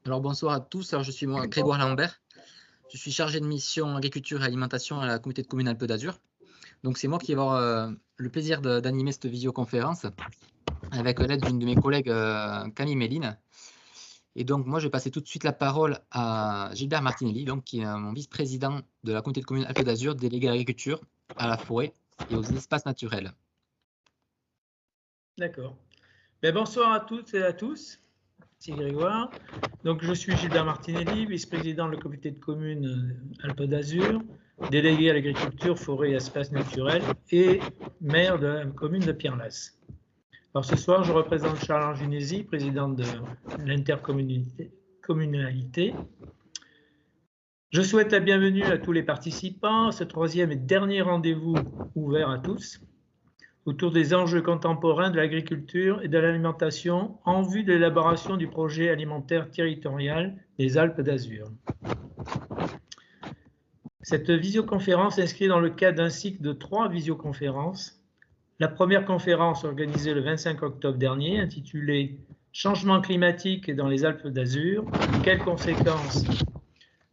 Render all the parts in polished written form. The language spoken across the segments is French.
Alors bonsoir à tous, alors je suis moi Grégoire Lambert, je suis chargé de mission agriculture et alimentation à la communauté de communes Alpes d'Azur. Donc c'est moi qui vais avoir le plaisir d'animer cette visioconférence avec l'aide d'une de mes collègues Camille Méline. Et donc moi je vais passer tout de suite la parole à Gilbert Martinelli, donc, qui est mon vice-président de la communauté de communes Alpes d'Azur, délégué à l'agriculture, à la forêt et aux espaces naturels. D'accord. Bonsoir à toutes et à tous. C'est Grégoire. Donc, je suis Gilbert Martinelli, vice-président de la communauté de communes Alpes d'Azur, délégué à l'agriculture, forêt et espaces naturels et maire de la commune de Pierre-Lasse. Alors, ce soir, je représente Charles Anginesi, président de l'intercommunalité. Je souhaite la bienvenue à tous les participants à ce troisième et dernier rendez-vous ouvert à tous autour des enjeux contemporains de l'agriculture et de l'alimentation en vue de l'élaboration du projet alimentaire territorial des Alpes d'Azur. Cette visioconférence s'inscrit dans le cadre d'un cycle de 3 visioconférences. La première conférence organisée le 25 octobre dernier, intitulée « Changement climatique dans les Alpes d'Azur, quelles conséquences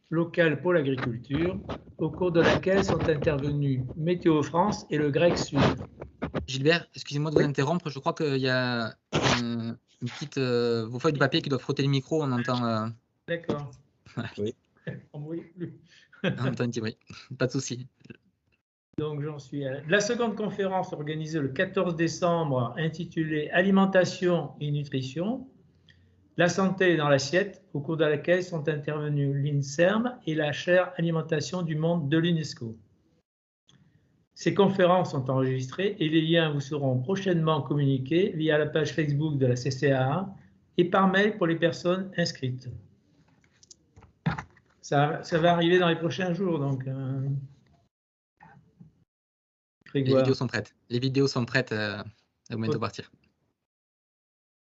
locales pour l'agriculture ?» au cours de laquelle sont intervenus Météo France et le GREC Sud. Gilbert, excusez-moi de vous interrompre, je crois qu'il y a une petite, vos feuilles de papier qui doivent frotter le micro, on entend... D'accord. Oui. On entend un petit bruit, pas de souci. Donc j'en suis à la seconde conférence organisée le 14 décembre intitulée Alimentation et nutrition, la santé dans l'assiette, au cours de laquelle sont intervenus l'INSERM et la chaire alimentation du monde de l'UNESCO. Ces conférences sont enregistrées et les liens vous seront prochainement communiqués via la page Facebook de la CCAA et par mail pour les personnes inscrites. Ça va arriver dans les prochains jours, donc. Les vidéos sont prêtes. Les vidéos sont prêtes à bientôt partir.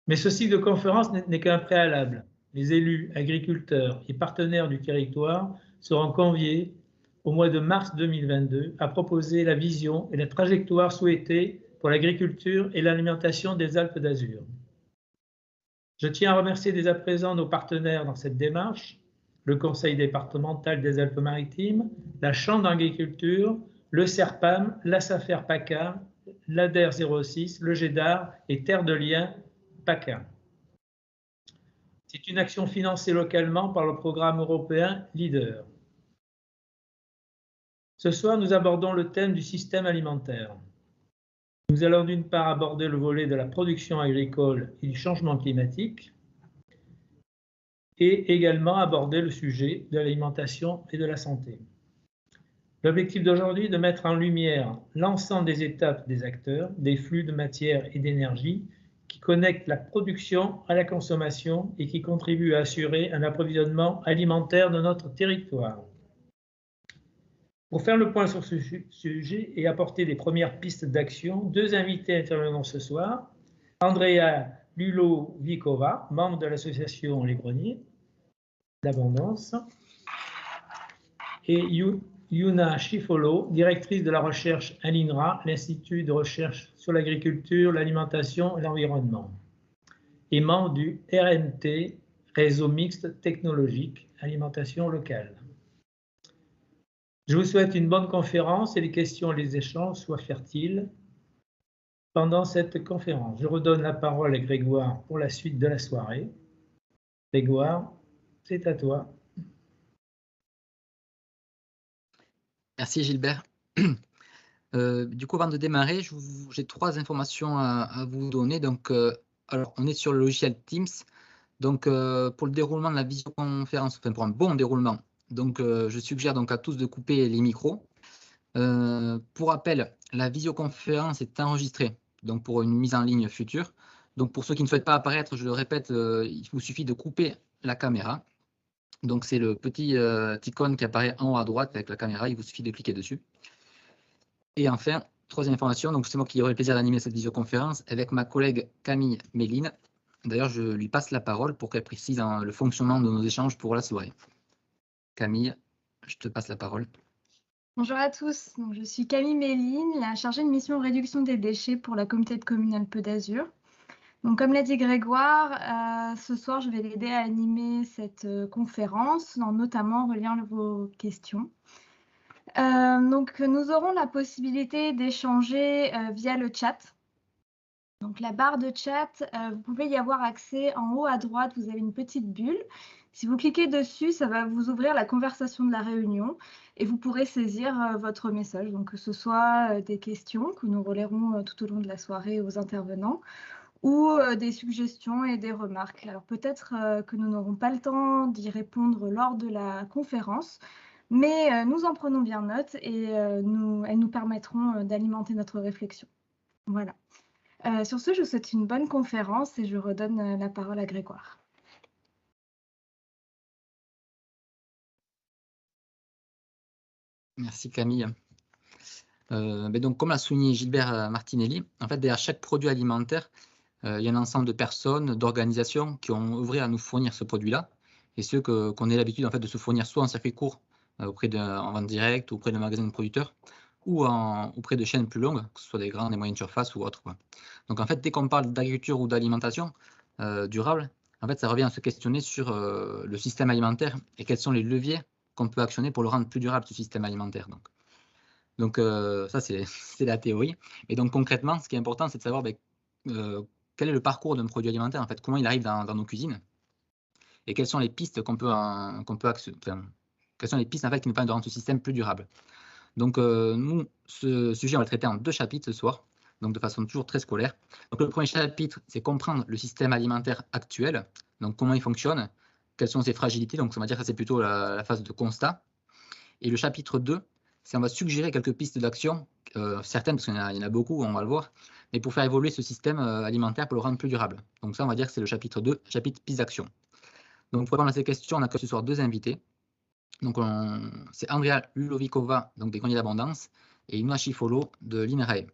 Mais ce cycle de conférence n'est qu'un préalable. Les élus, agriculteurs et partenaires du territoire seront conviés au mois de mars 2022 à proposer la vision et la trajectoire souhaitée pour l'agriculture et l'alimentation des Alpes d'Azur. Je tiens à remercier dès à présent nos partenaires dans cette démarche, le Conseil départemental des Alpes-Maritimes, la Chambre d'agriculture, le CERPAM, la SAFER PACA, l'ADER 06, le GEDAR et Terre de Liens PACA. C'est une action financée localement par le programme européen LEADER. Ce soir, nous abordons le thème du système alimentaire. Nous allons d'une part aborder le volet de la production agricole et du changement climatique et également aborder le sujet de l'alimentation et de la santé. L'objectif d'aujourd'hui est de mettre en lumière l'ensemble des étapes des acteurs, des flux de matière et d'énergie qui connectent la production à la consommation et qui contribuent à assurer un approvisionnement alimentaire de notre territoire. Pour faire le point sur ce sujet et apporter des premières pistes d'action, 2 invités intervenant ce soir. Andrea Lulovikova, membre de l'association Les Greniers d'Abondance, et Yuna Schifolo, directrice de la recherche à l'INRA, l'Institut de recherche sur l'agriculture, l'alimentation et l'environnement, et membre du RMT, Réseau mixte technologique, alimentation locale. Je vous souhaite une bonne conférence et les questions et les échanges soient fertiles pendant cette conférence. Je redonne la parole à Grégoire pour la suite de la soirée. Grégoire, c'est à toi. Merci Gilbert. Du coup, avant de démarrer, j'ai 3 informations à vous donner. Donc, alors, on est sur le logiciel Teams. Donc, pour le déroulement de la visioconférence, enfin pour un bon déroulement, donc, je suggère donc à tous de couper les micros. Pour rappel, la visioconférence est enregistrée donc pour une mise en ligne future. Donc, pour ceux qui ne souhaitent pas apparaître, je le répète, il vous suffit de couper la caméra. Donc, c'est le petit icône qui apparaît en haut à droite avec la caméra. Il vous suffit de cliquer dessus. Et enfin, 3e information, donc c'est moi qui aurai le plaisir d'animer cette visioconférence avec ma collègue Camille Méline. D'ailleurs, je lui passe la parole pour qu'elle précise le fonctionnement de nos échanges pour la soirée. Camille, je te passe la parole. Bonjour à tous, donc, je suis Camille Méline, la chargée de mission réduction des déchets pour la communauté de communes Alpes d'Azur. Donc, comme l'a dit Grégoire, ce soir, je vais l'aider à animer cette conférence, en notamment reliant vos questions. Donc, nous aurons la possibilité d'échanger via le chat. Donc, la barre de chat, vous pouvez y avoir accès en haut à droite, vous avez une petite bulle. Si vous cliquez dessus, ça va vous ouvrir la conversation de la réunion et vous pourrez saisir votre message, donc que ce soit des questions que nous relayerons tout au long de la soirée aux intervenants ou des suggestions et des remarques. Alors peut-être que nous n'aurons pas le temps d'y répondre lors de la conférence, mais nous en prenons bien note et elles nous permettront d'alimenter notre réflexion. Voilà. Sur ce, je vous souhaite une bonne conférence et je redonne la parole à Grégoire. Merci Camille. Mais donc, comme l'a souligné Gilbert Martinelli, en fait, derrière chaque produit alimentaire, il y a un ensemble de personnes, d'organisations qui ont œuvré à nous fournir ce produit-là, et ceux qu'on ait l'habitude en fait, de se fournir soit en circuit court, en vente directe, auprès de magasins de producteurs, ou auprès de chaînes plus longues, que ce soit des grandes et moyennes surfaces ou autres. Donc en fait, dès qu'on parle d'agriculture ou d'alimentation durable, en fait, ça revient à se questionner sur le système alimentaire et quels sont les leviers qu'on peut actionner pour le rendre plus durable, ce système alimentaire. Donc ça, c'est la théorie. Et donc concrètement, ce qui est important, c'est de savoir quel est le parcours d'un produit alimentaire, en fait, comment il arrive dans nos cuisines et quelles sont les pistes quelles sont les pistes en fait, qui nous permettent de rendre ce système plus durable. Donc nous, ce sujet, on va le traiter en 2 chapitres ce soir, donc de façon toujours très scolaire. Donc le premier chapitre, c'est comprendre le système alimentaire actuel, donc comment il fonctionne, quelles sont ses fragilités, donc on va dire que c'est plutôt la phase de constat. Et le chapitre 2, c'est on va suggérer quelques pistes d'action, certaines parce qu'il y en a beaucoup, on va le voir, mais pour faire évoluer ce système alimentaire pour le rendre plus durable. Donc ça, on va dire que c'est le chapitre 2, chapitre pistes d'action. Donc pour répondre à ces questions, on a ce soir 2 invités. Donc c'est Andrea Lulovikova, donc des Greniers d'Abondance, et Inoa Chifolo de l'INRAE.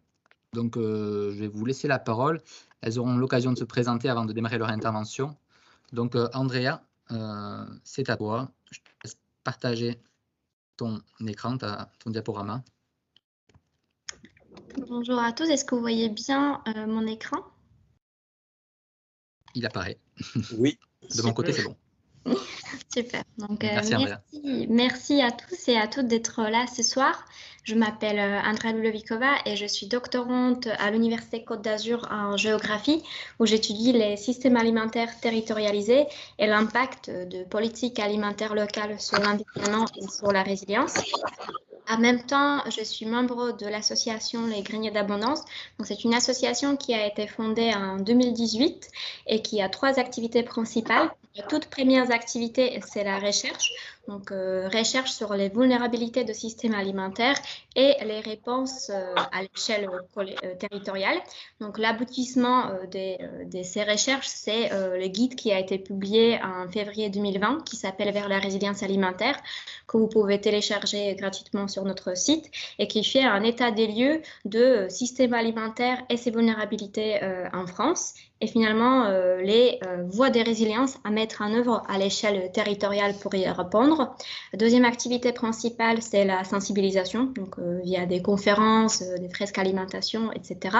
Donc je vais vous laisser la parole. Elles auront l'occasion de se présenter avant de démarrer leur intervention. Donc Andrea, c'est à toi. Je te laisse partager ton écran, ton diaporama. Bonjour à tous, est-ce que vous voyez bien mon écran? Il apparaît. Oui. De mon côté, c'est bon. Super. Donc, merci, merci à tous et à toutes d'être là ce soir. Je m'appelle Andrea Lulovikova et je suis doctorante à l'Université Côte d'Azur en géographie où j'étudie les systèmes alimentaires territorialisés et l'impact de politiques alimentaires locales sur l'environnement et sur la résilience. En même temps, je suis membre de l'association Les Greniers d'Abondance. Donc, c'est une association qui a été fondée en 2018 et qui a 3 activités principales. La toute première activité, c'est la recherche. Donc, recherche sur les vulnérabilités de systèmes alimentaires et les réponses à l'échelle territoriale. Donc, l'aboutissement de ces recherches, c'est le guide qui a été publié en février 2020 qui s'appelle Vers la résilience alimentaire, que vous pouvez télécharger gratuitement sur notre site et qui fait un état des lieux de système alimentaire et ses vulnérabilités en France et finalement les voies de résilience à mettre en œuvre à l'échelle territoriale pour y répondre. Deuxième activité principale, c'est la sensibilisation, donc via des conférences, des fresques alimentation, etc.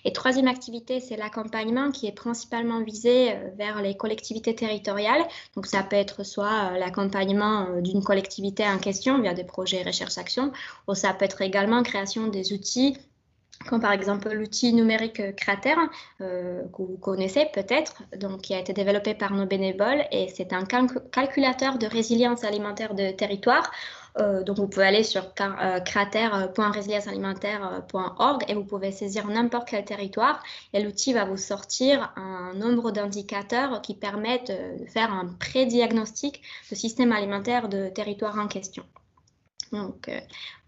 Et troisième activité, c'est l'accompagnement qui est principalement visé vers les collectivités territoriales. Donc ça peut être soit l'accompagnement d'une collectivité en question via des projets recherche-action, ou ça peut être également création des outils comme par exemple l'outil numérique Crater, que vous connaissez peut-être, donc qui a été développé par nos bénévoles, et c'est un calculateur de résilience alimentaire de territoire. Donc vous pouvez aller sur crater.résiliencealimentaire.org et vous pouvez saisir n'importe quel territoire et l'outil va vous sortir un nombre d'indicateurs qui permettent de faire un pré-diagnostic de système alimentaire de territoire en question. Donc,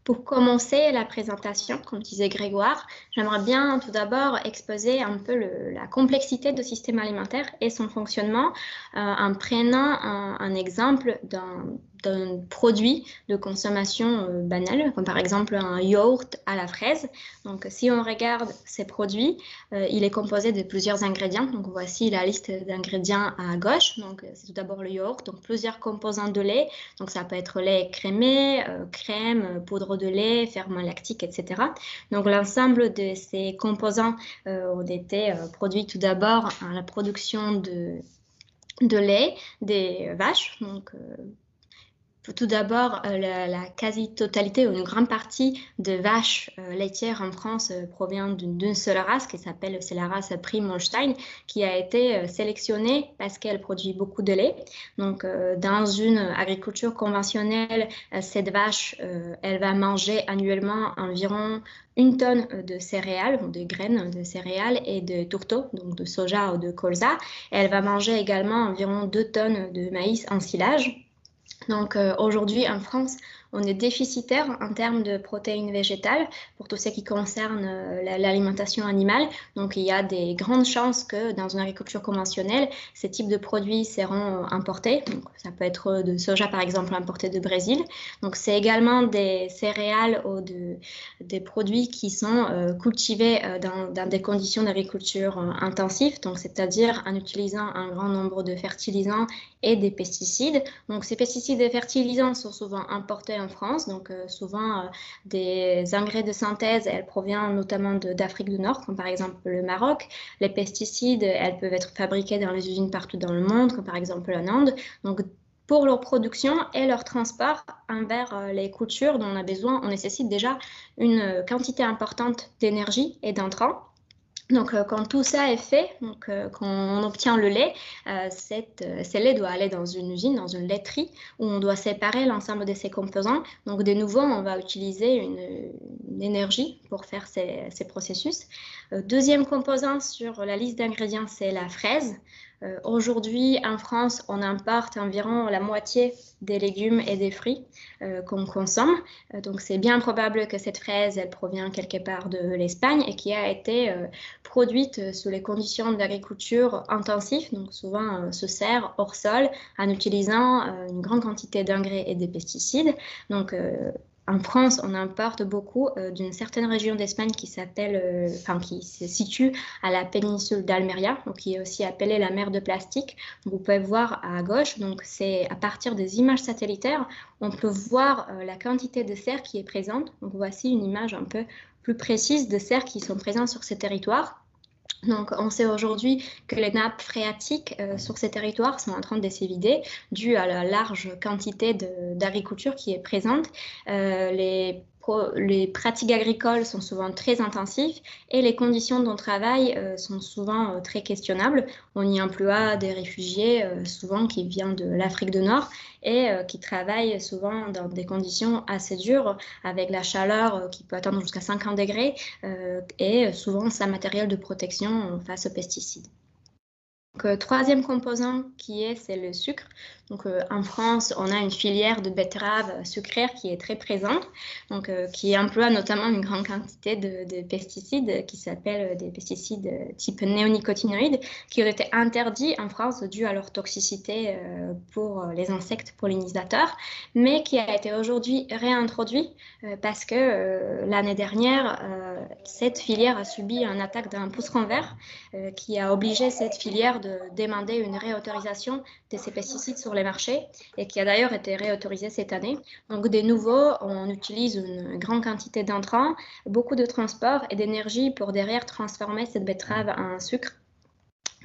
pour commencer la présentation, comme disait Grégoire, j'aimerais bien tout d'abord exposer un peu la complexité du système alimentaire et son fonctionnement en prenant un exemple d'un produit de consommation banale, comme par exemple un yaourt à la fraise. Donc, si on regarde ces produits, il est composé de plusieurs ingrédients. Donc, voici la liste d'ingrédients à gauche. Donc, c'est tout d'abord le yaourt, donc plusieurs composants de lait. Donc, ça peut être lait écrémé, crème, poudre de lait, ferment lactique, etc. Donc, l'ensemble de ces composants ont été produits tout d'abord à la production de lait des vaches. Donc, tout d'abord, la quasi-totalité ou une grande partie de vaches laitières en France provient d'une seule race qui s'appelle, c'est la race Prim Holstein, qui a été sélectionnée parce qu'elle produit beaucoup de lait. Donc, dans une agriculture conventionnelle, cette vache, elle va manger annuellement environ 1 tonne de céréales, de graines de céréales et de tourteaux, donc de soja ou de colza. Elle va manger également environ 2 tonnes de maïs en silage. Donc aujourd'hui en France, on est déficitaire en termes de protéines végétales pour tout ce qui concerne l'alimentation animale. Donc il y a des grandes chances que dans une agriculture conventionnelle, ces types de produits seront importés. Donc, ça peut être de soja par exemple importé de Brésil. Donc c'est également des céréales ou des produits qui sont cultivés dans des conditions d'agriculture intensive, donc c'est-à-dire en utilisant un grand nombre de fertilisants et des pesticides. Donc ces pesticides et fertilisants sont souvent importés en France, donc souvent des engrais de synthèse, elles proviennent notamment d'Afrique du Nord, comme par exemple le Maroc. Les pesticides, elles peuvent être fabriquées dans les usines partout dans le monde, comme par exemple en Inde. Donc pour leur production et leur transport envers les cultures dont on a besoin, on nécessite déjà une quantité importante d'énergie et d'intrants. Donc, quand tout ça est fait, donc quand on obtient le lait, ce lait doit aller dans une usine, dans une laiterie, où on doit séparer l'ensemble de ces composants. Donc, de nouveau, on va utiliser une énergie pour faire ces processus. Deuxième composant sur la liste d'ingrédients, c'est la fraise. Aujourd'hui, en France, on importe environ la moitié des légumes et des fruits qu'on consomme. Donc, c'est bien probable que cette fraise, elle provient quelque part de l'Espagne et qui a été produite sous les conditions d'agriculture intensive, donc souvent se serre hors sol en utilisant une grande quantité d'engrais et de pesticides. Donc, en France, on importe beaucoup d'une certaine région d'Espagne qui s'appelle, qui se situe à la péninsule d'Almeria, donc qui est aussi appelée la mer de plastique. Donc, vous pouvez voir à gauche, donc c'est à partir des images satellitaires, on peut voir la quantité de cerfs qui est présente. Donc voici une image un peu plus précise de cerfs qui sont présents sur ces territoires. Donc, on sait aujourd'hui que les nappes phréatiques sur ces territoires sont en train de s'évider dû à la large quantité d'agriculture qui est présente. Les pratiques agricoles sont souvent très intensives et les conditions de travail sont souvent très questionnables. On y emploie des réfugiés souvent qui viennent de l'Afrique du Nord et qui travaillent souvent dans des conditions assez dures avec la chaleur qui peut atteindre jusqu'à 50 degrés et souvent sans matériel de protection face aux pesticides. Donc, troisième composant c'est le sucre. Donc, en France, on a une filière de betteraves sucrières qui est très présente, donc, qui emploie notamment une grande quantité de pesticides qui s'appellent des pesticides type néonicotinoïdes qui ont été interdits en France dû à leur toxicité pour les insectes pollinisateurs, mais qui a été aujourd'hui réintroduit parce que l'année dernière, cette filière a subi une attaque d'un puceron vert qui a obligé cette filière de demander une réautorisation de ces pesticides sur les marchés et qui a d'ailleurs été réautorisée cette année. Donc de nouveau, on utilise une grande quantité d'intrants, beaucoup de transport et d'énergie pour derrière transformer cette betterave en sucre.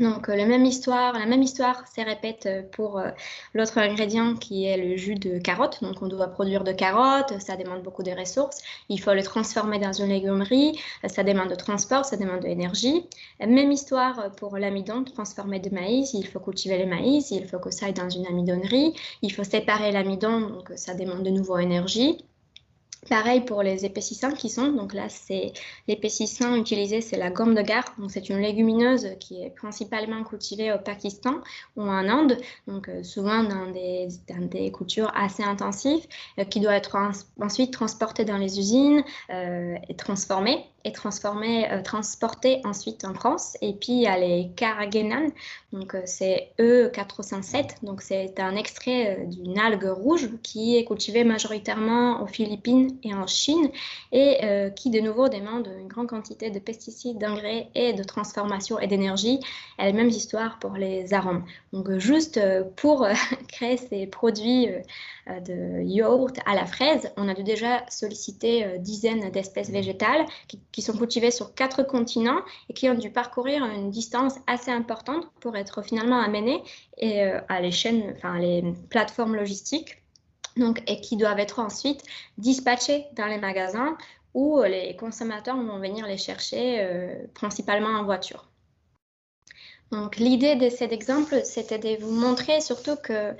Donc la même histoire se répète pour l'autre ingrédient qui est le jus de carotte. Donc on doit produire de carottes, ça demande beaucoup de ressources. Il faut le transformer dans une légumerie, ça demande de transport, ça demande de l'énergie. Même histoire pour l'amidon, transformer de maïs, il faut cultiver le maïs, il faut que ça aille dans une amidonnerie, il faut séparer l'amidon, donc ça demande de nouveau énergie. Pareil pour les épaississants donc là c'est l'épaississant utilisé, c'est la gomme de Gare, donc c'est une légumineuse qui est principalement cultivée au Pakistan ou en Inde, donc souvent dans des cultures assez intensives, qui doit être ensuite transportée dans les usines et transformée. et transportés ensuite en France. Et puis il y a les carrageenan, donc c'est E407, donc c'est un extrait d'une algue rouge qui est cultivée majoritairement aux Philippines et en Chine et qui de nouveau demande une grande quantité de pesticides, d'engrais et de transformation et d'énergie. Et la même histoire pour les arômes. Donc juste pour créer ces produits de yaourt à la fraise, on a dû déjà solliciter dizaines d'espèces végétales qui sont cultivées sur 4 continents et qui ont dû parcourir une distance assez importante pour être finalement amenées à les plateformes logistiques, donc, et qui doivent être ensuite dispatchées dans les magasins où les consommateurs vont venir les chercher principalement en voiture. Donc, l'idée de cet exemple, c'était de vous montrer surtout que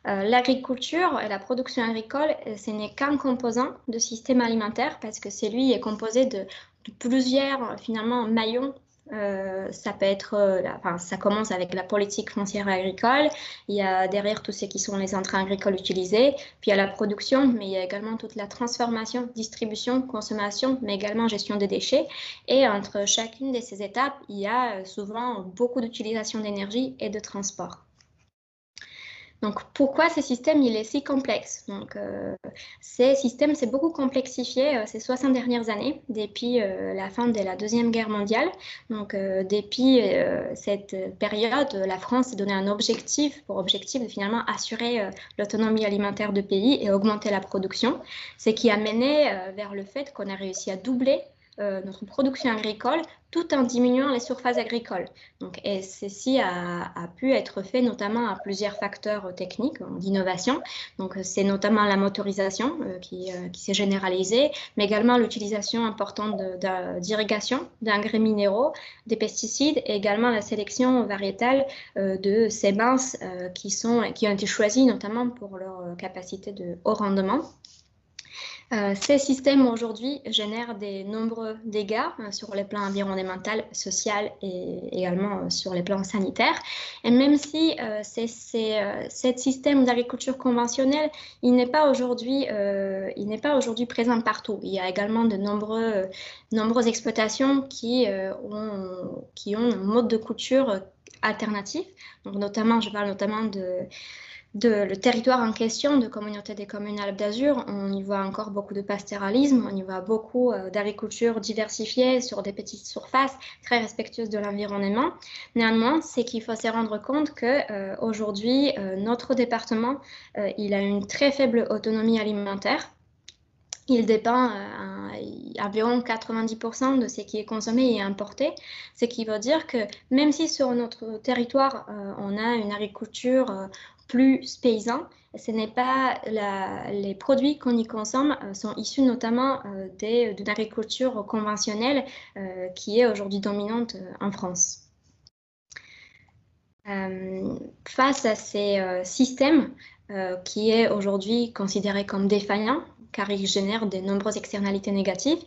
l'agriculture et la production agricole, ce n'est qu'un composant de système alimentaire parce que celui est composé de plusieurs finalement maillons. Ça peut être, ça commence avec la politique foncière agricole, il y a derrière tous ceux qui sont les intrants agricoles utilisés, puis il y a la production, mais il y a également toute la transformation, distribution, consommation, mais également gestion des déchets. Et entre chacune de ces étapes, il y a souvent beaucoup d'utilisation d'énergie et de transport. Donc, pourquoi ce système il est si complexe? Donc, ce système s'est beaucoup complexifié ces 60 dernières années, depuis la fin de la Deuxième Guerre mondiale. Donc, depuis cette période, la France s'est donné un objectif de finalement assurer l'autonomie alimentaire du pays et augmenter la production, ce qui a mené vers le fait qu'on a réussi à doubler notre production agricole tout en diminuant les surfaces agricoles. Donc, et ceci a pu être fait notamment à plusieurs facteurs techniques d'innovation. Donc, c'est notamment la motorisation qui s'est généralisée, mais également l'utilisation importante d'irrigation, d'engrais minéraux, des pesticides et également la sélection variétale de semences qui ont été choisies notamment pour leur capacité de haut rendement. Ces systèmes aujourd'hui génèrent de nombreux dégâts sur les plans environnemental, social et également sur les plans sanitaires. Et même si ce système d'agriculture conventionnelle, il n'est pas aujourd'hui présent partout. Il y a également de nombreuses exploitations qui ont un mode de culture alternatif. Donc je parle notamment le territoire en question de communauté des communes Alpes d'Azur. On y voit encore beaucoup de pastoralisme, on y voit beaucoup d'agriculture diversifiée sur des petites surfaces, très respectueuses de l'environnement. Néanmoins, c'est qu'il faut se rendre compte qu'aujourd'hui, notre département, il a une très faible autonomie alimentaire. Il dépend environ 90% de ce qui est consommé et importé, ce qui veut dire que même si sur notre territoire, on a une agriculture plus paysan, ce n'est pas les produits qu'on y consomme sont issus notamment d'une agriculture conventionnelle qui est aujourd'hui dominante en France. Face à ces systèmes qui est aujourd'hui considéré comme défaillant, car il génère de nombreuses externalités négatives,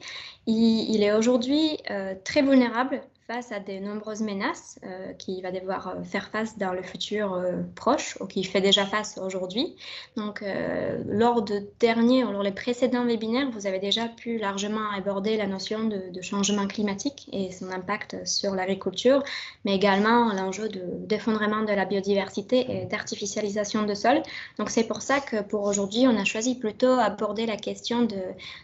il est aujourd'hui très vulnérable face à de nombreuses menaces qu'il va devoir faire face dans le futur proche ou qu'il fait déjà face aujourd'hui. Donc, lors les précédents webinaires, vous avez déjà pu largement aborder la notion de changement climatique et son impact sur l'agriculture, mais également l'enjeu d'effondrement de la biodiversité et d'artificialisation de sol. Donc, c'est pour ça que pour aujourd'hui, on a choisi plutôt d'aborder la question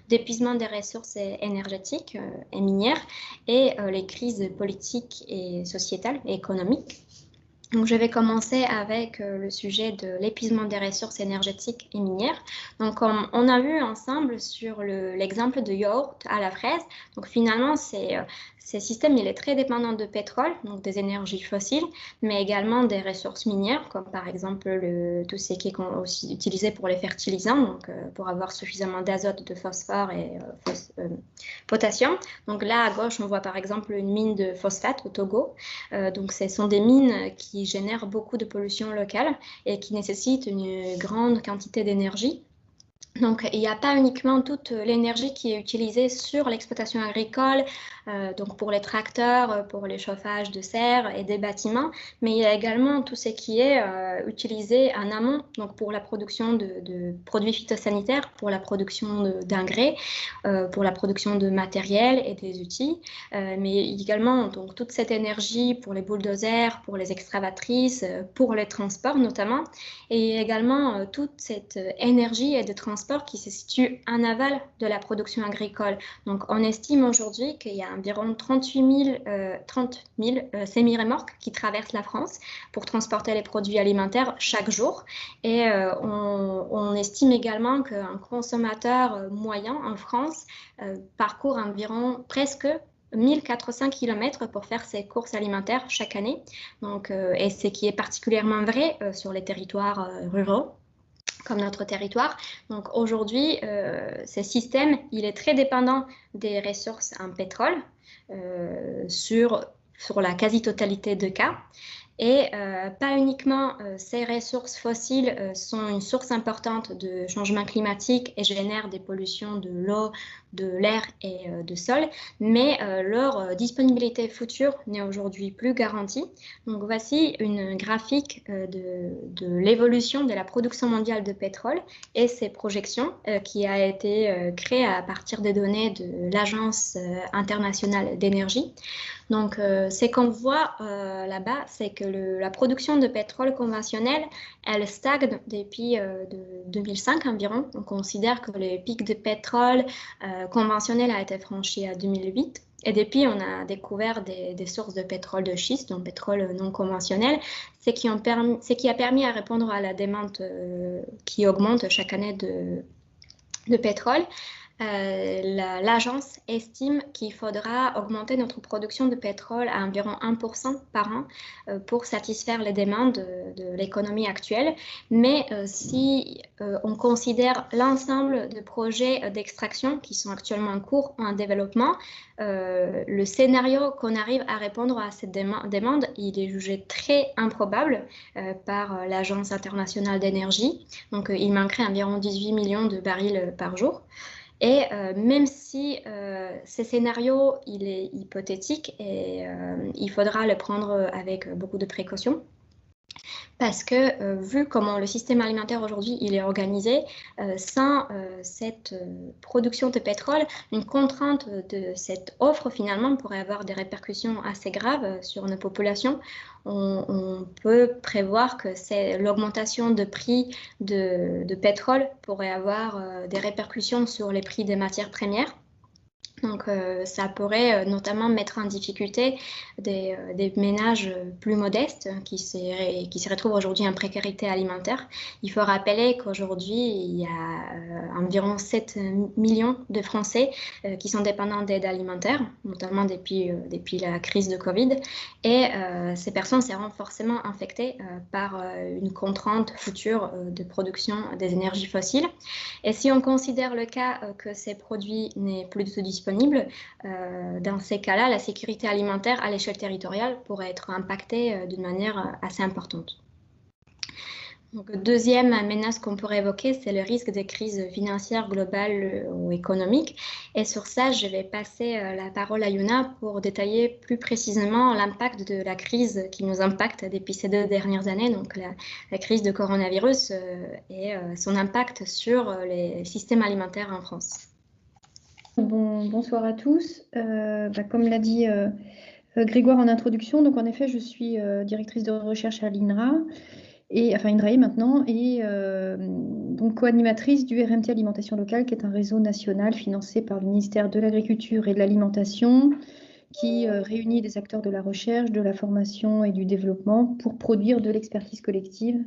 d'épuisement des ressources énergétiques et minières et les crises politiques et sociétales et économiques. Donc, je vais commencer avec le sujet de l'épuisement des ressources énergétiques et minières. Donc, comme on a vu ensemble sur l'exemple de yaourt à la fraise, donc finalement, ce système il est très dépendant de pétrole, donc des énergies fossiles, mais également des ressources minières, comme par exemple tout ce qui est aussi utilisé pour les fertilisants, donc pour avoir suffisamment d'azote, de phosphore et potassium. Donc là, à gauche, on voit par exemple une mine de phosphate au Togo. Donc, ce sont des mines qui génèrent beaucoup de pollution locale et qui nécessitent une grande quantité d'énergie. Donc, il n'y a pas uniquement toute l'énergie qui est utilisée sur l'exploitation agricole, donc pour les tracteurs, pour les chauffages de serres et des bâtiments, mais il y a également tout ce qui est utilisé en amont, donc pour la production de produits phytosanitaires, pour la production d'engrais, pour la production de matériel et des outils, mais également donc, toute cette énergie pour les bulldozers, pour les excavatrices, pour les transports notamment, et également toute cette énergie et de transport qui se situe en aval de la production agricole. Donc, on estime aujourd'hui qu'il y a environ 30 000 semi-remorques qui traversent la France pour transporter les produits alimentaires chaque jour. Et on estime également qu'un consommateur moyen en France parcourt environ presque 1400 km pour faire ses courses alimentaires chaque année. Donc, et ce qui est particulièrement vrai sur les territoires ruraux, comme notre territoire. Donc aujourd'hui, ce système, il est très dépendant des ressources en pétrole sur la quasi-totalité de cas. Et pas uniquement ces ressources fossiles sont une source importante de changement climatique et génèrent des pollutions de l'eau, de l'air et de sol, mais leur disponibilité future n'est aujourd'hui plus garantie. Donc voici une graphique de l'évolution de la production mondiale de pétrole et ses projections qui a été créée à partir des données de l'Agence internationale d'énergie. Donc, ce qu'on voit là-bas, c'est que la production de pétrole conventionnel, elle stagne depuis 2005 environ. On considère que le pic de pétrole conventionnel a été franchi à 2008. Et depuis, on a découvert des sources de pétrole de schiste, donc pétrole non conventionnel, ce qui a permis à répondre à la demande qui augmente chaque année de pétrole. L'agence estime qu'il faudra augmenter notre production de pétrole à environ 1% par an pour satisfaire les demandes de l'économie actuelle. Mais si on considère l'ensemble de projets d'extraction qui sont actuellement en cours ou en développement, le scénario qu'on arrive à répondre à cette demande, il est jugé très improbable par l'Agence internationale d'énergie. Donc, il manquerait environ 18 millions de barils par jour. Et même si ce scénario, il est hypothétique et il faudra le prendre avec beaucoup de précautions, parce que vu comment le système alimentaire aujourd'hui il est organisé, sans cette production de pétrole, une contrainte de cette offre finalement pourrait avoir des répercussions assez graves sur nos populations. On peut prévoir que l'augmentation de prix de pétrole pourrait avoir des répercussions sur les prix des matières premières. Donc, ça pourrait notamment mettre en difficulté des ménages plus modestes qui se retrouvent aujourd'hui en précarité alimentaire. Il faut rappeler qu'aujourd'hui, il y a environ 7 millions de Français qui sont dépendants d'aide alimentaire, notamment depuis la crise de Covid. Et ces personnes seront forcément affectées par une contrainte future de production des énergies fossiles. Et si on considère le cas que ces produits n'est plus du tout disponible, dans ces cas-là, la sécurité alimentaire à l'échelle territoriale pourrait être impactée d'une manière assez importante. Donc, deuxième menace qu'on pourrait évoquer, c'est le risque de crise financière globale ou économique. Et sur ça, je vais passer la parole à Yuna pour détailler plus précisément l'impact de la crise qui nous impacte depuis ces 2 dernières années, donc la crise de coronavirus et son impact sur les systèmes alimentaires en France. Bonsoir à tous. Comme l'a dit Grégoire en introduction, donc en effet, je suis directrice de recherche à l'INRA, INRAE maintenant, et donc co-animatrice du RMT Alimentation Locale, qui est un réseau national financé par le ministère de l'Agriculture et de l'Alimentation, qui réunit des acteurs de la recherche, de la formation et du développement pour produire de l'expertise collective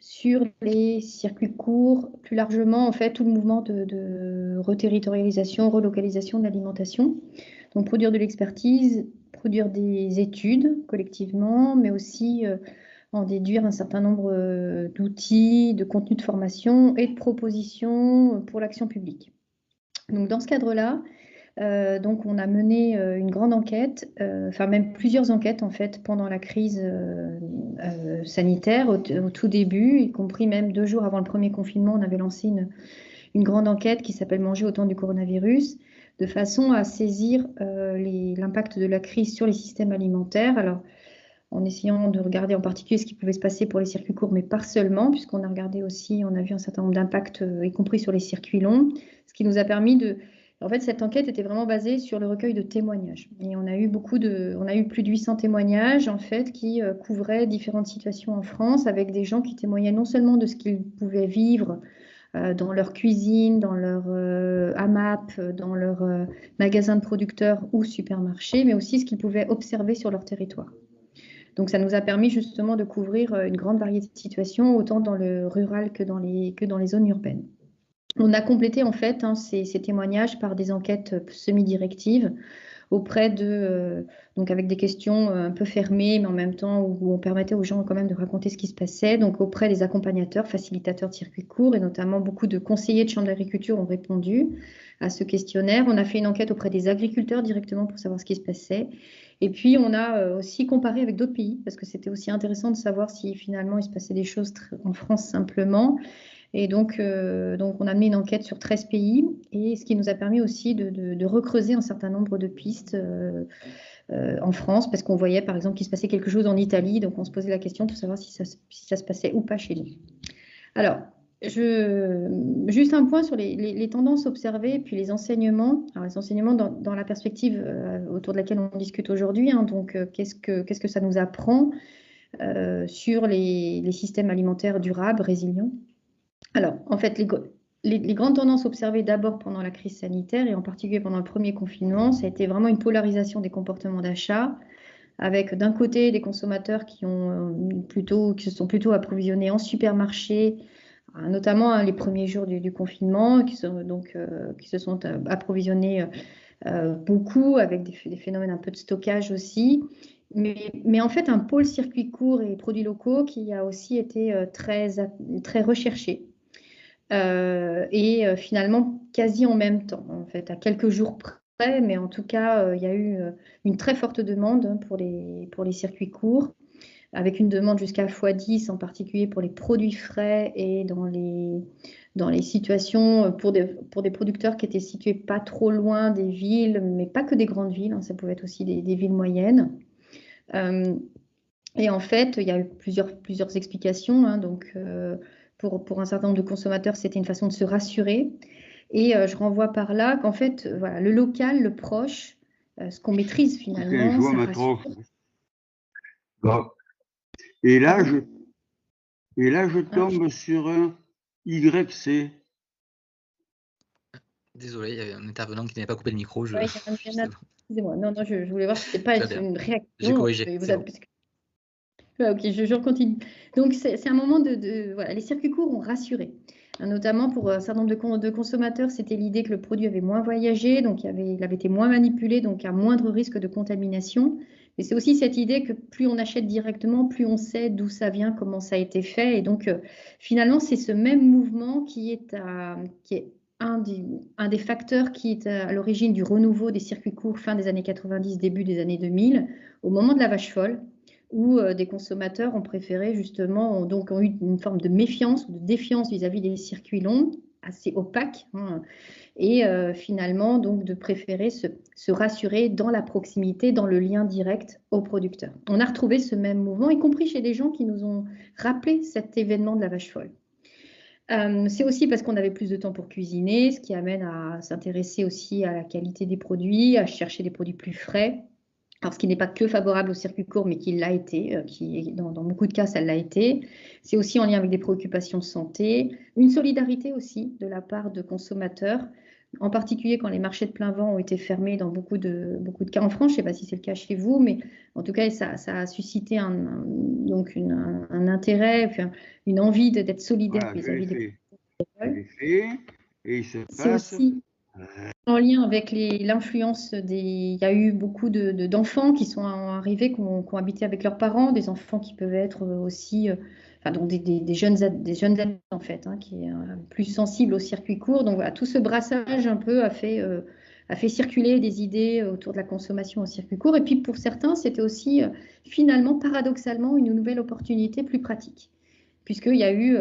sur les circuits courts, plus largement, en fait, tout le mouvement de reterritorialisation, relocalisation de l'alimentation. Donc, produire de l'expertise, produire des études collectivement, mais aussi en déduire un certain nombre d'outils, de contenus de formation et de propositions pour l'action publique. Donc, dans ce cadre-là, donc on a mené une grande enquête, même plusieurs enquêtes en fait pendant la crise sanitaire au tout début, y compris même 2 jours avant le premier confinement, on avait lancé une grande enquête qui s'appelle Manger au temps du coronavirus, de façon à saisir l'impact de la crise sur les systèmes alimentaires. Alors, en essayant de regarder en particulier ce qui pouvait se passer pour les circuits courts, mais pas seulement, puisqu'on a regardé aussi, on a vu un certain nombre d'impacts, y compris sur les circuits longs, ce qui nous a permis de... En fait, cette enquête était vraiment basée sur le recueil de témoignages. Et on a eu plus de 800 témoignages, en fait, qui couvraient différentes situations en France, avec des gens qui témoignaient non seulement de ce qu'ils pouvaient vivre dans leur cuisine, dans leur AMAP, dans leur magasin de producteurs ou supermarché, mais aussi ce qu'ils pouvaient observer sur leur territoire. Donc, ça nous a permis justement de couvrir une grande variété de situations, autant dans le rural que dans les zones urbaines. On a complété en fait ces témoignages par des enquêtes semi-directives auprès donc avec des questions un peu fermées, mais en même temps où on permettait aux gens quand même de raconter ce qui se passait. Donc auprès des accompagnateurs, facilitateurs de circuits courts, et notamment beaucoup de conseillers de chambre d'agriculture ont répondu à ce questionnaire. On a fait une enquête auprès des agriculteurs directement pour savoir ce qui se passait. Et puis on a aussi comparé avec d'autres pays, parce que c'était aussi intéressant de savoir si finalement il se passait des choses en France simplement. Et donc, on a mené une enquête sur 13 pays, et ce qui nous a permis aussi de recreuser un certain nombre de pistes en France, parce qu'on voyait par exemple qu'il se passait quelque chose en Italie, donc on se posait la question pour savoir si ça se passait ou pas chez nous. Alors, juste un point sur les tendances observées et puis les enseignements. Alors, les enseignements dans la perspective autour de laquelle on discute aujourd'hui, donc qu'est-ce que ça nous apprend sur les systèmes alimentaires durables, résilients. Alors, en fait, les grandes tendances observées d'abord pendant la crise sanitaire et en particulier pendant le premier confinement, ça a été vraiment une polarisation des comportements d'achat, avec d'un côté des consommateurs qui se sont plutôt approvisionnés en supermarché, notamment les premiers jours du confinement, qui se sont approvisionnés beaucoup avec des phénomènes un peu de stockage aussi. Mais en fait, un pôle circuit court et produits locaux qui a aussi été très recherché. Finalement, quasi en même temps, en fait, à quelques jours près, mais en tout cas, il y a eu une très forte demande pour les circuits courts, avec une demande jusqu'à x10, en particulier pour les produits frais et dans les situations pour des producteurs qui étaient situés pas trop loin des villes, mais pas que des grandes villes, ça pouvait être aussi des villes moyennes. Et en fait, il y a eu plusieurs explications. Donc, pour un certain nombre de consommateurs, c'était une façon de se rassurer. Et je renvoie par là qu'en fait, voilà, le local, le proche, ce qu'on maîtrise finalement, ça rassure. Et là, je tombe sur un YC. Désolé, il y avait un intervenant qui n'avait pas coupé le micro. Oui, excusez-moi. Non, je voulais voir si ce n'était pas une réaction. J'ai corrigé. Ok, je continue. Donc, c'est un moment voilà, les circuits courts ont rassuré. Notamment pour un certain nombre de consommateurs, c'était l'idée que le produit avait moins voyagé, donc il avait été moins manipulé, donc à moindre risque de contamination. Mais c'est aussi cette idée que plus on achète directement, plus on sait d'où ça vient, comment ça a été fait. Et donc, finalement, c'est ce même mouvement qui est un des facteurs qui est à l'origine du renouveau des circuits courts fin des années 90, début des années 2000, au moment de la vache folle, où des consommateurs ont préféré justement, donc ont eu une forme de méfiance ou de défiance vis-à-vis des circuits longs, assez opaques, et finalement donc de préférer se rassurer dans la proximité, dans le lien direct au producteur. On a retrouvé ce même mouvement, y compris chez des gens qui nous ont rappelé cet événement de la vache folle. C'est aussi parce qu'on avait plus de temps pour cuisiner, ce qui amène à s'intéresser aussi à la qualité des produits, à chercher des produits plus frais. Alors, ce qui n'est pas que favorable au circuit court, mais qui l'a été, dans beaucoup de cas, ça l'a été. C'est aussi en lien avec des préoccupations de santé, une solidarité aussi de la part de consommateurs, en particulier quand les marchés de plein vent ont été fermés dans beaucoup de cas en France. Je ne sais pas si c'est le cas chez vous, mais en tout cas, ça a suscité un intérêt, enfin, une envie d'être solidaire vis-à-vis des consommateurs. Et il se passe... C'est aussi en lien avec l'influence il y a eu beaucoup d'enfants qui sont arrivés, qui ont habité avec leurs parents, des enfants qui peuvent être aussi, donc des jeunes adultes en fait, qui est plus sensibles au circuit court. Donc voilà, tout ce brassage un peu a fait circuler des idées autour de la consommation au circuit court. Et puis pour certains, c'était aussi finalement, paradoxalement, une nouvelle opportunité plus pratique, puisqu'il y a eu,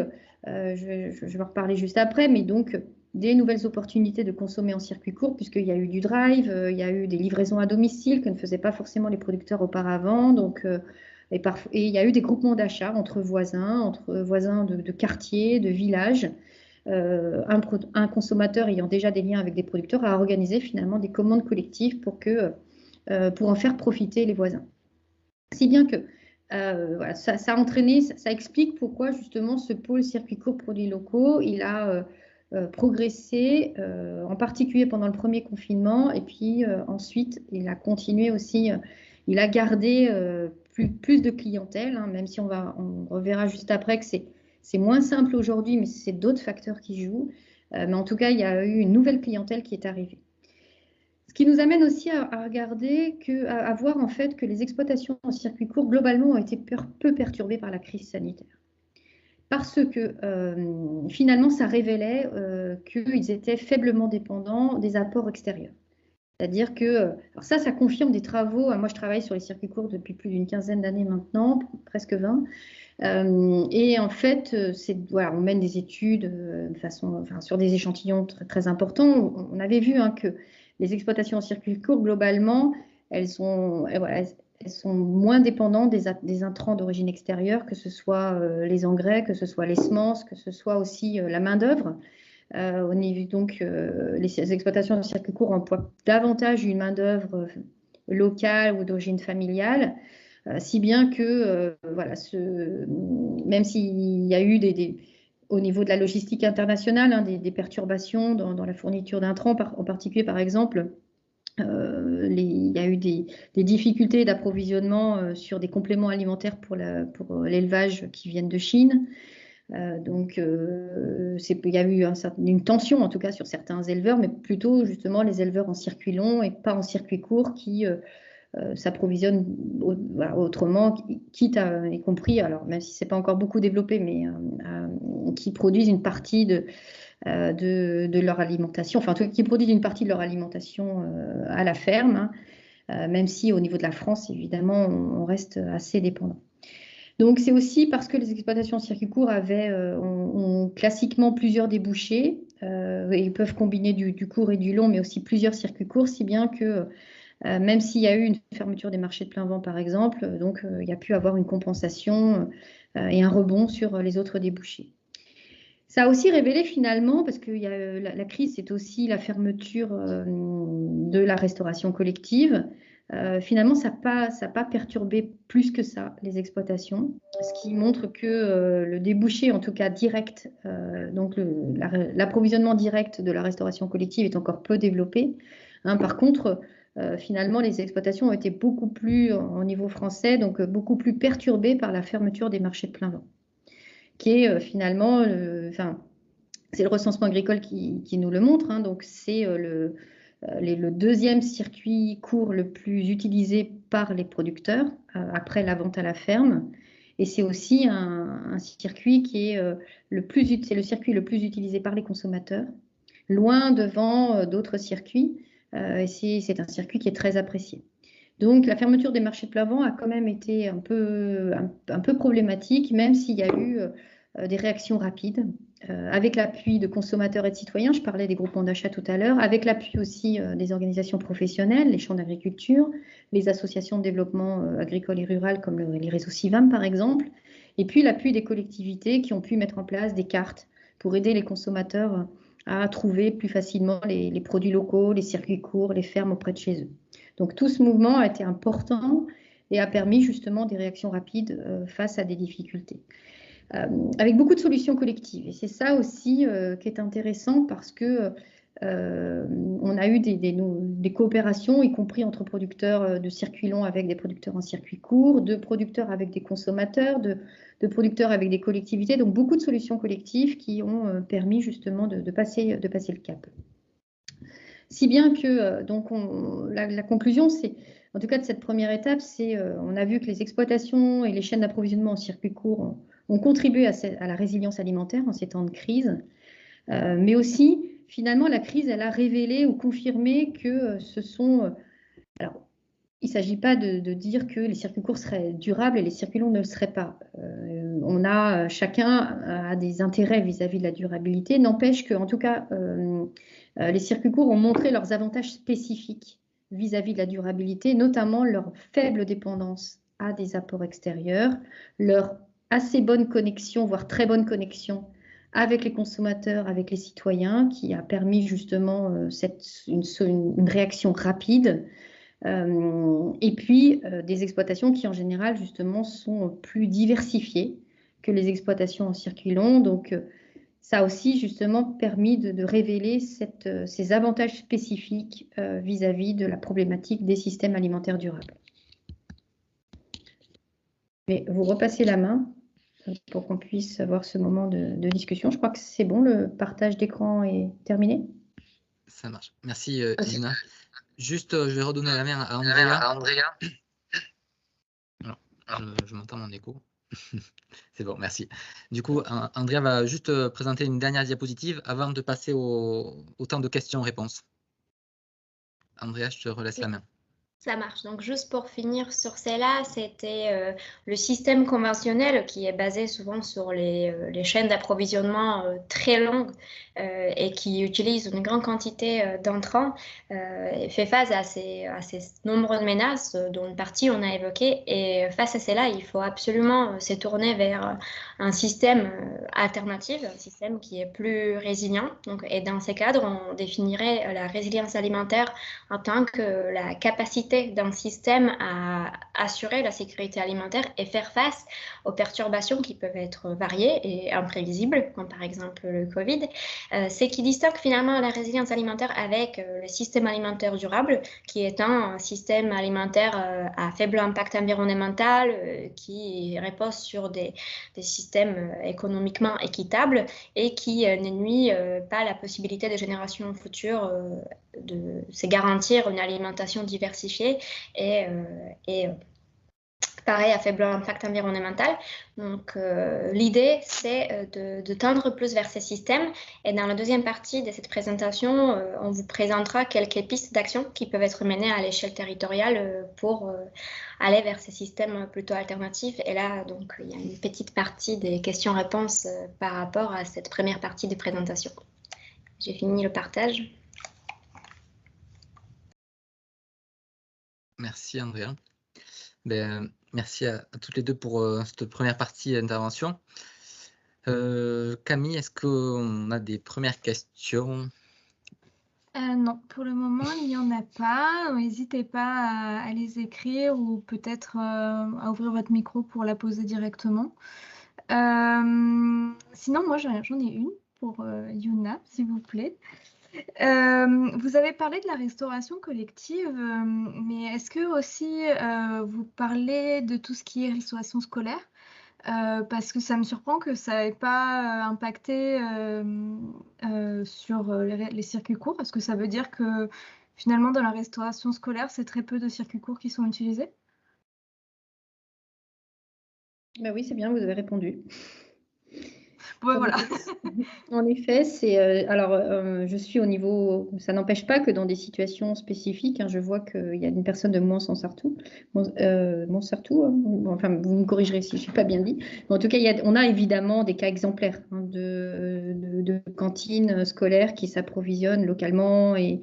je vais en reparler juste après, mais donc des nouvelles opportunités de consommer en circuit court, puisqu'il y a eu du drive, il y a eu des livraisons à domicile que ne faisaient pas forcément les producteurs auparavant. Donc, et il y a eu des groupements d'achat entre voisins de quartiers, de villages. Un consommateur ayant déjà des liens avec des producteurs a organisé finalement des commandes collectives pour en faire profiter les voisins. Si bien que voilà, ça a entraîné, ça explique pourquoi justement ce pôle circuit court produits locaux, il a progressé, en particulier pendant le premier confinement, et puis ensuite il a continué aussi, il a gardé plus de clientèle, hein, même si on reverra juste après que c'est moins simple aujourd'hui, mais c'est d'autres facteurs qui jouent. Mais en tout cas, il y a eu une nouvelle clientèle qui est arrivée. Ce qui nous amène aussi à regarder, à voir en fait que les exploitations en circuit court, globalement, ont été peu perturbées par la crise sanitaire. Parce que finalement, ça révélait qu'ils étaient faiblement dépendants des apports extérieurs. C'est-à-dire que, alors ça confirme des travaux. Moi, je travaille sur les circuits courts depuis plus d'une quinzaine d'années maintenant, presque 20. Et en fait, voilà, on mène des études sur des échantillons très, très importants. On avait vu que les exploitations en circuit court, globalement, elles sont moins dépendantes des intrants d'origine extérieure, que ce soit les engrais, que ce soit les semences, que ce soit aussi la main-d'œuvre. Donc, les exploitations en circuit court emploient davantage une main-d'œuvre locale ou d'origine familiale. Si bien que, voilà, même s'il y a eu au niveau de la logistique internationale, hein, des perturbations dans la fourniture d'intrants, en particulier, par exemple, il y a eu des difficultés d'approvisionnement sur des compléments alimentaires pour l'élevage qui viennent de Chine. Donc, il y a eu une tension, en tout cas, sur certains éleveurs, mais plutôt, justement, les éleveurs en circuit long et pas en circuit court qui s'approvisionnent autrement, y compris, alors même si ce n'est pas encore beaucoup développé, mais qui produisent une partie de leur alimentation, enfin, en tout cas, qui produisent une partie de leur alimentation à la ferme, hein, même si au niveau de la France, évidemment, on reste assez dépendant. Donc, c'est aussi parce que les exploitations en circuit court ont classiquement plusieurs débouchés, et ils peuvent combiner du court et du long, mais aussi plusieurs circuits courts, si bien que même s'il y a eu une fermeture des marchés de plein vent, par exemple, donc il y a pu avoir une compensation et un rebond sur les autres débouchés. Ça a aussi révélé finalement, parce que la crise, c'est aussi la fermeture de la restauration collective. Finalement, ça n'a pas perturbé plus que ça les exploitations, ce qui montre que le débouché, en tout cas direct, donc l'approvisionnement direct de la restauration collective est encore peu développé. Hein, par contre, finalement, les exploitations ont été beaucoup plus, au niveau français, donc beaucoup plus perturbées par la fermeture des marchés de plein vent, qui est finalement, c'est le recensement agricole qui nous le montre, hein, donc c'est le deuxième circuit court le plus utilisé par les producteurs après la vente à la ferme, et c'est aussi un circuit qui est c'est le circuit le plus utilisé par les consommateurs, loin devant d'autres circuits, et c'est un circuit qui est très apprécié. Donc la fermeture des marchés de plein vent a quand même été un peu problématique, même s'il y a eu des réactions rapides, avec l'appui de consommateurs et de citoyens. Je parlais des groupements d'achat tout à l'heure, avec l'appui aussi des organisations professionnelles, les champs d'agriculture, les associations de développement agricole et rural comme les réseaux CIVAM par exemple, et puis l'appui des collectivités qui ont pu mettre en place des cartes pour aider les consommateurs à trouver plus facilement les produits locaux, les circuits courts, les fermes auprès de chez eux. Donc tout ce mouvement a été important et a permis justement des réactions rapides face à des difficultés. Avec beaucoup de solutions collectives. Et c'est ça aussi qui est intéressant parce que on a eu des coopérations, y compris entre producteurs de circuits longs avec des producteurs en circuit court, de producteurs avec des consommateurs, de producteurs avec des collectivités. Donc beaucoup de solutions collectives qui ont permis justement de passer le cap. Si bien que donc la conclusion, c'est, en tout cas de cette première étape, c'est on a vu que les exploitations et les chaînes d'approvisionnement en circuit court ont contribué à la résilience alimentaire en ces temps de crise, mais aussi finalement la crise, elle a révélé ou confirmé que ce sont, alors il ne s'agit pas de dire que les circuits courts seraient durables et les circuits longs ne le seraient pas. Chacun a des intérêts vis-à-vis de la durabilité. N'empêche qu'en tout cas, les circuits courts ont montré leurs avantages spécifiques vis-à-vis de la durabilité, notamment leur faible dépendance à des apports extérieurs, leur assez bonne connexion, voire très bonne connexion avec les consommateurs, avec les citoyens, qui a permis justement une réaction rapide. Et puis des exploitations qui en général justement sont plus diversifiées que les exploitations en circuit long. Donc ça a aussi justement permis de révéler ces avantages spécifiques vis-à-vis de la problématique des systèmes alimentaires durables. Mais vous repassez la main pour qu'on puisse avoir ce moment de discussion. Je crois que c'est bon, le partage d'écran est terminé. Ça marche. Merci, Yuna. Juste, je vais redonner la main à Andrea. Alors, je m'entends mon écho. C'est bon, merci. Du coup, Andrea va juste présenter une dernière diapositive avant de passer au temps de questions-réponses. Andrea, je te relaisse la main. Ça marche. Donc, juste pour finir sur celle-là, c'était le système conventionnel qui est basé souvent sur les chaînes d'approvisionnement très longues et qui utilise une grande quantité d'entrants, fait face à ces nombreuses menaces dont une partie on a évoqué. Et face à cela, il faut absolument se tourner vers un système alternatif, un système qui est plus résilient. Donc, et dans ces cadres, on définirait la résilience alimentaire en tant que la capacité d'un système à assurer la sécurité alimentaire et faire face aux perturbations qui peuvent être variées et imprévisibles, comme par exemple le Covid. C'est qui distingue finalement la résilience alimentaire avec le système alimentaire durable, qui est un système alimentaire à faible impact environnemental, qui repose sur des systèmes économiquement équitables et qui ne nuit pas à la possibilité des générations futures de se garantir une alimentation diversifiée et pareil à faible impact environnemental. Donc l'idée c'est de tendre plus vers ces systèmes, et dans la deuxième partie de cette présentation on vous présentera quelques pistes d'action qui peuvent être menées à l'échelle territoriale pour aller vers ces systèmes plutôt alternatifs. Et là donc il y a une petite partie des questions-réponses par rapport à cette première partie de présentation. J'ai fini le partage. Merci Andrea. Merci à toutes les deux pour cette première partie d'intervention. Camille, est-ce qu'on a des premières questions? Non, pour le moment, il n'y en a pas. N'hésitez pas à les écrire ou peut-être à ouvrir votre micro pour la poser directement. Sinon, moi, j'en ai une pour Yuna, s'il vous plaît. Vous avez parlé de la restauration collective, mais est-ce que aussi vous parlez de tout ce qui est restauration scolaire? Parce que ça me surprend que ça n'ait pas impacté sur les circuits courts. Est-ce que ça veut dire que finalement dans la restauration scolaire, c'est très peu de circuits courts qui sont utilisés? Ben oui, c'est bien, vous avez répondu. Ouais, voilà. En effet, je suis au niveau, ça n'empêche pas que dans des situations spécifiques, je vois qu'il y a une personne de Mons-en-Sartoux, enfin vous me corrigerez si je n'ai pas bien dit, mais en tout cas on a évidemment des cas exemplaires de cantines scolaires qui s'approvisionnent localement et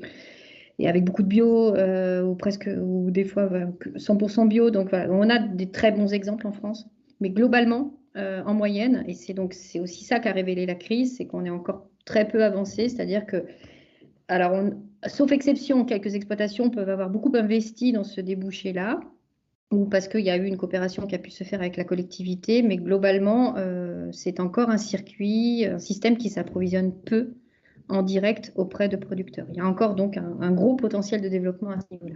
avec beaucoup de bio ou des fois 100% bio, donc voilà, on a des très bons exemples en France, mais globalement en moyenne, et c'est aussi ça qu'a révélé la crise, c'est qu'on est encore très peu avancé, c'est-à-dire que, sauf exception, quelques exploitations peuvent avoir beaucoup investi dans ce débouché-là, ou parce qu'il y a eu une coopération qui a pu se faire avec la collectivité, mais globalement, c'est encore un système qui s'approvisionne peu en direct auprès de producteurs. Il y a encore donc un gros potentiel de développement à ce niveau-là.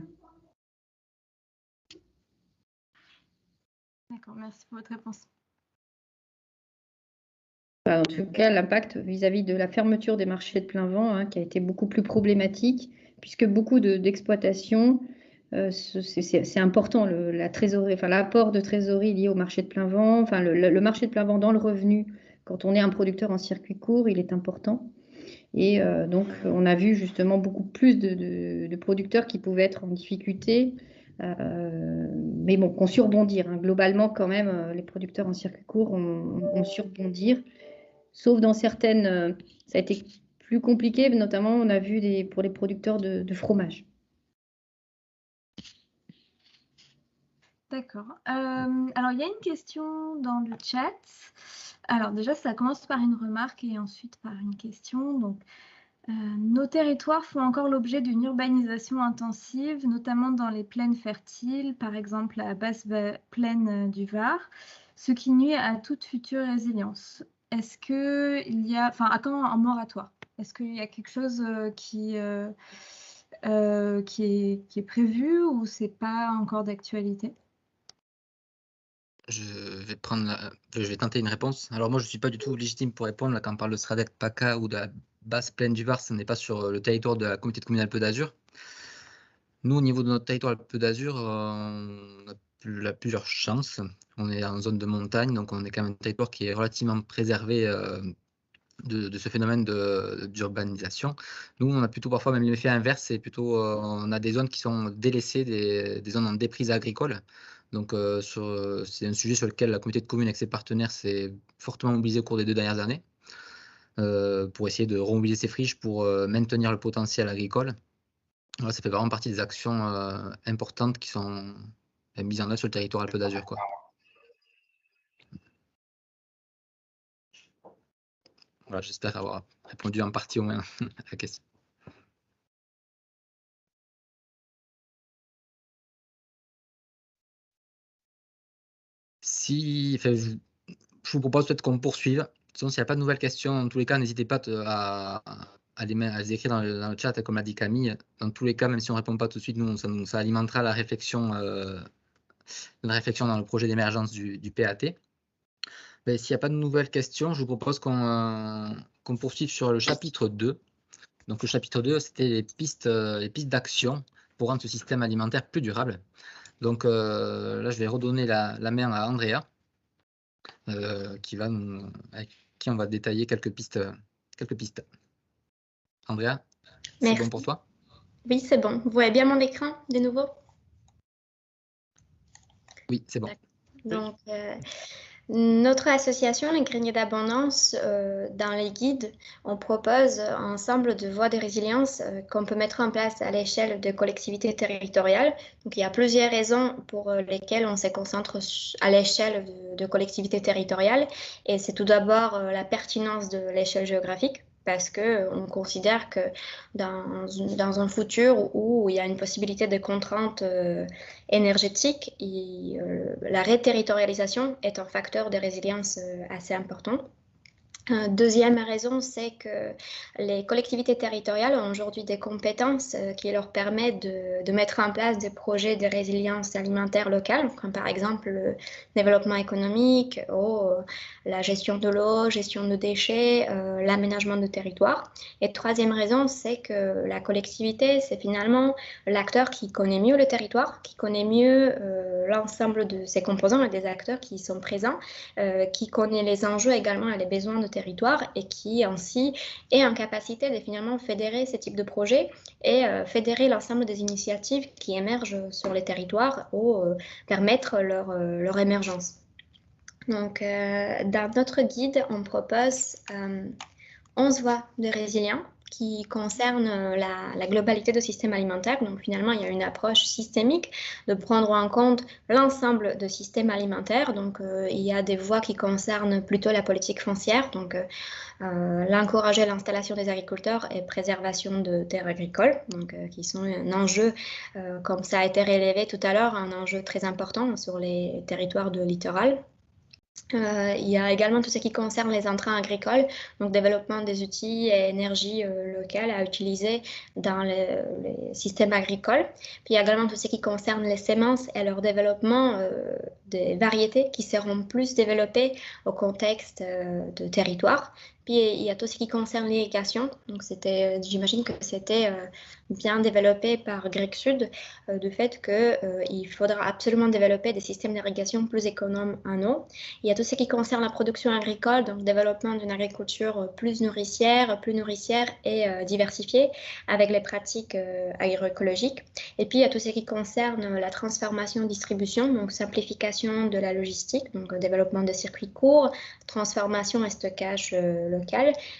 D'accord, merci pour votre réponse. En tout cas, l'impact vis-à-vis de la fermeture des marchés de plein vent, qui a été beaucoup plus problématique, puisque beaucoup d'exploitations, c'est important, la trésorerie, enfin, l'apport de trésorerie lié au marché de plein vent, enfin, le marché de plein vent dans le revenu, quand on est un producteur en circuit court, il est important. Et donc, on a vu justement beaucoup plus de producteurs qui pouvaient être en difficulté Mais bon, qu'on surbondir. Hein. Globalement, quand même, les producteurs en circuit court ont surbondir. Sauf dans certaines, ça a été plus compliqué, notamment on a vu pour les producteurs de fromage. D'accord. Alors, il y a une question dans le chat. Alors déjà, ça commence par une remarque et ensuite par une question. Donc, nos territoires font encore l'objet d'une urbanisation intensive, notamment dans les plaines fertiles, par exemple la basse plaine du Var, ce qui nuit à toute future résilience. Est-ce qu'il y a, enfin, à quand un moratoire? Est-ce qu'il y a quelque chose qui est prévu ou c'est pas encore d'actualité? Je vais tenter une réponse. Alors moi, je ne suis pas du tout légitime pour répondre. Là, quand on parle de Stradec, PACA ou de la basse plaine du Var, ce n'est pas sur le territoire de la communauté de communes Alpes d'Azur. Nous, au niveau de notre territoire Alpes d'Azur, on a plusieurs chances. On est en zone de montagne, donc on est quand même un territoire qui est relativement préservé de ce phénomène d'urbanisation. Nous, on a plutôt parfois même l'effet inverse, c'est plutôt on a des zones qui sont délaissées, des zones en déprise agricole. Donc c'est un sujet sur lequel la communauté de communes avec ses partenaires s'est fortement mobilisée au cours des 2 dernières années pour essayer de remobiliser ces friches pour maintenir le potentiel agricole. Alors, ça fait vraiment partie des actions importantes qui sont mises en œuvre sur le territoire Alpes d'Azur, quoi. Voilà, j'espère avoir répondu en partie au moins à la question. Je vous propose peut-être qu'on poursuive. Sinon, s'il n'y a pas de nouvelles questions, dans tous les cas, n'hésitez pas à les écrire dans le chat, comme l'a dit Camille. Dans tous les cas, même si on ne répond pas tout de suite, ça alimentera la réflexion dans le projet d'émergence du PAT. S'il n'y a pas de nouvelles questions, je vous propose qu'on poursuive sur le chapitre 2. Donc le chapitre 2, c'était les pistes d'action pour rendre ce système alimentaire plus durable. Donc là, je vais redonner la main à Andrea, avec qui on va détailler quelques pistes. Andrea, c'est bon pour toi? Oui, c'est bon. Vous voyez bien mon écran de nouveau? Oui, c'est bon. Donc, notre association, les Greniers d'Abondance, dans les guides, on propose un ensemble de voies de résilience qu'on peut mettre en place à l'échelle de collectivités territoriales. Donc, il y a plusieurs raisons pour lesquelles on se concentre à l'échelle de collectivités territoriales. Et c'est tout d'abord la pertinence de l'échelle géographique, parce qu'on considère que dans un futur où il y a une possibilité de contraintes énergétiques, la réterritorialisation est un facteur de résilience assez important. Deuxième raison, c'est que les collectivités territoriales ont aujourd'hui des compétences qui leur permettent de mettre en place des projets de résilience alimentaire locale, comme par exemple le développement économique, la gestion de l'eau, gestion de déchets, l'aménagement de territoire. Et troisième raison, c'est que la collectivité, c'est finalement l'acteur qui connaît mieux le territoire, qui connaît mieux l'ensemble de ses composants et des acteurs qui sont présents, qui connaît les enjeux également et les besoins de territoire et qui ainsi est en capacité de finalement fédérer ce type de projet et fédérer l'ensemble des initiatives qui émergent sur les territoires ou permettre leur émergence. Donc, dans notre guide, on propose 11 voies de résilience qui concerne la globalité du système alimentaire. Donc finalement, il y a une approche systémique de prendre en compte l'ensemble du système alimentaire. Donc il y a des voies qui concernent plutôt la politique foncière, donc l'encourager l'installation des agriculteurs et préservation de terres agricoles, donc qui sont un enjeu, comme ça a été relevé tout à l'heure, un enjeu très important sur les territoires de littoral. Il y a également tout ce qui concerne les intrants agricoles, donc développement des outils et énergies locales à utiliser dans les systèmes agricoles. Puis il y a également tout ce qui concerne les semences et leur développement des variétés qui seront plus développées au contexte de territoire. Puis il y a tout ce qui concerne l'irrigation. Donc j'imagine que c'était bien développé par Grec Sud, du fait qu'il faudra absolument développer des systèmes d'irrigation plus économes en eau. Il y a tout ce qui concerne la production agricole, donc développement d'une agriculture plus nourricière et diversifiée avec les pratiques agroécologiques. Et puis il y a tout ce qui concerne la transformation-distribution, donc simplification de la logistique, donc développement de circuits courts, transformation et stockage local,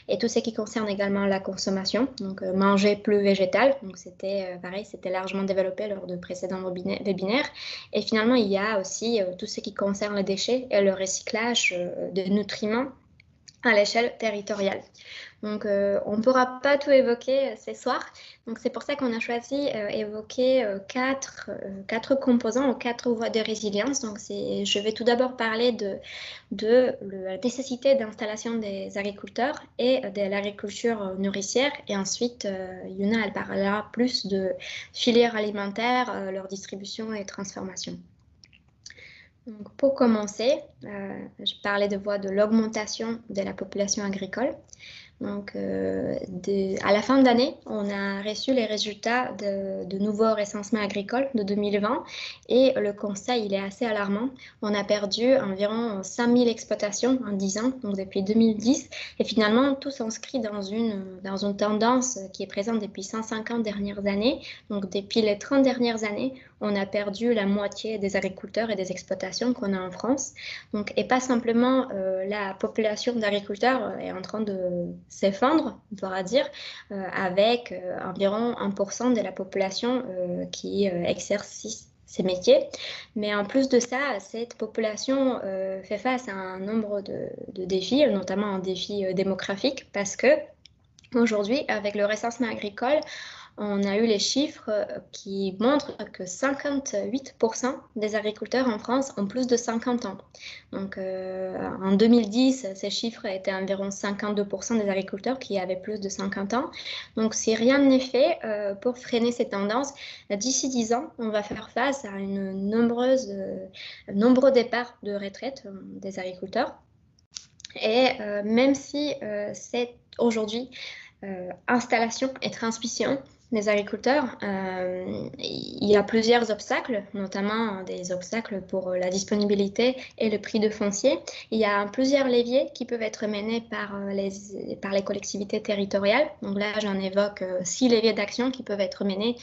et tout ce qui concerne également la consommation, donc manger plus végétal. Donc c'était pareil, c'était largement développé lors de précédents webinaires. Et finalement, il y a aussi tout ce qui concerne les déchets et le recyclage de nutriments à l'échelle territoriale. Donc, on ne pourra pas tout évoquer ce soir. Donc, c'est pour ça qu'on a choisi évoquer quatre composants ou 4 voies de résilience. Donc, je vais tout d'abord parler de la nécessité d'installation des agriculteurs et de l'agriculture nourricière. Et ensuite, Yuna, elle parlera plus de filières alimentaires, leur distribution et transformation. Donc, pour commencer, je parlais de l'augmentation de la population agricole. Donc, à la fin d'année, on a reçu les résultats de nouveaux recensements agricoles de 2020 et le constat, il est assez alarmant. On a perdu environ 5000 exploitations en 10 ans, donc depuis 2010, et finalement, tout s'inscrit dans une tendance qui est présente depuis 150 dernières années. Donc, depuis les 30 dernières années, on a perdu la moitié des agriculteurs et des exploitations qu'on a en France. Donc, et pas simplement la population d'agriculteurs est en train de s'effondre, on pourra dire, avec environ 1% de la population qui exerce ces métiers. Mais en plus de ça, cette population fait face à un nombre de défis, notamment un défi démographique, parce que aujourd'hui, avec le recensement agricole, on a eu les chiffres qui montrent que 58% des agriculteurs en France ont plus de 50 ans. Donc en 2010, ces chiffres étaient environ 52% des agriculteurs qui avaient plus de 50 ans. Donc si rien n'est fait pour freiner ces tendances, d'ici 10 ans, on va faire face à nombreux départs de retraite des agriculteurs. Et même si c'est aujourd'hui installation et transmission des agriculteurs, il y a plusieurs obstacles, notamment des obstacles pour la disponibilité et le prix de foncier. Il y a plusieurs leviers qui peuvent être menés par les collectivités territoriales. Donc là, j'en évoque 6 leviers d'action qui peuvent être menés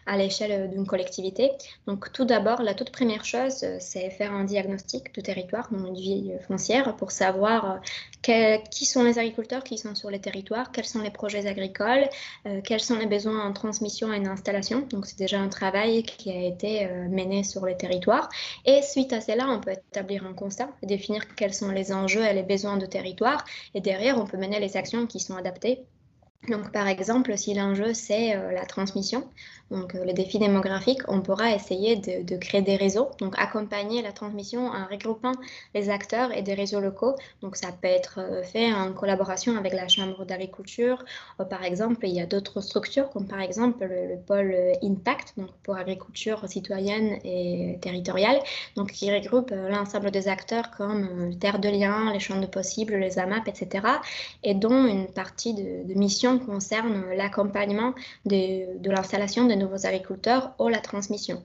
à l'échelle d'une collectivité. Donc tout d'abord, la toute première chose, c'est faire un diagnostic du territoire, donc une vie foncière, pour savoir qui sont les agriculteurs qui sont sur les territoires, quels sont les projets agricoles, quels sont les besoins en transmission et en installation. Donc c'est déjà un travail qui a été mené sur les territoires. Et suite à cela, on peut établir un constat, définir quels sont les enjeux et les besoins de territoire. Et derrière, on peut mener les actions qui sont adaptées. Donc, par exemple, si l'enjeu, c'est la transmission, donc le défi démographique, on pourra essayer de créer des réseaux, donc accompagner la transmission en regroupant les acteurs et des réseaux locaux. Donc, ça peut être fait en collaboration avec la Chambre d'agriculture. Par exemple, il y a d'autres structures, comme par exemple le pôle Impact, donc pour agriculture citoyenne et territoriale, donc qui regroupe l'ensemble des acteurs comme Terre de Liens, les Champs de Possibles, les AMAP, etc. et dont une partie de mission concerne l'accompagnement de l'installation de nouveaux agriculteurs ou la transmission.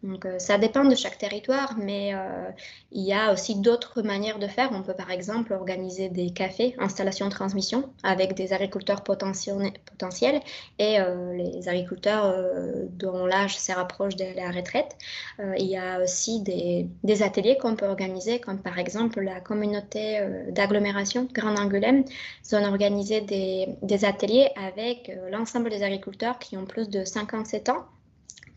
Donc ça dépend de chaque territoire, mais il y a aussi d'autres manières de faire. On peut par exemple organiser des cafés installation-transmission avec des agriculteurs potentiels et les agriculteurs dont l'âge se rapproche de la retraite. Il y a aussi des ateliers qu'on peut organiser, comme par exemple la communauté d'agglomération Grand Angoulême. Ils ont organisé des ateliers avec l'ensemble des agriculteurs qui ont plus de 57 ans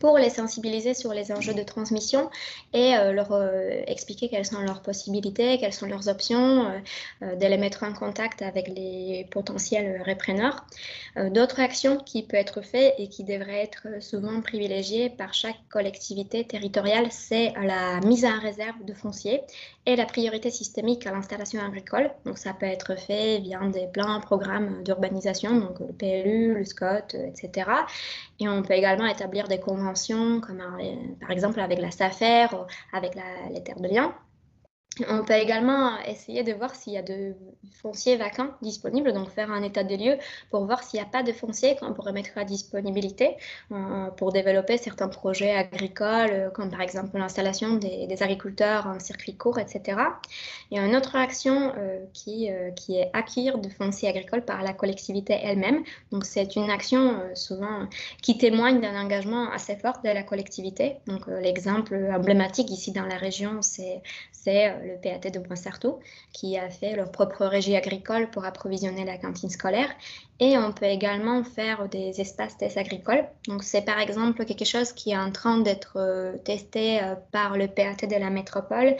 pour les sensibiliser sur les enjeux de transmission et leur expliquer quelles sont leurs possibilités, quelles sont leurs options, de les mettre en contact avec les potentiels repreneurs. D'autres actions qui peuvent être faites et qui devraient être souvent privilégiées par chaque collectivité territoriale, c'est la mise en réserve de foncier et la priorité systémique à l'installation agricole. Donc ça peut être fait via des plans, programmes d'urbanisation, donc le PLU, le SCOT, etc. Et on peut également établir des conventions, comme par exemple avec la SAFER, avec les Terres de Liens. On peut également essayer de voir s'il y a de fonciers vacants disponibles, donc faire un état des lieux pour voir s'il n'y a pas de foncier qu'on pourrait mettre à disponibilité pour développer certains projets agricoles, comme par exemple l'installation des agriculteurs en circuit court, etc. Il y a une autre action qui est acquérir de foncier agricole par la collectivité elle-même. Donc c'est une action souvent qui témoigne d'un engagement assez fort de la collectivité. Donc l'exemple emblématique ici dans la région, c'est le PAT de Boissartou, qui a fait leur propre régie agricole pour approvisionner la cantine scolaire. Et on peut également faire des espaces tests agricoles. Donc, c'est par exemple quelque chose qui est en train d'être testé par le PAT de la métropole,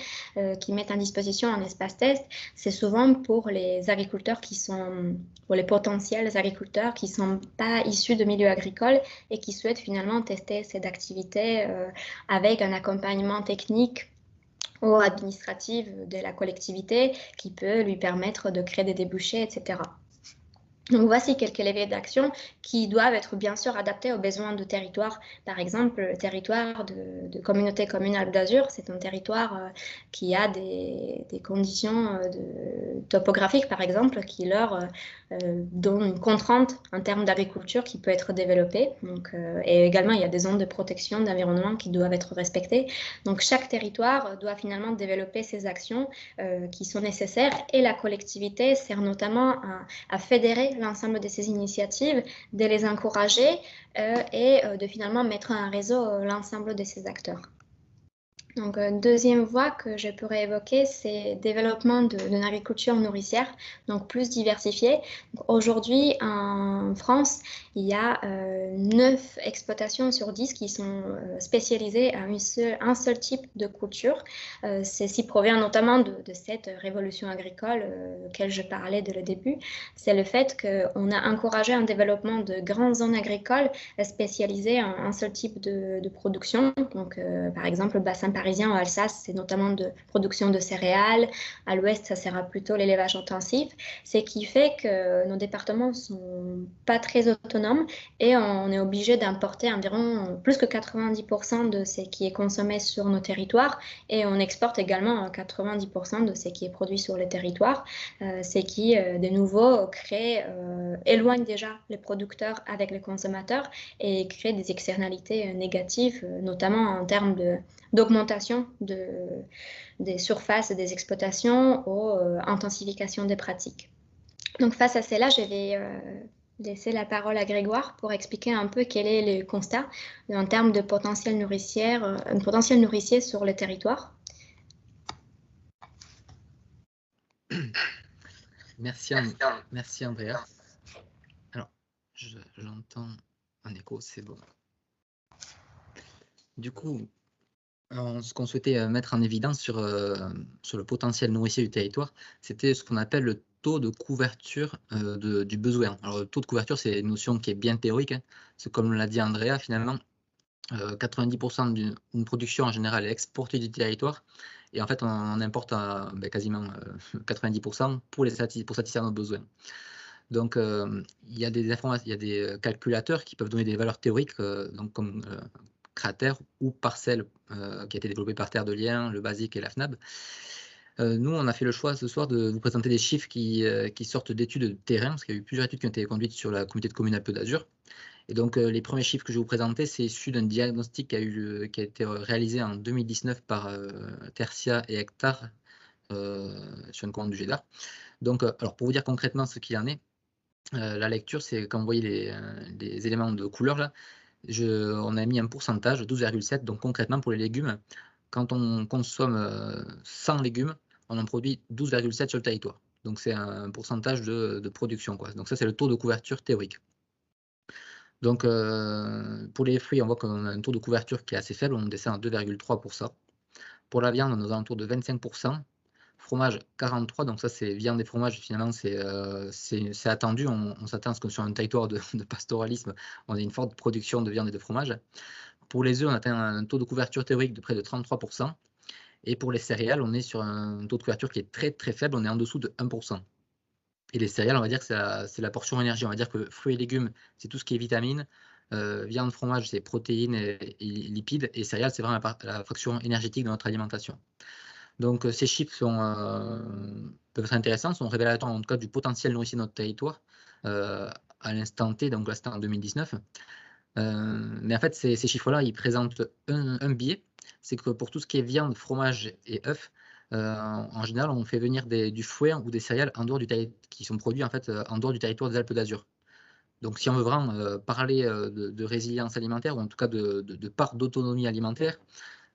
qui met en disposition un espace test. C'est souvent pour les agriculteurs pour les potentiels agriculteurs qui ne sont pas issus de milieux agricoles et qui souhaitent finalement tester cette activité avec un accompagnement technique ou administrative de la collectivité qui peut lui permettre de créer des débouchés, etc. Donc voici quelques leviers d'action qui doivent être bien sûr adaptés aux besoins du territoire. Par exemple, le territoire de communauté communale d'Azur, c'est un territoire qui a des conditions topographiques, par exemple, qui leur donnent une contrainte en termes d'agriculture qui peut être développée. Donc, et également, il y a des zones de protection d'environnement qui doivent être respectées. Donc chaque territoire doit finalement développer ces actions qui sont nécessaires et la collectivité sert notamment à fédérer l'ensemble de ces initiatives, de les encourager et de finalement mettre en réseau l'ensemble de ces acteurs. Donc, une deuxième voie que je pourrais évoquer, c'est le développement d'une agriculture nourricière, donc plus diversifiée. Aujourd'hui, en France, il y a 9 exploitations sur 10 qui sont spécialisées à un seul type de culture. Ceci provient notamment de cette révolution agricole auquel je parlais dès le début. C'est le fait qu'on a encouragé un développement de grandes zones agricoles spécialisées en un seul type de production. Donc, par exemple, le bassin parisien en Alsace, c'est notamment de production de céréales. À l'ouest, ça sera plutôt l'élevage intensif. Ce qui fait que nos départements ne sont pas très autonomes et on est obligé d'importer environ plus que 90% de ce qui est consommé sur nos territoires et on exporte également 90% de ce qui est produit sur les territoires, ce qui, de nouveau, éloigne déjà les producteurs avec les consommateurs et crée des externalités négatives, notamment en termes d'augmentation des surfaces et des exploitations ou intensification des pratiques. Donc face à cela, je vais laisser la parole à Grégoire pour expliquer un peu quel est le constat en termes de potentiel nourricier sur le territoire. Merci Andrea. Alors, j'entends un écho, c'est bon. Du coup, ce qu'on souhaitait mettre en évidence sur le potentiel nourricier du territoire, c'était ce qu'on appelle le taux de couverture du besoin. Alors, le taux de couverture, c'est une notion qui est bien théorique. Hein. C'est comme l'a dit Andrea, finalement, 90% d'une production en général est exportée du territoire. Et en fait, on importe quasiment 90% pour satisfaire nos besoins. Donc, il y a des calculateurs qui peuvent donner des valeurs théoriques, donc comme cratère ou parcelle qui a été développé par Terre de Liens, le BASIC et la FNAB. Nous, on a fait le choix ce soir de vous présenter des chiffres qui sortent d'études de terrain, parce qu'il y a eu plusieurs études qui ont été conduites sur la communauté de communes Alpes d'Azur. Et donc, les premiers chiffres que je vais vous présenter, c'est issu d'un diagnostic qui a été réalisé en 2019 par Tertia et Hectare sur une commande du GEDA. Donc, alors pour vous dire concrètement ce qu'il en est, la lecture, c'est quand vous voyez les éléments de couleur là, on a mis un pourcentage, 12,7. Donc concrètement pour les légumes, quand on consomme 100 légumes, on en produit 12,7 sur le territoire. Donc c'est un pourcentage de production, quoi. Donc ça, c'est le taux de couverture théorique. Donc pour les fruits, on voit qu'on a un taux de couverture qui est assez faible, on descend à 2,3 pour ça. Pour la viande, on est aux alentours de 25%. Fromage, 43, donc ça c'est viande et fromage, finalement c'est attendu, on s'attend à ce que sur un territoire de pastoralisme, on ait une forte production de viande et de fromage. Pour les œufs, on atteint un taux de couverture théorique de près de 33%, et pour les céréales, on est sur un taux de couverture qui est très très faible, on est en dessous de 1%. Et les céréales, on va dire que c'est la portion énergie, on va dire que fruits et légumes, c'est tout ce qui est vitamines, viande, fromage, c'est protéines et lipides, et céréales, c'est vraiment la fraction énergétique de notre alimentation. Donc, ces chiffres peuvent être intéressants, sont révélateurs en tout cas du potentiel nourricier de notre territoire à l'instant T, donc là c'était en 2019. Mais en fait, ces chiffres-là, ils présentent un biais, c'est que pour tout ce qui est viande, fromage et œufs, en général, on fait venir du foin ou des céréales qui sont produits en fait en dehors du territoire des Alpes d'Azur. Donc, si on veut vraiment parler de résilience alimentaire, ou en tout cas de part d'autonomie alimentaire,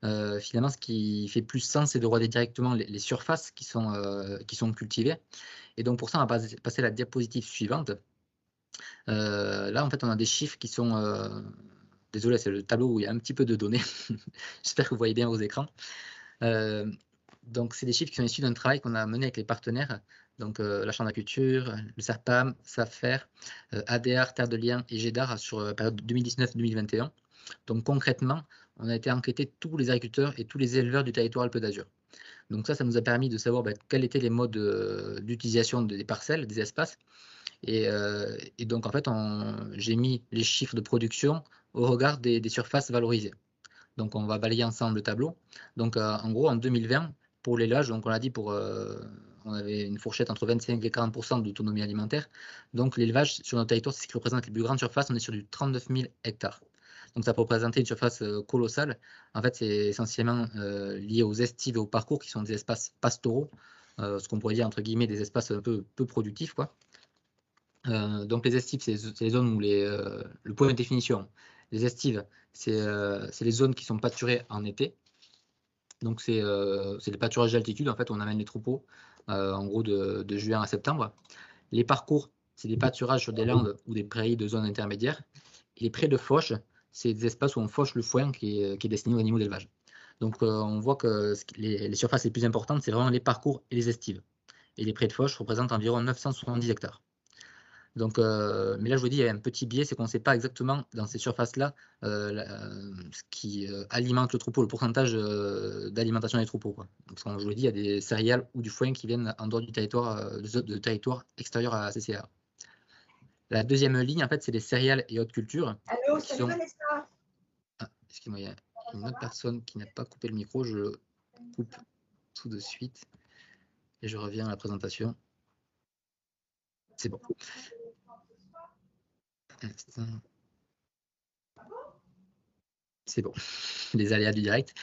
finalement, ce qui fait plus sens, c'est de regarder directement les surfaces qui sont cultivées. Et donc, pour ça, on va passer à la diapositive suivante. Là, en fait, on a des chiffres qui sont... désolé, c'est le tableau où il y a un petit peu de données. J'espère que vous voyez bien vos écrans. Donc, c'est des chiffres qui sont issus d'un travail qu'on a mené avec les partenaires, donc la Chambre d'agriculture, le SERPAM, SAFER, ADR, Terre de Liens et GEDAR sur la période 2019-2021. Donc, concrètement, on a été enquêter tous les agriculteurs et tous les éleveurs du territoire Alpes d'Azur. Donc ça nous a permis de savoir quels étaient les modes d'utilisation des parcelles, des espaces. Et donc, en fait, j'ai mis les chiffres de production au regard des surfaces valorisées. Donc, on va balayer ensemble le tableau. Donc, en gros, en 2020, pour l'élevage, donc on l'a dit, on avait une fourchette entre 25 et 40% d'autonomie alimentaire. Donc, l'élevage sur notre territoire, c'est ce qui représente les plus grandes surfaces. On est sur du 39 000 hectares. Donc, ça peut représenter une surface colossale. En fait, c'est essentiellement lié aux estives et aux parcours qui sont des espaces pastoraux, ce qu'on pourrait dire, entre guillemets, des espaces un peu productifs, quoi. Donc les estives, c'est les zones où le point de définition. Les estives, c'est les zones qui sont pâturées en été. Donc c'est le pâturage d'altitude. En fait, on amène les troupeaux en gros de juin à septembre. Les parcours, c'est des pâturages sur des landes ou des prairies de zones intermédiaires. Et les prés de fauche, c'est des espaces où on fauche le foin qui est destiné aux animaux d'élevage. Donc on voit que les surfaces les plus importantes, c'est vraiment les parcours et les estives. Et les prés de fauche représentent environ 970 hectares. Donc, mais là, je vous dis, il y a un petit biais, c'est qu'on ne sait pas exactement dans ces surfaces-là ce qui alimente le troupeau, le pourcentage d'alimentation des troupeaux, quoi. Donc, je vous dis, il y a des céréales ou du foin qui viennent en dehors du territoire, de territoire extérieur à la CCA. La deuxième ligne, en fait, c'est les céréales et autres cultures. Allô, salut Vanessa. Ah, excusez-moi, il y a une autre personne qui n'a pas coupé le micro, je le coupe tout de suite et je reviens à la présentation. C'est bon. C'est bon, les aléas du direct.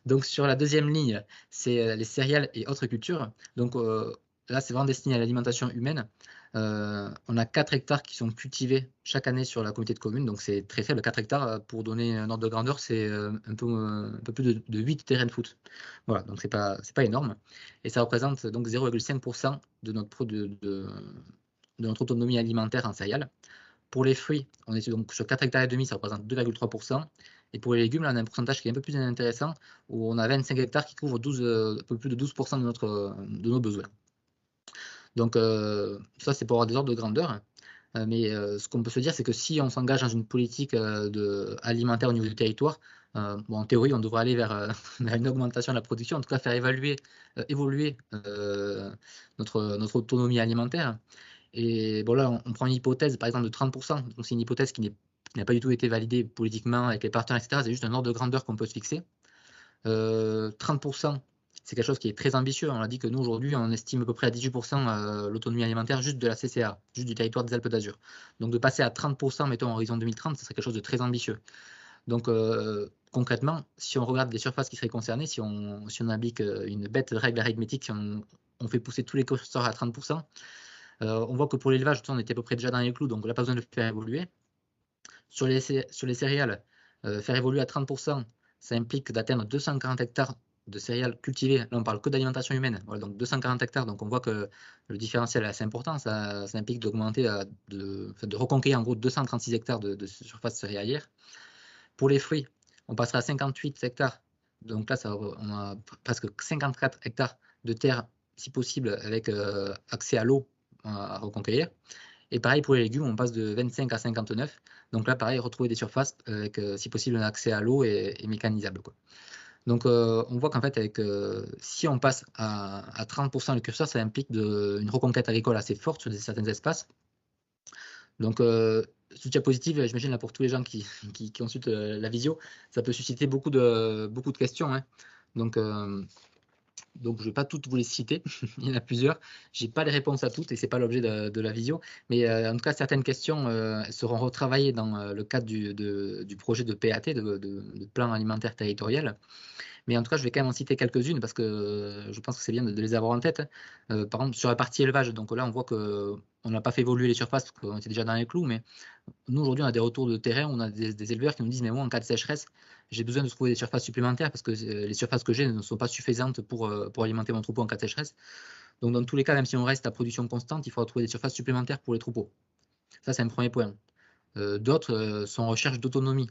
Donc sur la deuxième ligne, c'est les céréales et autres cultures. Donc là, c'est vraiment destiné à l'alimentation humaine. On a 4 hectares qui sont cultivés chaque année sur la communauté de communes. Donc c'est très faible, 4 hectares. Pour donner un ordre de grandeur, c'est un peu plus de 8 terrains de foot. Voilà, donc c'est pas énorme. Et ça représente donc 0,5% de notre autonomie alimentaire en céréales. Pour les fruits, on est donc sur 4 hectares et demi, ça représente 2,3%. Et pour les légumes, là, on a un pourcentage qui est un peu plus intéressant, où on a 25 hectares qui couvrent un peu plus de 12% de nos besoins. Donc ça, c'est pour avoir des ordres de grandeur. Mais ce qu'on peut se dire, c'est que si on s'engage dans une politique alimentaire au niveau du territoire, en théorie, on devrait aller vers une augmentation de la production, en tout cas faire évoluer notre autonomie alimentaire. Et bon, là, on prend une hypothèse, par exemple, de 30%. Donc, c'est une hypothèse qui n'a pas du tout été validée politiquement avec les partenaires, etc. C'est juste un ordre de grandeur qu'on peut se fixer. 30%, c'est quelque chose qui est très ambitieux. On a dit que nous, aujourd'hui, on estime à peu près à 18% l'autonomie alimentaire juste de la CCA, juste du territoire des Alpes d'Azur. Donc, de passer à 30%, mettons, en horizon 2030, ce serait quelque chose de très ambitieux. Donc, concrètement, si on regarde les surfaces qui seraient concernées, si on applique une bête règle arithmétique, si on fait pousser tous les curseurs à 30%, on voit que pour l'élevage, on était à peu près déjà dans les clous, donc on n'a pas besoin de faire évoluer. Sur les céréales, faire évoluer à 30%, ça implique d'atteindre 240 hectares de céréales cultivées. Là, on parle que d'alimentation humaine. Voilà, donc 240 hectares, donc on voit que le différentiel est assez important. Ça implique d'augmenter, de reconquérir en gros 236 hectares de surface céréalière. Pour les fruits, on passera à 58 hectares. Donc là, on a presque 54 hectares de terre, si possible, avec accès à l'eau à reconquérir. Et pareil pour les légumes, on passe de 25 à 59. Donc là, pareil, retrouver des surfaces avec, si possible, un accès à l'eau et mécanisable, quoi. Donc on voit qu'en fait, si on passe à 30% le curseur, ça implique une reconquête agricole assez forte sur certains espaces. Donc soutien positif, j'imagine là pour tous les gens qui consultent la visio, ça peut susciter beaucoup de questions, hein. Donc Donc, je ne vais pas toutes vous les citer, il y en a plusieurs. Je n'ai pas les réponses à toutes et ce n'est pas l'objet de la visio. Mais en tout cas, certaines questions seront retravaillées dans le cadre du projet de PAT, de plan alimentaire territorial. Mais en tout cas, je vais quand même en citer quelques-unes parce que je pense que c'est bien de les avoir en tête. Par exemple, sur la partie élevage, donc là, on voit qu'on n'a pas fait évoluer les surfaces parce qu'on était déjà dans les clous. Mais nous, aujourd'hui, on a des retours de terrain, on a des éleveurs qui nous disent, mais moi, en cas de sécheresse, j'ai besoin de trouver des surfaces supplémentaires parce que les surfaces que j'ai ne sont pas suffisantes pour alimenter mon troupeau en cas de sécheresse. Donc, dans tous les cas, même si on reste à production constante, il faudra trouver des surfaces supplémentaires pour les troupeaux. Ça, c'est un premier point. D'autres sont en recherche d'autonomie.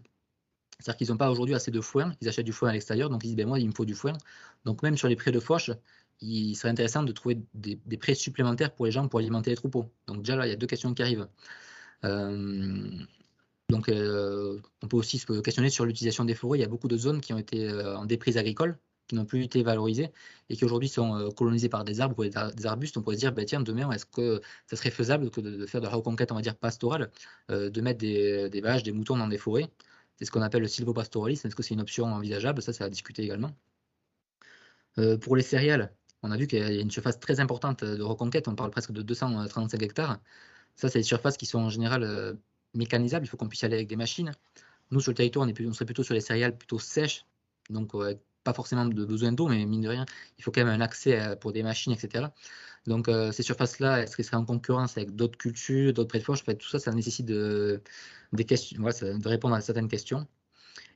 C'est-à-dire qu'ils n'ont pas aujourd'hui assez de foin, ils achètent du foin à l'extérieur, donc ils disent, ben moi, il me faut du foin. Donc même sur les prés de fauche, il serait intéressant de trouver des prés supplémentaires pour les gens pour alimenter les troupeaux. Donc déjà là, il y a deux questions qui arrivent. On peut aussi se questionner sur l'utilisation des forêts. Il y a beaucoup de zones qui ont été en déprise agricole, qui n'ont plus été valorisées et qui aujourd'hui sont colonisées par des arbres ou des arbustes. On pourrait se dire, ben, tiens, demain, est-ce que ça serait faisable que de faire de la reconquête, on va dire, pastorale, de mettre des vaches, des moutons dans des forêts? C'est ce qu'on appelle le sylvopastoralisme. Est-ce que c'est une option envisageable? Ça à discuter également. Pour les céréales, on a vu qu'il y a une surface très importante de reconquête. On parle presque de 235 hectares. Ça, c'est des surfaces qui sont en général mécanisables. Il faut qu'on puisse y aller avec des machines. Nous, sur le territoire, on serait plutôt sur les céréales plutôt sèches. Donc, pas forcément de besoin d'eau, mais mine de rien, il faut quand même un accès pour des machines, etc. Donc, ces surfaces-là, est-ce qu'elles seraient en concurrence avec d'autres cultures, d'autres prés de fourche? En fait, tout ça, ça nécecite de répondre à certaines questions.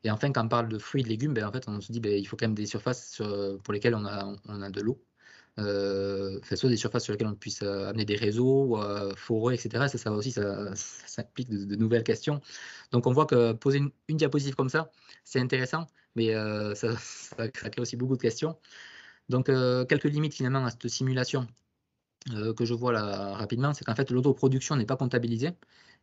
Et enfin, quand on parle de fruits et de légumes, ben, en fait, on se dit ben, il faut quand même des surfaces pour lesquelles on a de l'eau. Soit des surfaces sur lesquelles on puisse amener des réseaux, forêts, etc. Ça aussi, ça implique de nouvelles questions. Donc, on voit que poser une diapositive comme ça, c'est intéressant, mais ça crée aussi beaucoup de questions. Donc, quelques limites finalement à cette simulation que je vois là rapidement, c'est qu'en fait, l'autoproduction n'est pas comptabilisée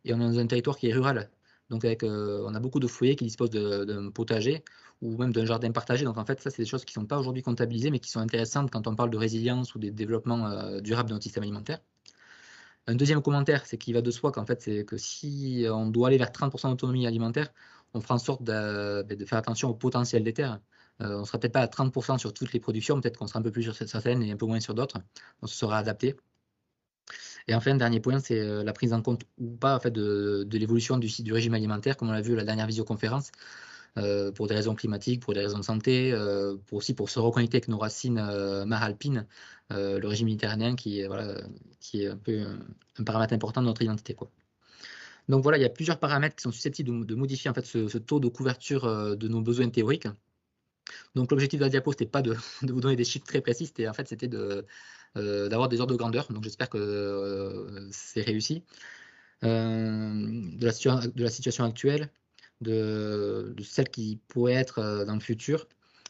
et on est dans un territoire qui est rural. Donc, on a beaucoup de foyers qui disposent d'un potager ou même d'un jardin partagé. Donc, en fait, ça, c'est des choses qui ne sont pas aujourd'hui comptabilisées, mais qui sont intéressantes quand on parle de résilience ou des développements durables de notre système alimentaire. Un deuxième commentaire, c'est qu'il va de soi qu'en fait, c'est que si on doit aller vers 30% d'autonomie alimentaire, on fera en sorte de faire attention au potentiel des terres. On ne sera peut-être pas à 30% sur toutes les productions, peut-être qu'on sera un peu plus sur certaines et un peu moins sur d'autres. On se sera adapté. Et enfin, dernier point, c'est la prise en compte ou pas en fait, de l'évolution du régime alimentaire, comme on l'a vu à la dernière visioconférence, pour des raisons climatiques, pour des raisons de santé, aussi pour se reconnecter avec nos racines maralpines, le régime méditerranéen qui est un peu un paramètre important de notre identité, quoi. Donc voilà, il y a plusieurs paramètres qui sont susceptibles de modifier en fait, ce taux de couverture de nos besoins théoriques. Donc l'objectif de la diapo, c'était pas de vous donner des chiffres très précis, c'était d'avoir des ordres de grandeur. Donc j'espère que c'est réussi. De la situation actuelle, de celle qui pourrait être dans le futur,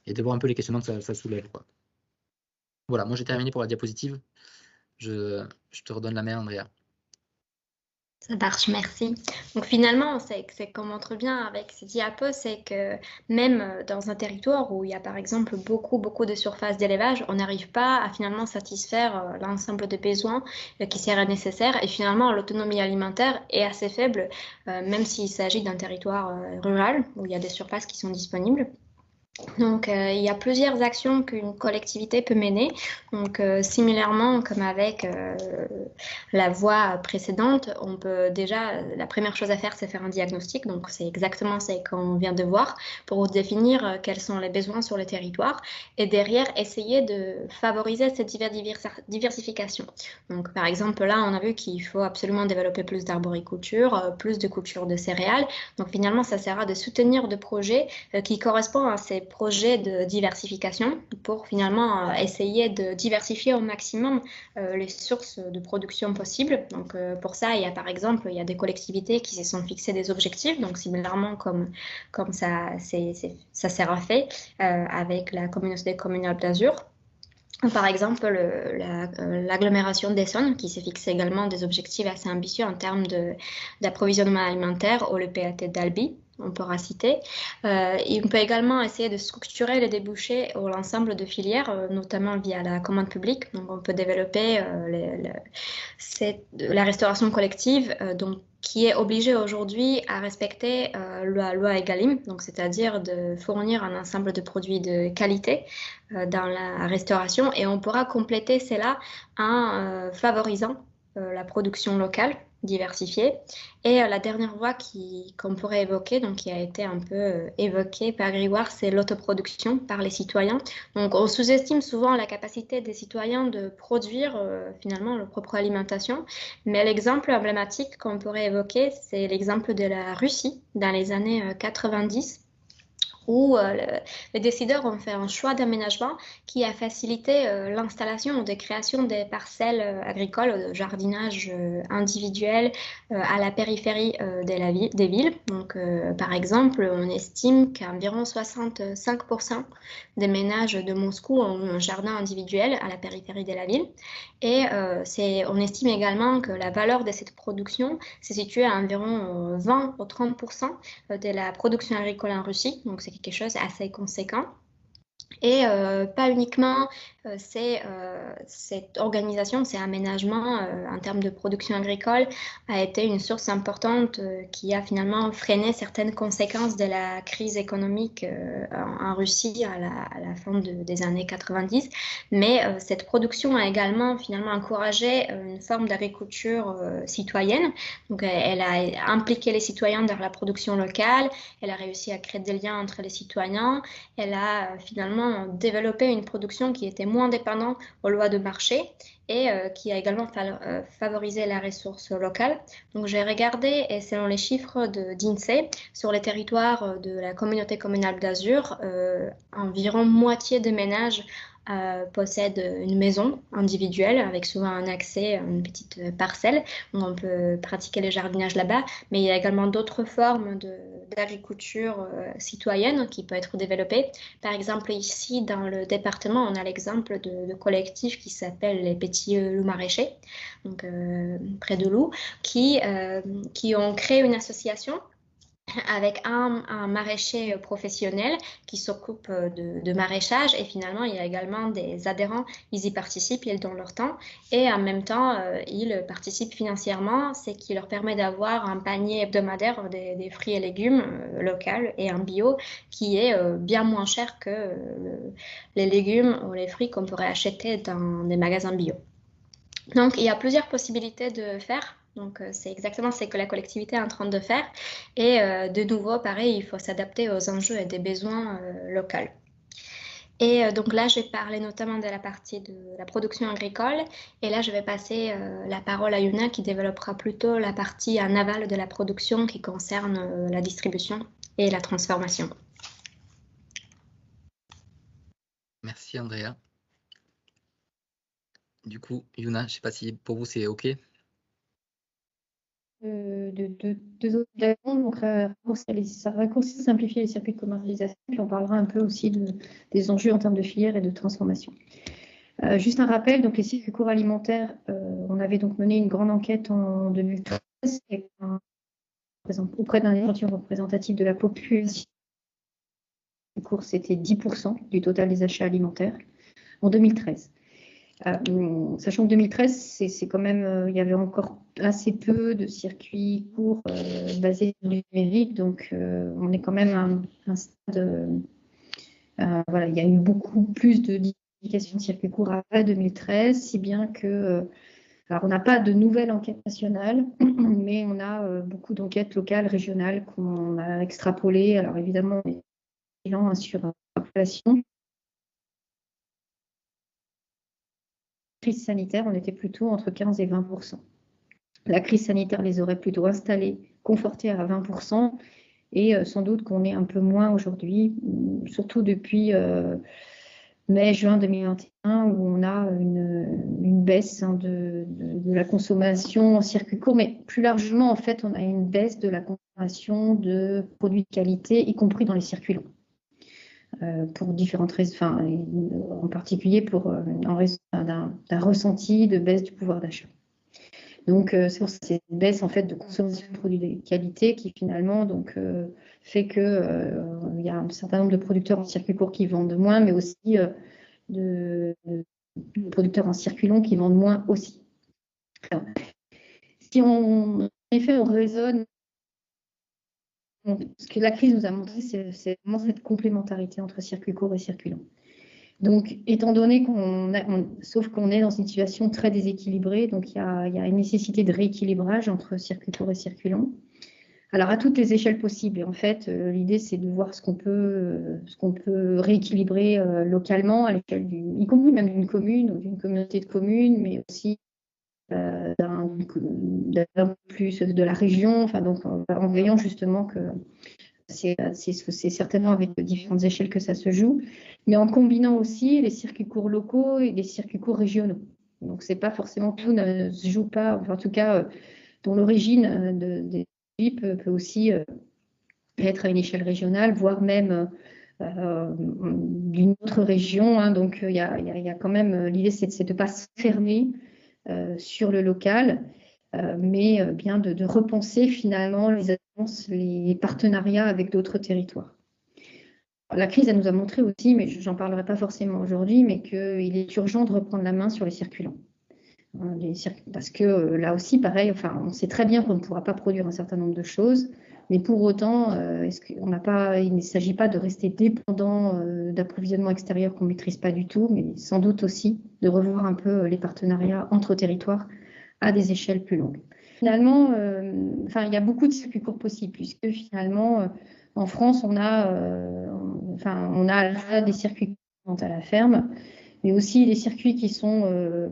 et de voir un peu les questionnements que ça soulève, quoi. Voilà, moi j'ai terminé pour la diapositive. Je te redonne la main, Andrea. Ça marche, merci. Donc finalement, c'est qu'on montre bien avec ces diapos, c'est que même dans un territoire où il y a par exemple beaucoup de surfaces d'élevage, on n'arrive pas à finalement satisfaire l'ensemble des besoins qui seraient nécessaires. Et finalement, l'autonomie alimentaire est assez faible, même s'il s'agit d'un territoire rural où il y a des surfaces qui sont disponibles. Donc, il y a plusieurs actions qu'une collectivité peut mener. Donc, similairement, comme avec la voie précédente, on peut déjà, la première chose à faire, c'est faire un diagnostic. Donc, c'est exactement ce qu'on vient de voir pour définir quels sont les besoins sur le territoire et derrière, essayer de favoriser cette diversification. Donc, par exemple, là, on a vu qu'il faut absolument développer plus d'arboriculture, plus de culture de céréales. Donc, finalement, ça sert à de soutenir des projets qui correspondent à ces projets de diversification pour finalement essayer de diversifier au maximum les sources de production possibles. Donc pour ça, il y a par exemple, il y a des collectivités qui se sont fixées des objectifs, donc similairement comme ça sera fait avec la communauté communale d'Azur. Par exemple, l'agglomération d'Essonne, qui s'est fixé également des objectifs assez ambitieux en termes d'approvisionnement alimentaire, ou le PAT d'Albi, on pourra citer. Et on peut également essayer de structurer les débouchés ou l'ensemble de filières, notamment via la commande publique. Donc, on peut développer la restauration collective, dont qui est obligé aujourd'hui à respecter la loi Egalim, donc c'est-à-dire de fournir un ensemble de produits de qualité dans la restauration, et on pourra compléter cela en favorisant la production locale diversifiée. Et la dernière voie qu'on pourrait évoquer, donc qui a été un peu évoquée par Grégoire, c'est l'autoproduction par les citoyens. Donc on sous-estime souvent la capacité des citoyens de produire finalement leur propre alimentation, mais l'exemple emblématique qu'on pourrait évoquer, c'est l'exemple de la Russie dans les années 90, où les décideurs ont fait un choix d'aménagement qui a facilité l'installation ou de création des parcelles agricoles de jardinage individuel à la périphérie des villes. Donc, par exemple, on estime qu'environ 65% des ménages de Moscou ont un jardin individuel à la périphérie de la ville. Et on estime également que la valeur de cette production se situe à environ 20 ou 30% de la production agricole en Russie. Donc, c'est quelque chose assez conséquent. Et pas uniquement cette organisation, ces aménagements en termes de production agricole a été une source importante qui a finalement freiné certaines conséquences de la crise économique en Russie à la fin des années 90. Mais cette production a également finalement encouragé une forme d'agriculture citoyenne. Donc elle a impliqué les citoyens dans la production locale, elle a réussi à créer des liens entre les citoyens, elle a finalement développé une production qui était moins dépendante aux lois de marché et qui a également favorisé la ressource locale. Donc j'ai regardé, et selon les chiffres d'INSEE, sur les territoires de la communauté communale d'Azur, environ moitié des ménages possèdent une maison individuelle avec souvent un accès à une petite parcelle où on peut pratiquer le jardinage là-bas, mais il y a également d'autres formes d'agriculture citoyenne qui peuvent être développées. Par exemple, ici dans le département, on a l'exemple de collectifs qui s'appellent les Petits Loups Maraîchers, donc près de Loup, qui ont créé une association avec un maraîcher professionnel qui s'occupe de maraîchage, et finalement il y a également des adhérents, ils y participent, ils donnent leur temps, et en même temps ils participent financièrement, ce qui leur permet d'avoir un panier hebdomadaire des fruits et légumes locaux et en bio qui est bien moins cher que les légumes ou les fruits qu'on pourrait acheter dans des magasins bio. Donc il y a plusieurs possibilités de faire. Donc, c'est exactement ce que la collectivité est en train de faire. Et de nouveau, pareil, il faut s'adapter aux enjeux et des besoins locaux. Et donc là, j'ai parlé notamment de la partie de la production agricole. Et là, je vais passer la parole à Yuna qui développera plutôt la partie en aval de la production qui concerne la distribution et la transformation. Merci Andrea. Du coup, Yuna, je ne sais pas si pour vous c'est OK. Deux autres éléments, donc ça raccourcit, simplifier les circuits de commercialisation, puis on parlera un peu aussi des enjeux en termes de filière et de transformation. Juste un rappel, donc les circuits courts alimentaires, on avait donc mené une grande enquête en 2013 auprès d'un échantillon représentatif de la population. Les cours, c'était 10% du total des achats alimentaires en 2013. Sachant que 2013, c'est quand même, il y avait encore assez peu de circuits courts basés sur du numérique, donc on est quand même à un stade. Voilà, il y a eu beaucoup plus de divulgation de circuits courts après 2013, si bien que, alors on n'a pas de nouvelle enquête nationale, mais on a beaucoup d'enquêtes locales, régionales qu'on a extrapolées. Alors évidemment, on est vigilant sur la population. Crise sanitaire, on était plutôt entre 15 et 20%. La crise sanitaire les aurait plutôt installés, confortés à 20%, et sans doute qu'on est un peu moins aujourd'hui, surtout depuis mai-juin 2021, où on a une baisse de la consommation en circuit court, mais plus largement, en fait, on a une baisse de la consommation de produits de qualité, y compris dans les circuits longs. Pour différentes raisons, en particulier en raison d'un ressenti de baisse du pouvoir d'achat. Donc c'est pour ça que c'est une baisse en fait de consommation de produits de qualité qui finalement fait que il y a un certain nombre de producteurs en circuit court qui vendent moins, mais aussi de producteurs en circuit long qui vendent moins aussi. Alors, si on effet, on raisonne. Ce que la crise nous a montré, c'est vraiment cette complémentarité entre circuit court et circuit long. Donc, étant donné sauf qu'on est dans une situation très déséquilibrée, donc il y a une nécessité de rééquilibrage entre circuit court et circuit long. Alors, à toutes les échelles possibles. Et en fait, l'idée, c'est de voir ce qu'on peut rééquilibrer localement, à l'échelle y compris même d'une commune ou d'une communauté de communes, mais aussi d'un plus de la région. Enfin, donc, en veillant justement que c'est certainement avec différentes échelles que ça se joue, mais en combinant aussi les circuits courts locaux et les circuits courts régionaux. Donc, c'est pas forcément tout ne se joue pas, enfin, en tout cas, dont l'origine des peut aussi être à une échelle régionale, voire même d'une autre région. Hein. Donc, il y a quand même l'idée, c'est de ne pas se fermer sur le local, mais bien de repenser finalement les alliances, les partenariats avec d'autres territoires. La crise, elle nous a montré aussi, mais j'en parlerai pas forcément aujourd'hui, mais qu'il est urgent de reprendre la main sur les circulants. Parce que là aussi, pareil, enfin, on sait très bien qu'on ne pourra pas produire un certain nombre de choses, mais pour autant, il ne s'agit pas de rester dépendant d'approvisionnement extérieur qu'on ne maîtrise pas du tout, mais sans doute aussi de revoir un peu les partenariats entre territoires à des échelles plus longues. Finalement, il y a beaucoup de circuits courts possibles, puisque finalement, en France, on a des circuits courts à la ferme, mais aussi des circuits qui sont...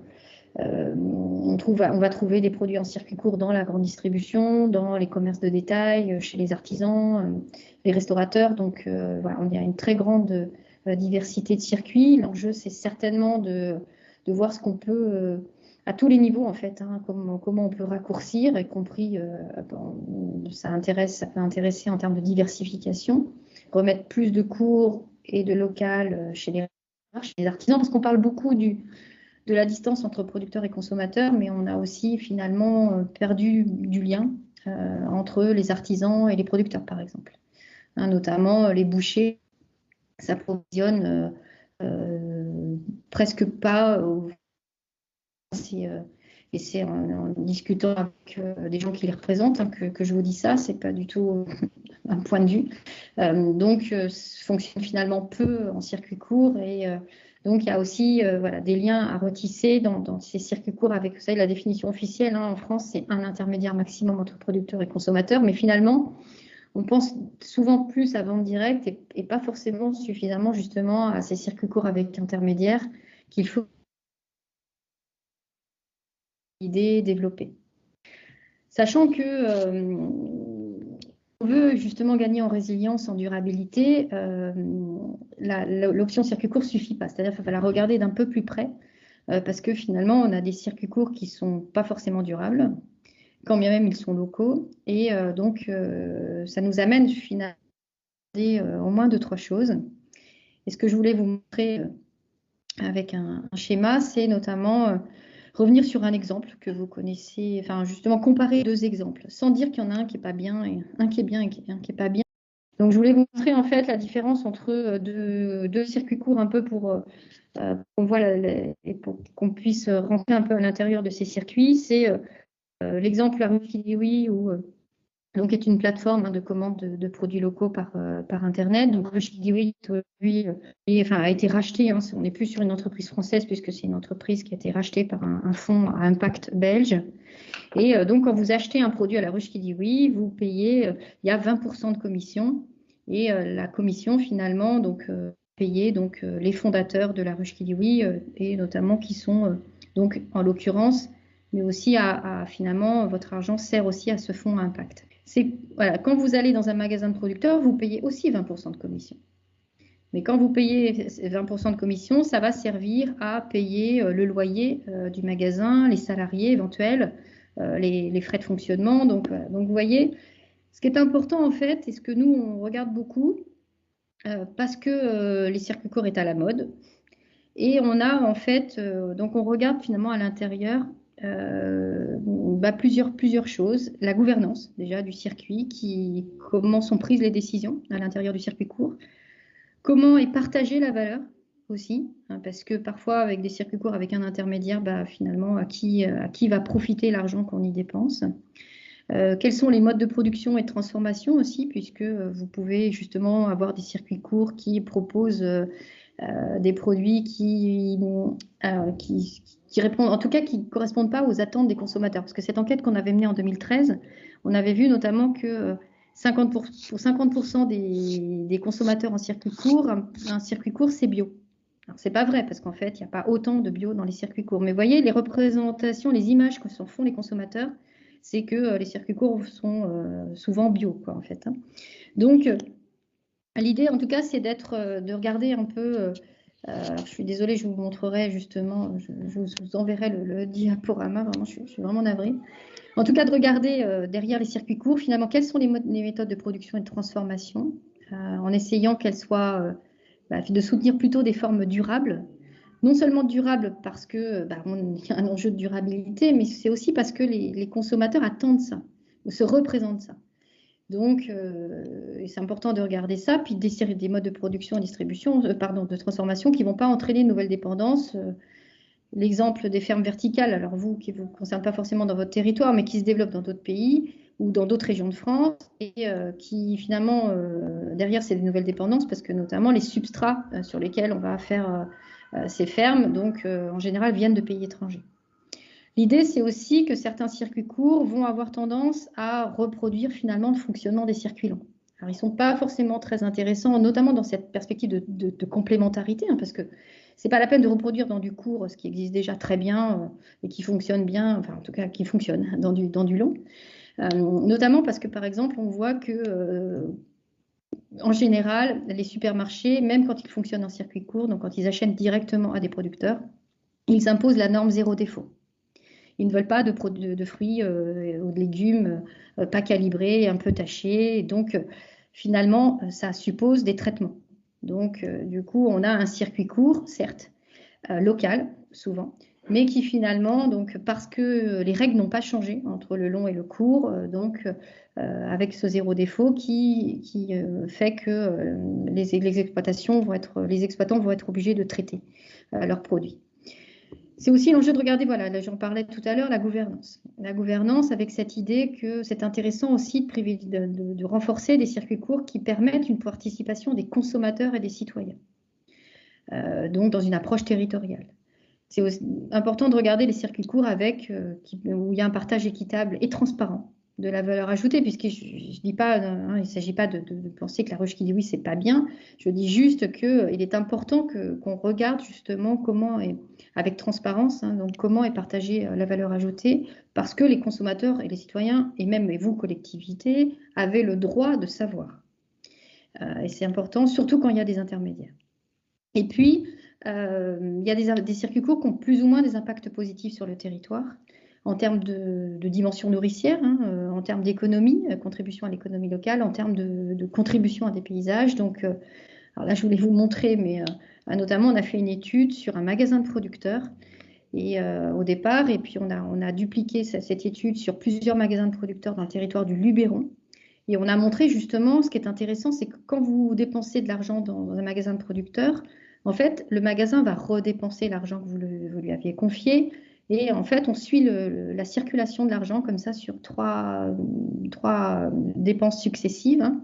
on va trouver des produits en circuit court dans la grande distribution, dans les commerces de détail, chez les artisans, les restaurateurs. Donc, il y a une très grande diversité de circuits. L'enjeu, c'est certainement de voir ce qu'on peut, à tous les niveaux, en fait, hein, comment on peut raccourcir, y compris, ça peut intéresser en termes de diversification, remettre plus de cours et de local chez les artisans, parce qu'on parle beaucoup de la distance entre producteurs et consommateurs, mais on a aussi finalement perdu du lien entre les artisans et les producteurs, par exemple. Hein, notamment les bouchers s'approvisionnent presque pas. Et c'est en discutant avec des gens qui les représentent que je vous dis ça, c'est pas du tout un point de vue. Donc, fonctionne finalement peu en circuit court et donc il y a aussi des liens à retisser dans ces circuits courts avec, vous savez, la définition officielle hein, en France, c'est un intermédiaire maximum entre producteurs et consommateurs, mais finalement, on pense souvent plus à vente directe et pas forcément suffisamment justement à ces circuits courts avec intermédiaires qu'il faut développer. Sachant que on veut justement gagner en résilience, en durabilité, l'option circuit court ne suffit pas. C'est-à-dire qu'il va falloir regarder d'un peu plus près parce que finalement, on a des circuits courts qui ne sont pas forcément durables, quand bien même ils sont locaux. Et donc, ça nous amène finalement au moins 2-3 choses. Et ce que je voulais vous montrer avec un schéma, c'est notamment revenir sur un exemple que vous connaissez, enfin justement comparer 2 exemples, sans dire qu'il y en a un qui n'est pas bien et un qui est bien et un qui n'est pas bien. Donc je voulais vous montrer en fait la différence entre deux circuits courts un peu pour qu'on voit et pour qu'on puisse rentrer un peu à l'intérieur de ces circuits. C'est l'exemple La Ruche qui dit oui où donc est une plateforme de commande de produits locaux par Internet. Donc, Ruche qui dit oui, a été racheté. Hein, on n'est plus sur une entreprise française puisque c'est une entreprise qui a été rachetée par un fonds à impact belge. Et donc, quand vous achetez un produit à La Ruche qui dit oui, vous payez, il y a 20% de commission. Et la commission, finalement, payée les fondateurs de La Ruche qui dit oui, et notamment qui sont, donc, en l'occurrence, mais aussi finalement, votre argent sert aussi à ce fonds à impact. Quand vous allez dans un magasin de producteurs, vous payez aussi 20% de commission. Mais quand vous payez 20% de commission, ça va servir à payer le loyer du magasin, les salariés éventuels, les frais de fonctionnement. Donc, vous voyez, ce qui est important en fait, et ce que nous, on regarde beaucoup, parce que les circuits courts est à la mode, et on a en fait, donc on regarde finalement à l'intérieur plusieurs choses. La gouvernance déjà du circuit, comment sont prises les décisions à l'intérieur du circuit court, comment est partagée la valeur aussi, hein, parce que parfois avec des circuits courts avec un intermédiaire, finalement à qui va profiter l'argent qu'on y dépense. Quels sont les modes de production et de transformation aussi, puisque vous pouvez justement avoir des circuits courts qui proposent des produits qui répondent, en tout cas qui ne correspondent pas aux attentes des consommateurs. Parce que cette enquête qu'on avait menée en 2013, on avait vu notamment que pour 50% des consommateurs en circuit court, un circuit court, c'est bio. Alors, c'est pas vrai, parce qu'en fait, il n'y a pas autant de bio dans les circuits courts. Mais vous voyez, les représentations, les images que s'en font les consommateurs, c'est que les circuits courts sont souvent bio, quoi, en fait. Hein. Donc, l'idée, en tout cas, c'est de regarder un peu. Je suis désolée, je vous montrerai justement, je vous enverrai le diaporama, vraiment, je suis vraiment navrée. En tout cas, de regarder derrière les circuits courts, finalement, quelles sont les méthodes de production et de transformation, en essayant qu'elles soient, de soutenir plutôt des formes durables. Non seulement durables parce que y a un enjeu de durabilité, mais c'est aussi parce que les consommateurs attendent ça, ou se représentent ça. Donc, c'est important de regarder ça, puis des modes de production et distribution, de transformation qui ne vont pas entraîner une nouvelle dépendance. L'exemple des fermes verticales, alors vous, qui ne vous concerne pas forcément dans votre territoire, mais qui se développent dans d'autres pays ou dans d'autres régions de France, et qui finalement, derrière, c'est des nouvelles dépendances, parce que notamment les substrats sur lesquels on va faire ces fermes, donc en général, viennent de pays étrangers. L'idée, c'est aussi que certains circuits courts vont avoir tendance à reproduire finalement le fonctionnement des circuits longs. Alors, ils ne sont pas forcément très intéressants, notamment dans cette perspective de complémentarité, hein, parce que ce n'est pas la peine de reproduire dans du court ce qui existe déjà très bien et qui fonctionne bien, enfin en tout cas qui fonctionne dans du long. Notamment parce que, par exemple, on voit que en général, les supermarchés, même quand ils fonctionnent en circuit court, donc quand ils achètent directement à des producteurs, ils imposent la norme zéro défaut. Ils ne veulent pas de fruits ou de légumes pas calibrés, un peu tachés. Donc, finalement, ça suppose des traitements. Donc, du coup, on a un circuit court, certes, local, souvent, mais qui finalement, donc, parce que les règles n'ont pas changé entre le long et le court, avec ce zéro défaut qui fait que les exploitants vont être obligés de traiter leurs produits. C'est aussi l'enjeu de regarder, voilà, j'en parlais tout à l'heure, la gouvernance. La gouvernance avec cette idée que c'est intéressant aussi de renforcer des circuits courts qui permettent une participation des consommateurs et des citoyens, donc dans une approche territoriale. C'est aussi important de regarder les circuits courts où il y a un partage équitable et transparent de la valeur ajoutée, puisque je ne dis pas, il ne s'agit pas de penser que la ruche qui dit oui, c'est pas bien. Je dis juste qu'il est important qu'on regarde justement comment, avec transparence, donc comment est partagée la valeur ajoutée, parce que les consommateurs et les citoyens, et même vous, collectivités, avez le droit de savoir. Et c'est important, surtout quand il y a des intermédiaires. Et puis, il y a des circuits courts qui ont plus ou moins des impacts positifs sur le territoire, en termes de dimension nourricière, en termes d'économie, contribution à l'économie locale, en termes de contribution à des paysages. Donc, alors là, je voulais vous montrer, mais notamment, on a fait une étude sur un magasin de producteurs au départ, et puis on a dupliqué cette étude sur plusieurs magasins de producteurs dans le territoire du Luberon. Et on a montré justement, ce qui est intéressant, c'est que quand vous dépensez de l'argent dans un magasin de producteurs, en fait, le magasin va redépenser l'argent que vous lui aviez confié. Et en fait, on suit la circulation de l'argent comme ça sur trois dépenses successives. Hein,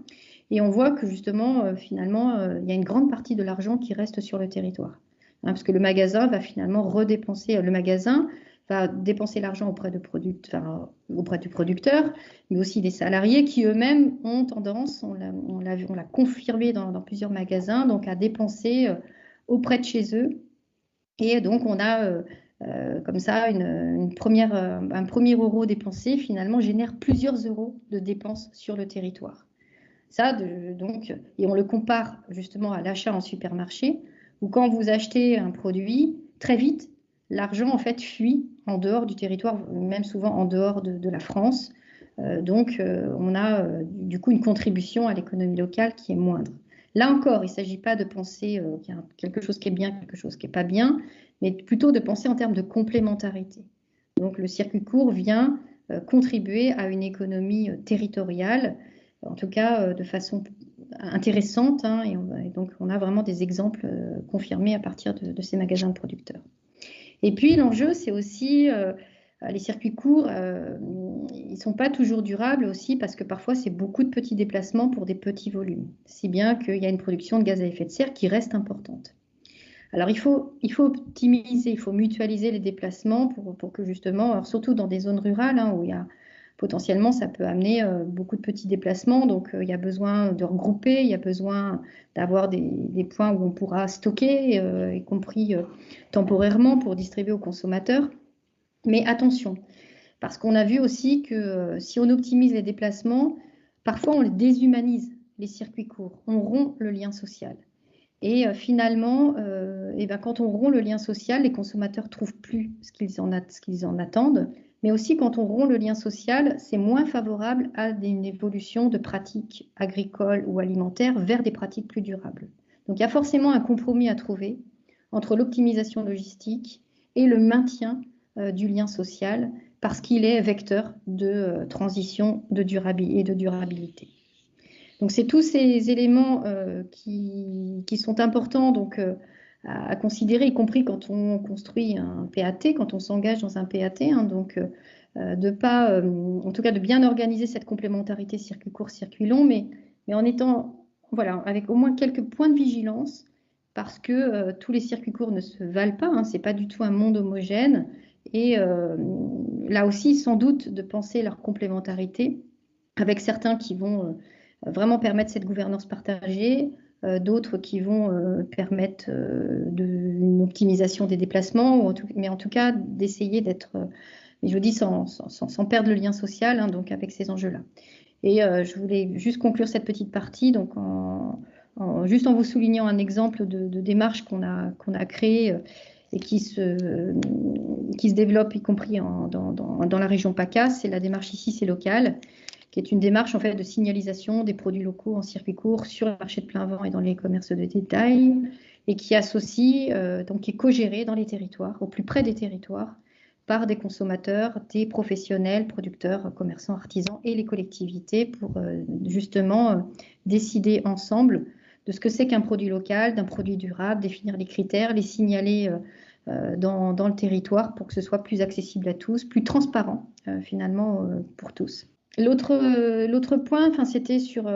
et on voit que justement, finalement, il y a une grande partie de l'argent qui reste sur le territoire. Hein, parce que le magasin va finalement redépenser, va dépenser l'argent auprès du producteur, mais aussi des salariés qui eux-mêmes ont tendance, on l'a confirmé dans plusieurs magasins, donc à dépenser auprès de chez eux. Et donc, on a comme ça un premier euro dépensé, finalement, génère plusieurs euros de dépenses sur le territoire. Ça, et on le compare justement à l'achat en supermarché, où quand vous achetez un produit, très vite, l'argent en fait fuit en dehors du territoire, même souvent en dehors de la France. On a du coup une contribution à l'économie locale qui est moindre. Là encore, il ne s'agit pas de penser qu'il y a quelque chose qui est bien, quelque chose qui n'est pas bien, mais plutôt de penser en termes de complémentarité. Donc le circuit court vient contribuer à une économie territoriale, en tout cas de façon intéressante, hein, et donc on a vraiment des exemples confirmés à partir de ces magasins de producteurs. Et puis l'enjeu, c'est aussi Les circuits courts, ils ne sont pas toujours durables aussi parce que parfois c'est beaucoup de petits déplacements pour des petits volumes, si bien qu'il y a une production de gaz à effet de serre qui reste importante. Alors il faut optimiser, il faut mutualiser les déplacements pour que justement, alors surtout dans des zones rurales où il y a potentiellement ça peut amener beaucoup de petits déplacements, donc il y a besoin de regrouper, il y a besoin d'avoir des points où on pourra stocker, y compris temporairement pour distribuer aux consommateurs. Mais attention, parce qu'on a vu aussi que si on optimise les déplacements, parfois on les déshumanise, les circuits courts, on rompt le lien social. Et finalement, quand on rompt le lien social, les consommateurs ne trouvent plus ce qu'ils en attendent. Mais aussi, quand on rompt le lien social, c'est moins favorable à une évolution de pratiques agricoles ou alimentaires vers des pratiques plus durables. Donc, il y a forcément un compromis à trouver entre l'optimisation logistique et le maintien du lien social, parce qu'il est vecteur de transition et de durabilité. Donc, c'est tous ces éléments qui sont importants à considérer, y compris quand on construit un PAT, quand on s'engage dans un PAT. En tout cas, de bien organiser cette complémentarité circuit court, circuit long, mais en étant, avec au moins quelques points de vigilance, parce que tous les circuits courts ne se valent pas. C'est pas du tout un monde homogène. Et là aussi, sans doute, de penser leur complémentarité, avec certains qui vont vraiment permettre cette gouvernance partagée, d'autres qui vont permettre une optimisation des déplacements, mais en tout cas d'essayer d'être, je vous dis, sans perdre le lien social, donc avec ces enjeux-là. Et je voulais juste conclure cette petite partie, donc juste en vous soulignant un exemple de démarche qu'on a créée et qui se développe, y compris dans la région PACA. C'est la démarche Ici, c'est local, qui est une démarche en fait de signalisation des produits locaux en circuit court sur le marché de plein vent et dans les commerces de détail, et qui associe, donc qui est co-gérée dans les territoires, au plus près des territoires, par des consommateurs, des professionnels, producteurs, commerçants, artisans et les collectivités pour justement décider ensemble de ce que c'est qu'un produit local, d'un produit durable, définir les critères, les signaler dans le territoire pour que ce soit plus accessible à tous, plus transparent finalement pour tous. L'autre point, c'était sur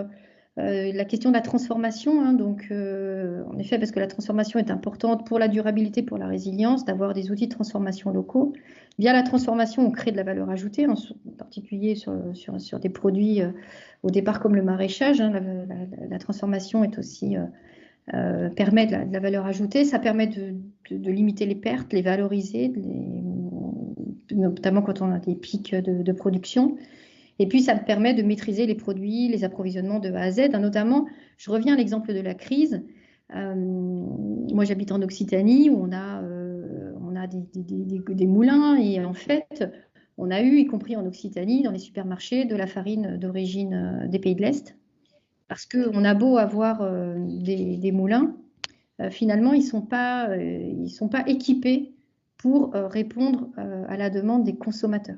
la question de la transformation. En effet, parce que la transformation est importante pour la durabilité, pour la résilience, d'avoir des outils de transformation locaux. Via la transformation, on crée de la valeur ajoutée, en particulier sur des produits au départ comme le maraîchage. La transformation est aussi permet de la valeur ajoutée. Ça permet de limiter les pertes, les valoriser, notamment quand on a des pics de production. Et puis, ça permet de maîtriser les produits, les approvisionnements de A à Z. Notamment, je reviens à l'exemple de la crise. Moi, j'habite en Occitanie, où on a des moulins. Et en fait, on a eu, y compris en Occitanie, dans les supermarchés, de la farine d'origine des pays de l'Est. Parce qu'on a beau avoir des moulins, finalement, ils ne sont pas équipés pour répondre à la demande des consommateurs.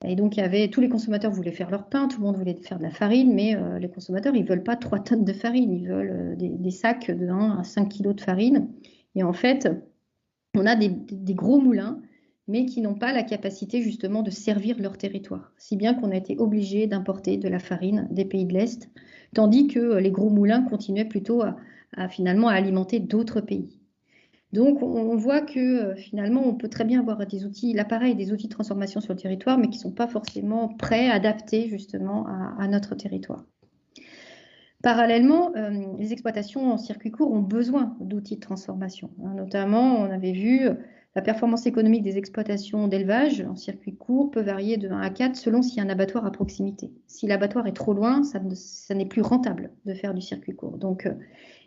Et donc, tous les consommateurs voulaient faire leur pain, tout le monde voulait faire de la farine, mais les consommateurs, ils ne veulent pas 3 tonnes de farine, ils veulent des sacs de 1 à 5 kilos de farine. Et en fait, on a des gros moulins, mais qui n'ont pas la capacité justement de servir leur territoire. Si bien qu'on a été obligé d'importer de la farine des pays de l'Est, tandis que les gros moulins continuaient plutôt finalement à alimenter d'autres pays. Donc, on voit que finalement, on peut très bien avoir des outils de transformation sur le territoire, mais qui ne sont pas forcément prêts, adaptés justement à notre territoire. Parallèlement, les exploitations en circuit court ont besoin d'outils de transformation. Notamment, on avait vu la performance économique des exploitations d'élevage en circuit court peut varier de 1 à 4 selon s'il y a un abattoir à proximité. Si l'abattoir est trop loin, ça n'est plus rentable de faire du circuit court. Donc,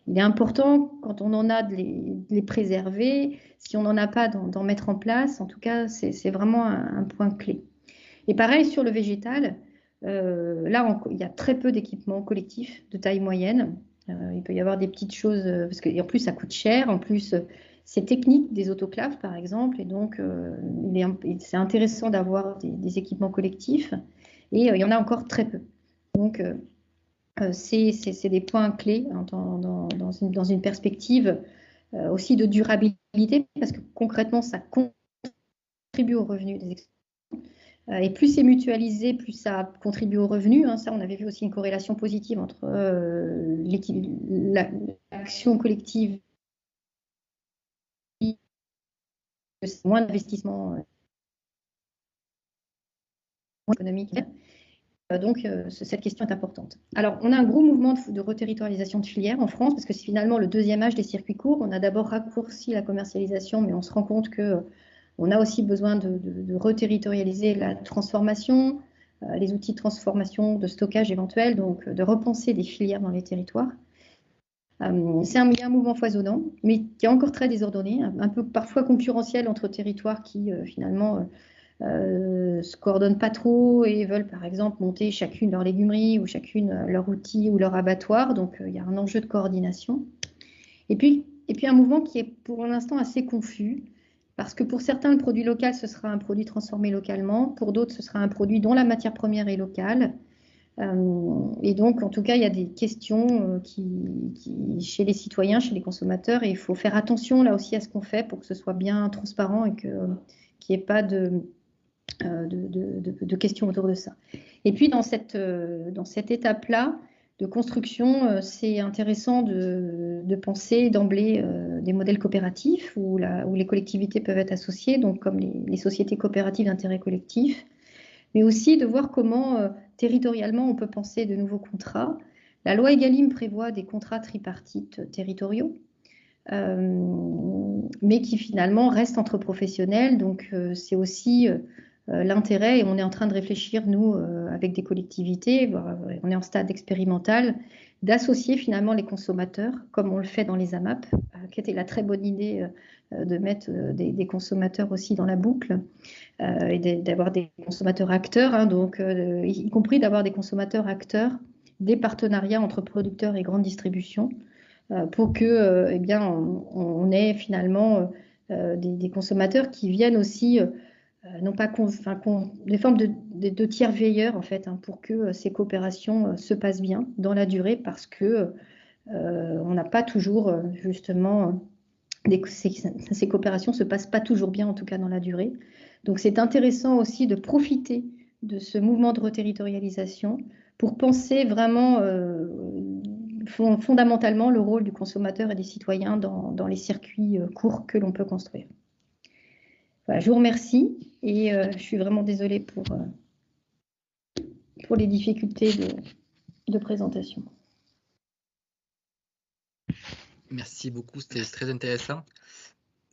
il est important, quand on en a, de les préserver. Si on n'en a pas, d'en mettre en place. En tout cas, c'est vraiment un point clé. Et pareil, sur le végétal, là, il y a très peu d'équipements collectifs de taille moyenne. Il peut y avoir des petites choses, parce qu'en plus, ça coûte cher. En plus, c'est technique, des autoclaves, par exemple. Et donc, c'est intéressant d'avoir des équipements collectifs. Et il y en a encore très peu. Donc, c'est des points clés dans une perspective aussi de durabilité, parce que concrètement, ça contribue aux revenus des exploitants. Et plus c'est mutualisé, plus ça contribue aux revenus. Hein. Ça, on avait vu aussi une corrélation positive entre l'action collective, moins d'investissement économique. Donc, cette question est importante. Alors, on a un gros mouvement de reterritorialisation de filières en France, parce que c'est finalement le deuxième âge des circuits courts. On a d'abord raccourci la commercialisation, mais on se rend compte qu'on a aussi besoin de reterritorialiser la transformation, les outils de transformation, de stockage éventuel, donc de repenser des filières dans les territoires. Il y a un mouvement foisonnant, mais qui est encore très désordonné, un peu parfois concurrentiel entre territoires qui finalement se coordonnent pas trop et veulent par exemple monter chacune leur légumerie ou chacune leur outil ou leur abattoir. Donc il y a un enjeu de coordination. Et puis un mouvement qui est pour l'instant assez confus, parce que pour certains, le produit local, ce sera un produit transformé localement. Pour d'autres, ce sera un produit dont la matière première est locale. Et donc, en tout cas, il y a des questions chez les citoyens, chez les consommateurs, et il faut faire attention là aussi à ce qu'on fait pour que ce soit bien transparent et qu'il n'y ait pas de questions autour de ça. Et puis, dans cette étape-là de construction, c'est intéressant de penser d'emblée des modèles coopératifs où les collectivités peuvent être associées, donc comme les sociétés coopératives d'intérêt collectif, mais aussi de voir comment territorialement on peut penser de nouveaux contrats. La loi Egalim prévoit des contrats tripartites territoriaux, mais qui finalement restent entre professionnels. Donc c'est aussi l'intérêt, et on est en train de réfléchir, nous, avec des collectivités, on est en stade expérimental, d'associer finalement les consommateurs, comme on le fait dans les AMAP, qui était la très bonne idée de mettre des consommateurs aussi dans la boucle, et d'avoir des consommateurs acteurs, hein, donc, y compris d'avoir des consommateurs acteurs, des partenariats entre producteurs et grande distribution, pour que eh bien, on ait finalement des consommateurs qui viennent aussi, non pas des formes de tiers veilleurs en fait, hein, pour que ces coopérations se passent bien dans la durée, parce que on n'a pas toujours justement ces coopérations ne se passent pas toujours bien, en tout cas dans la durée. Donc c'est intéressant aussi de profiter de ce mouvement de reterritorialisation pour penser vraiment fondamentalement le rôle du consommateur et des citoyens dans les circuits courts que l'on peut construire. Voilà, je vous remercie et je suis vraiment désolée pour les difficultés de présentation. Merci beaucoup, c'était très intéressant.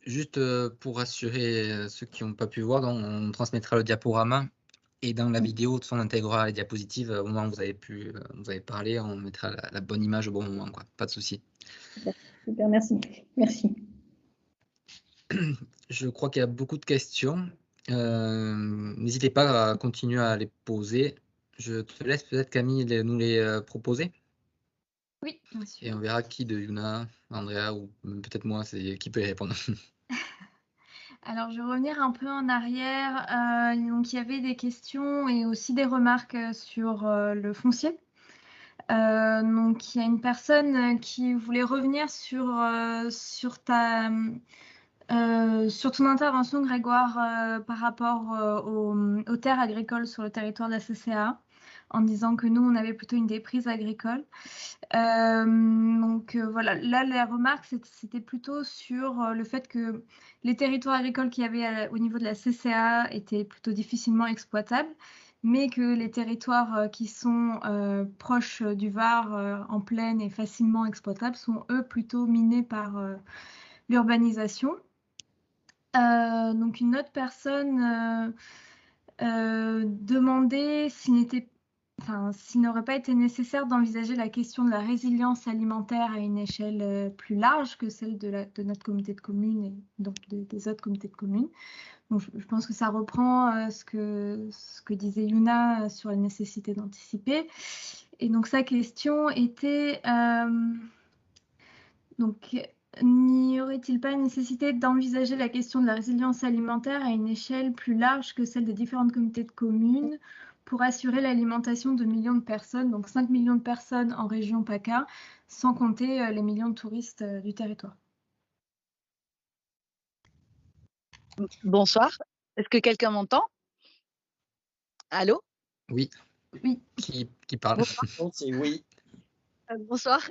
Juste pour rassurer ceux qui n'ont pas pu voir, donc on transmettra le diaporama et dans la vidéo, on intégrera les diapositives au moment où vous avez parlé, on mettra la bonne image au bon moment, quoi. Pas de souci. Super, merci. Merci. Je crois qu'il y a beaucoup de questions. N'hésitez pas à continuer à les poser. Je te laisse peut-être, Camille, nous les proposer. Oui, bien sûr. Et on verra qui de Yuna, Andrea ou peut-être moi, c'est qui peut y répondre. Alors, je vais revenir un peu en arrière. Donc, il y avait des questions et aussi des remarques sur le foncier. Donc, il y a une personne qui voulait revenir sur ton intervention, Grégoire, par rapport aux terres agricoles sur le territoire de la CCA, en disant que nous, on avait plutôt une déprise agricole. Donc voilà, là, la remarque, c'était plutôt sur le fait que les territoires agricoles qu'il y avait au niveau de la CCA étaient plutôt difficilement exploitables, mais que les territoires qui sont proches du Var, en plaine et facilement exploitables, sont eux plutôt minés par l'urbanisation. Donc une autre personne demandait s'il n'aurait pas été nécessaire d'envisager la question de la résilience alimentaire à une échelle plus large que celle de notre communauté de communes et donc des autres communautés de communes. Donc, je pense que ça reprend ce que disait Yuna sur la nécessité d'anticiper. Et donc sa question était n'y aurait-il pas une nécessité d'envisager la question de la résilience alimentaire à une échelle plus large que celle des différentes communautés de communes pour assurer l'alimentation de millions de personnes, donc 5 millions de personnes en région PACA, sans compter les millions de touristes du territoire? Bonsoir, est-ce que quelqu'un m'entend? Allô? Oui. Oui. Qui parle? Bonsoir. C'est oui. Bonsoir.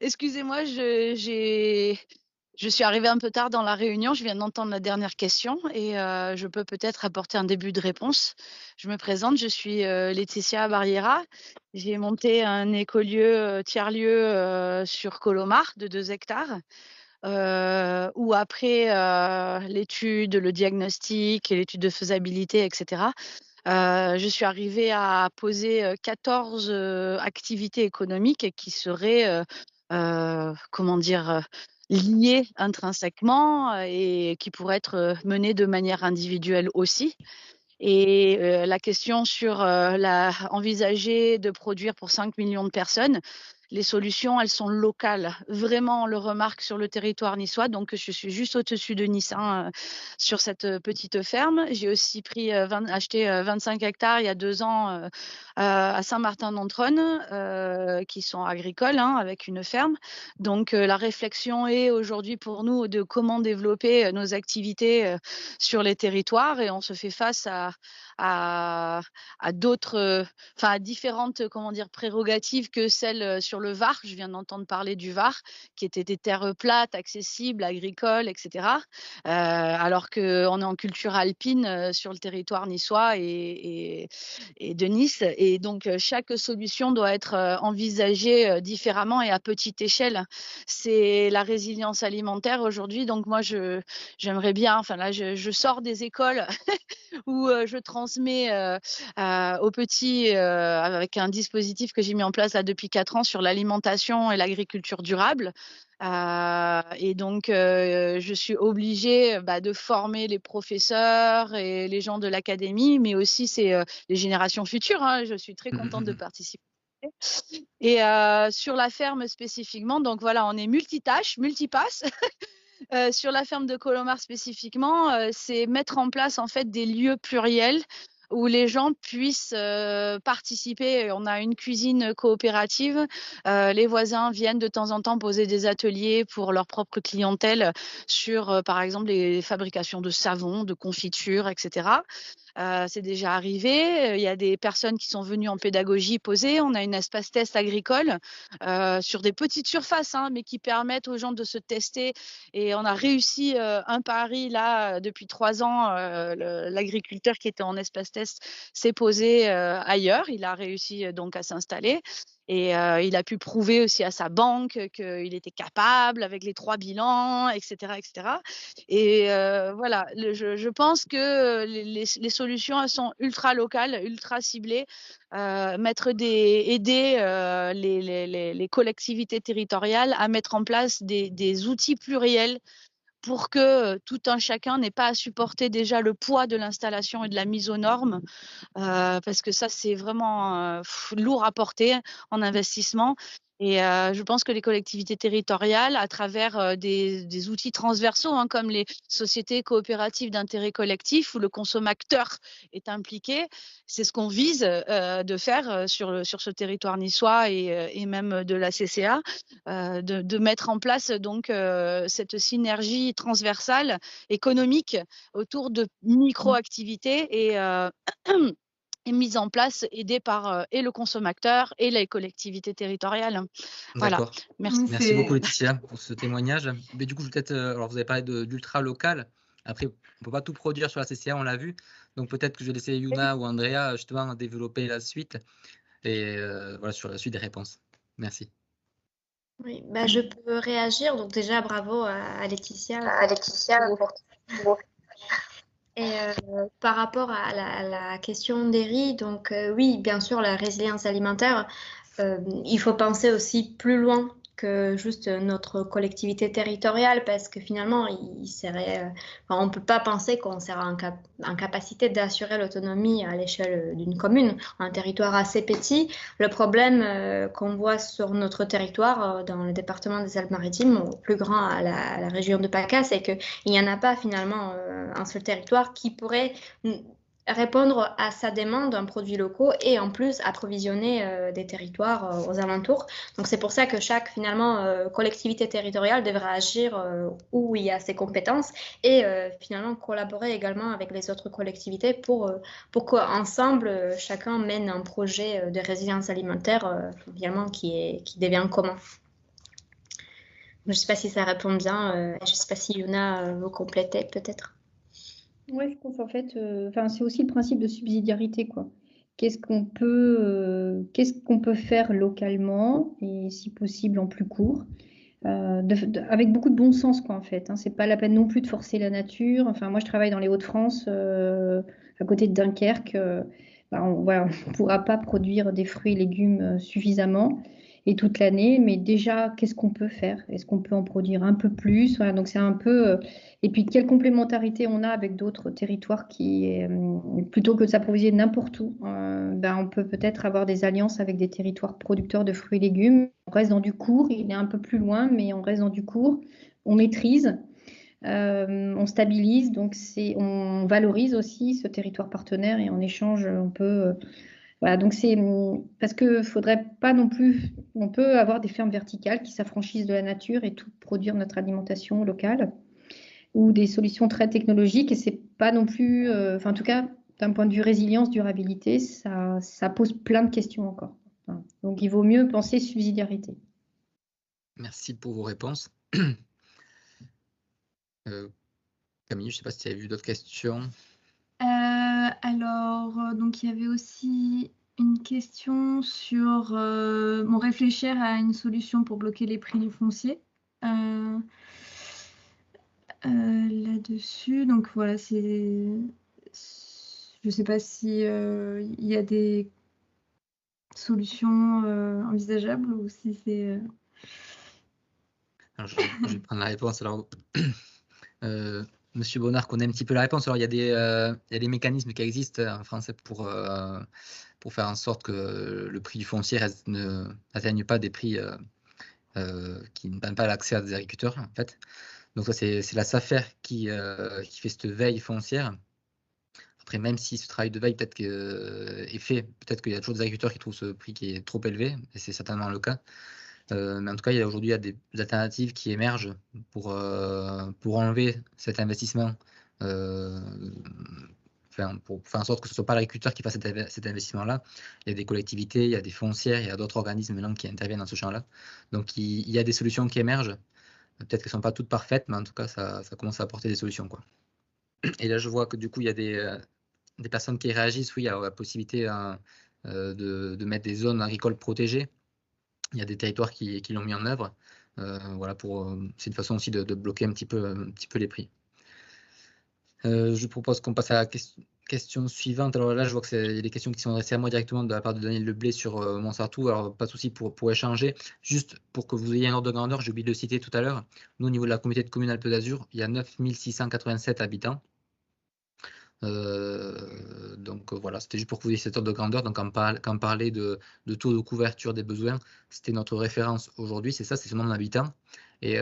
Excusez-moi, je suis arrivée un peu tard dans la réunion. Je viens d'entendre la dernière question et je peux peut-être apporter un début de réponse. Je me présente, je suis Laetitia Barriera. J'ai monté un écolieu tiers-lieu sur Colomar de 2 hectares. Où après l'étude, le diagnostic et l'étude de faisabilité, etc., je suis arrivée à poser 14 activités économiques qui seraient, comment dire, liées intrinsèquement et qui pourraient être menées de manière individuelle aussi. Et la question sur envisager de produire pour 5 millions de personnes, les solutions, elles sont locales. Vraiment, on le remarque sur le territoire niçois. Donc, je suis juste au-dessus de Nice, sur cette petite ferme. J'ai aussi acheté 25 hectares il y a 2 ans à Saint-Martin-d'Entronne, qui sont agricoles, avec une ferme. Donc, la réflexion est aujourd'hui pour nous de comment développer nos activités sur les territoires. Et on se fait face à d'autres, à différentes, prérogatives que celles sur le Var. Je viens d'entendre parler du Var, qui étaient des terres plates, accessibles, agricoles, etc. Alors qu'on est en culture alpine sur le territoire niçois et de Nice. Et donc, chaque solution doit être envisagée différemment et à petite échelle. C'est la résilience alimentaire aujourd'hui. Donc, moi, j'aimerais bien, là, je sors des écoles où je transmets aux petits avec un dispositif que j'ai mis en place là depuis 4 ans sur l'alimentation et l'agriculture durable. Et donc, je suis obligée de former les professeurs et les gens de l'académie, mais aussi c'est les générations futures. Je suis très contente de participer. Et sur la ferme spécifiquement, donc voilà, on est multitâche, multipasse. Sur la ferme de Colomar spécifiquement, c'est mettre en place en fait des lieux pluriels où les gens puissent participer. On a une cuisine coopérative. Les voisins viennent de temps en temps poser des ateliers pour leur propre clientèle sur, par exemple, les fabrications de savon, de confitures, etc. C'est déjà arrivé. Il y a des personnes qui sont venues en pédagogie poser. On a une espace test agricole sur des petites surfaces, mais qui permettent aux gens de se tester. Et on a réussi un pari là depuis 3 ans. L'agriculteur qui était en espace test s'est posé ailleurs. Il a réussi donc à s'installer. Et il a pu prouver aussi à sa banque qu'il était capable avec les 3 bilans, etc., etc. Et voilà, je pense que les solutions elles sont ultra locales, ultra ciblées. Aider les collectivités territoriales à mettre en place des outils pluriels pour que tout un chacun n'ait pas à supporter déjà le poids de l'installation et de la mise aux normes, parce que ça, c'est vraiment lourd à porter en investissement. Et je pense que les collectivités territoriales, à travers des outils transversaux, comme les sociétés coopératives d'intérêt collectif, où le consommateur est impliqué, c'est ce qu'on vise de faire sur ce territoire niçois et même de la CCA, de mettre en place donc cette synergie transversale économique autour de micro-activités et mise en place, aidée par et le consommateur et les collectivités territoriales. Voilà. D'accord. Merci beaucoup Laetitia pour ce témoignage. Mais du coup, peut-être, alors vous avez parlé d'ultra local. Après, on ne peut pas tout produire sur la CCA, on l'a vu. Donc peut-être que je vais laisser Yuna ou Andrea justement développer la suite et voilà sur la suite des réponses. Merci. Oui, je peux réagir. Donc déjà, bravo à Laetitia. Et par rapport à la question d'Eri, donc oui, bien sûr, la résilience alimentaire, il faut penser aussi plus loin que juste notre collectivité territoriale, parce que finalement, on ne peut pas penser qu'on sera en capacité d'assurer l'autonomie à l'échelle d'une commune, un territoire assez petit. Le problème qu'on voit sur notre territoire, dans le département des Alpes-Maritimes, au plus grand à la région de PACA, c'est qu'il n'y en a pas finalement un seul territoire qui pourrait répondre à sa demande en produits locaux et en plus approvisionner des territoires aux alentours. Donc c'est pour ça que chaque finalement collectivité territoriale devra agir où il y a ses compétences et finalement collaborer également avec les autres collectivités pour qu'ensemble chacun mène un projet de résilience alimentaire finalement qui devient commun. Je ne sais pas si ça répond bien. Je ne sais pas si Yuna veut compléter peut-être. Ouais, je pense en fait, c'est aussi le principe de subsidiarité, quoi. Qu'est-ce qu'on peut faire localement et si possible en plus court, avec beaucoup de bon sens, quoi, en fait. Hein. C'est pas la peine non plus de forcer la nature. Enfin, moi, je travaille dans les Hauts-de-France, à côté de Dunkerque. On ne pourra pas produire des fruits et légumes suffisamment et toute l'année, mais déjà, qu'est-ce qu'on peut faire? Est-ce qu'on peut en produire un peu plus? Voilà, donc c'est un peu. Et puis, quelle complémentarité on a avec d'autres territoires plutôt que de s'approvisionner n'importe où, on peut peut-être avoir des alliances avec des territoires producteurs de fruits et légumes. On reste dans du court, il est un peu plus loin, mais on reste dans du court. On maîtrise, on stabilise, donc on valorise aussi ce territoire partenaire et en échange, on peut. Voilà, donc c'est parce que faudrait pas non plus. On peut avoir des fermes verticales qui s'affranchissent de la nature et tout produire notre alimentation locale, ou des solutions très technologiques et c'est pas non plus. En tout cas, d'un point de vue résilience, durabilité, ça pose plein de questions encore. Voilà. Donc il vaut mieux penser subsidiarité. Merci pour vos réponses. Camille, je ne sais pas si tu avais vu d'autres questions. Donc il y avait aussi une question sur réfléchir à une solution pour bloquer les prix du foncier. Là-dessus, donc voilà, je ne sais pas si il y a des solutions envisageables ou si c'est. Alors, je vais prendre la réponse. Alors, Monsieur Bonnard connaît un petit peu la réponse. Alors, il y a des mécanismes qui existent en français pour faire en sorte que le prix du foncier n'atteigne pas des prix qui ne donnent pas l'accès à des agriculteurs, en fait. Donc ça, c'est la SAFER qui fait cette veille foncière. Après, même si ce travail de veille peut-être est fait, peut-être qu'il y a toujours des agriculteurs qui trouvent ce prix qui est trop élevé, et c'est certainement le cas. Mais en tout cas, aujourd'hui, il y a des alternatives qui émergent pour enlever cet investissement, pour faire en sorte que ce ne soit pas l'agriculteur qui fasse cet investissement-là. Il y a des collectivités, il y a des foncières, il y a d'autres organismes maintenant qui interviennent dans ce champ-là. Donc, il y a des solutions qui émergent. Peut-être qu'elles ne sont pas toutes parfaites, mais en tout cas, ça commence à apporter des solutions, quoi. Et là, je vois que du coup, il y a des personnes qui réagissent. Oui, il y a la possibilité de mettre des zones agricoles protégées. Il y a des territoires qui l'ont mis en œuvre. Voilà, c'est une façon aussi de bloquer un petit peu les prix. Je propose qu'on passe à la question suivante. Alors là, je vois que c'est des questions qui sont adressées à moi directement de la part de Daniel Leblé sur Montsartou. Alors, pas de souci pour échanger. Juste pour que vous ayez un ordre de grandeur, j'ai oublié de le citer tout à l'heure. Nous, au niveau de la communauté de communes Alpes d'Azur, il y a 9687 habitants. Donc voilà, c'était juste pour que vous ayez cette ordre de grandeur. Donc quand parler de taux de couverture des besoins, c'était notre référence aujourd'hui, c'est ce nombre d'habitants, et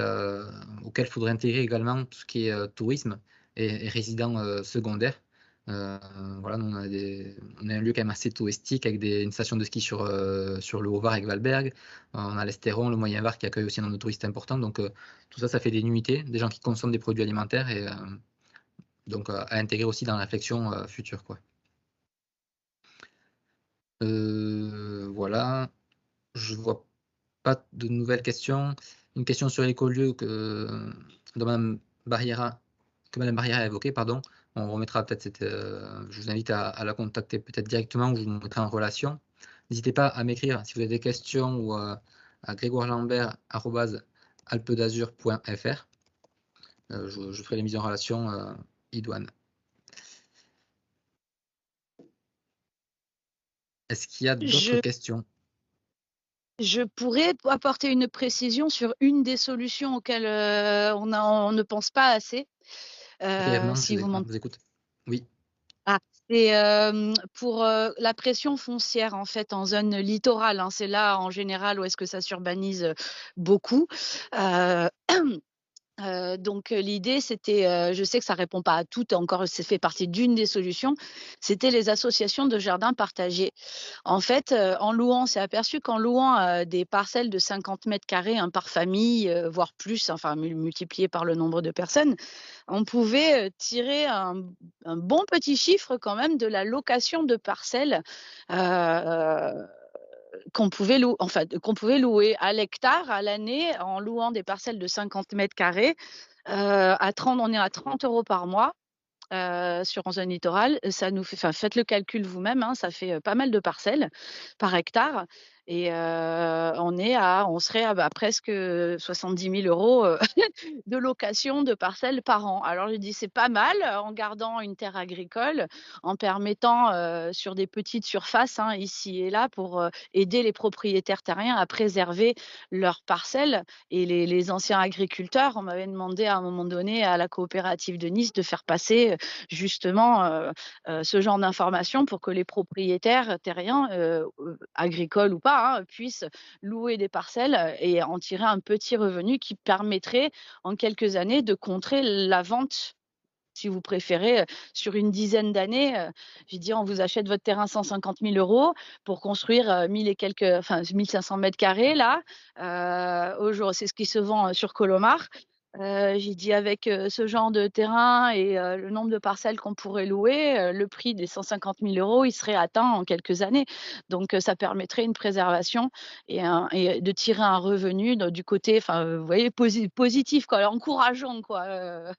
auquel il faudrait intégrer également tout ce qui est tourisme et résidents secondaires. Voilà, nous, on a un lieu quand même assez touristique avec une station de ski sur le Haut-Var avec Valberg. On a l'Estéron, le Moyen-Var qui accueille aussi un nombre de touristes important. Donc tout ça, ça fait des nuitées, des gens qui consomment des produits alimentaires et donc à intégrer aussi dans la réflexion future, quoi. Voilà, je vois pas de nouvelles questions. Une question sur l'écolieu que Madame Barriera a évoquée, pardon. On remettra peut-être je vous invite à la contacter peut-être directement ou je vous mettrai en relation. N'hésitez pas à m'écrire si vous avez des questions ou à grégoirelambert@alpedazur.fr. Je ferai les mises en relation idoine. Est-ce qu'il y a d'autres questions? Je pourrais apporter une précision sur une des solutions auxquelles on ne pense pas assez. Si vous vous écoute. Oui. C'est pour la pression foncière en fait en zone littorale. C'est là en général où est-ce que ça s'urbanise beaucoup. Donc l'idée, c'était, je sais que ça répond pas à tout, encore, ça fait partie d'une des solutions, c'était les associations de jardins partagés. En fait, en louant, on s'est aperçu qu'en louant des parcelles de 50 mètres carrés, par famille, voire plus, enfin multiplié par le nombre de personnes, on pouvait tirer un bon petit chiffre quand même de la location de parcelles. Qu'on pouvait louer à l'hectare à l'année en louant des parcelles de 50 mètres carrés. On est à 30 € par mois sur en zone littorale. Ça nous fait, faites le calcul vous-même, hein, ça fait pas mal de parcelles par hectare. Et on serait à presque 70 000 € de location de parcelles par an. Alors je dis c'est pas mal en gardant une terre agricole, en permettant sur des petites surfaces, hein, ici et là, pour aider les propriétaires terriens à préserver leurs parcelles. Et les anciens agriculteurs, on m'avait demandé à un moment donné à la coopérative de Nice de faire passer justement ce genre d'informations pour que les propriétaires terriens, agricoles ou pas, hein, puissent louer des parcelles et en tirer un petit revenu qui permettrait en quelques années de contrer la vente, si vous préférez, sur une dizaine d'années. J'ai dit, on vous achète votre terrain 150 000 € pour construire 1500 mètres carrés là. Aujourd'hui, c'est ce qui se vend sur Colomar. J'ai dit, avec ce genre de terrain et le nombre de parcelles qu'on pourrait louer, le prix des 150 000 €, il serait atteint en quelques années. Donc, ça permettrait une préservation et de tirer un revenu du côté, vous voyez, positif, quoi, encourageant, quoi.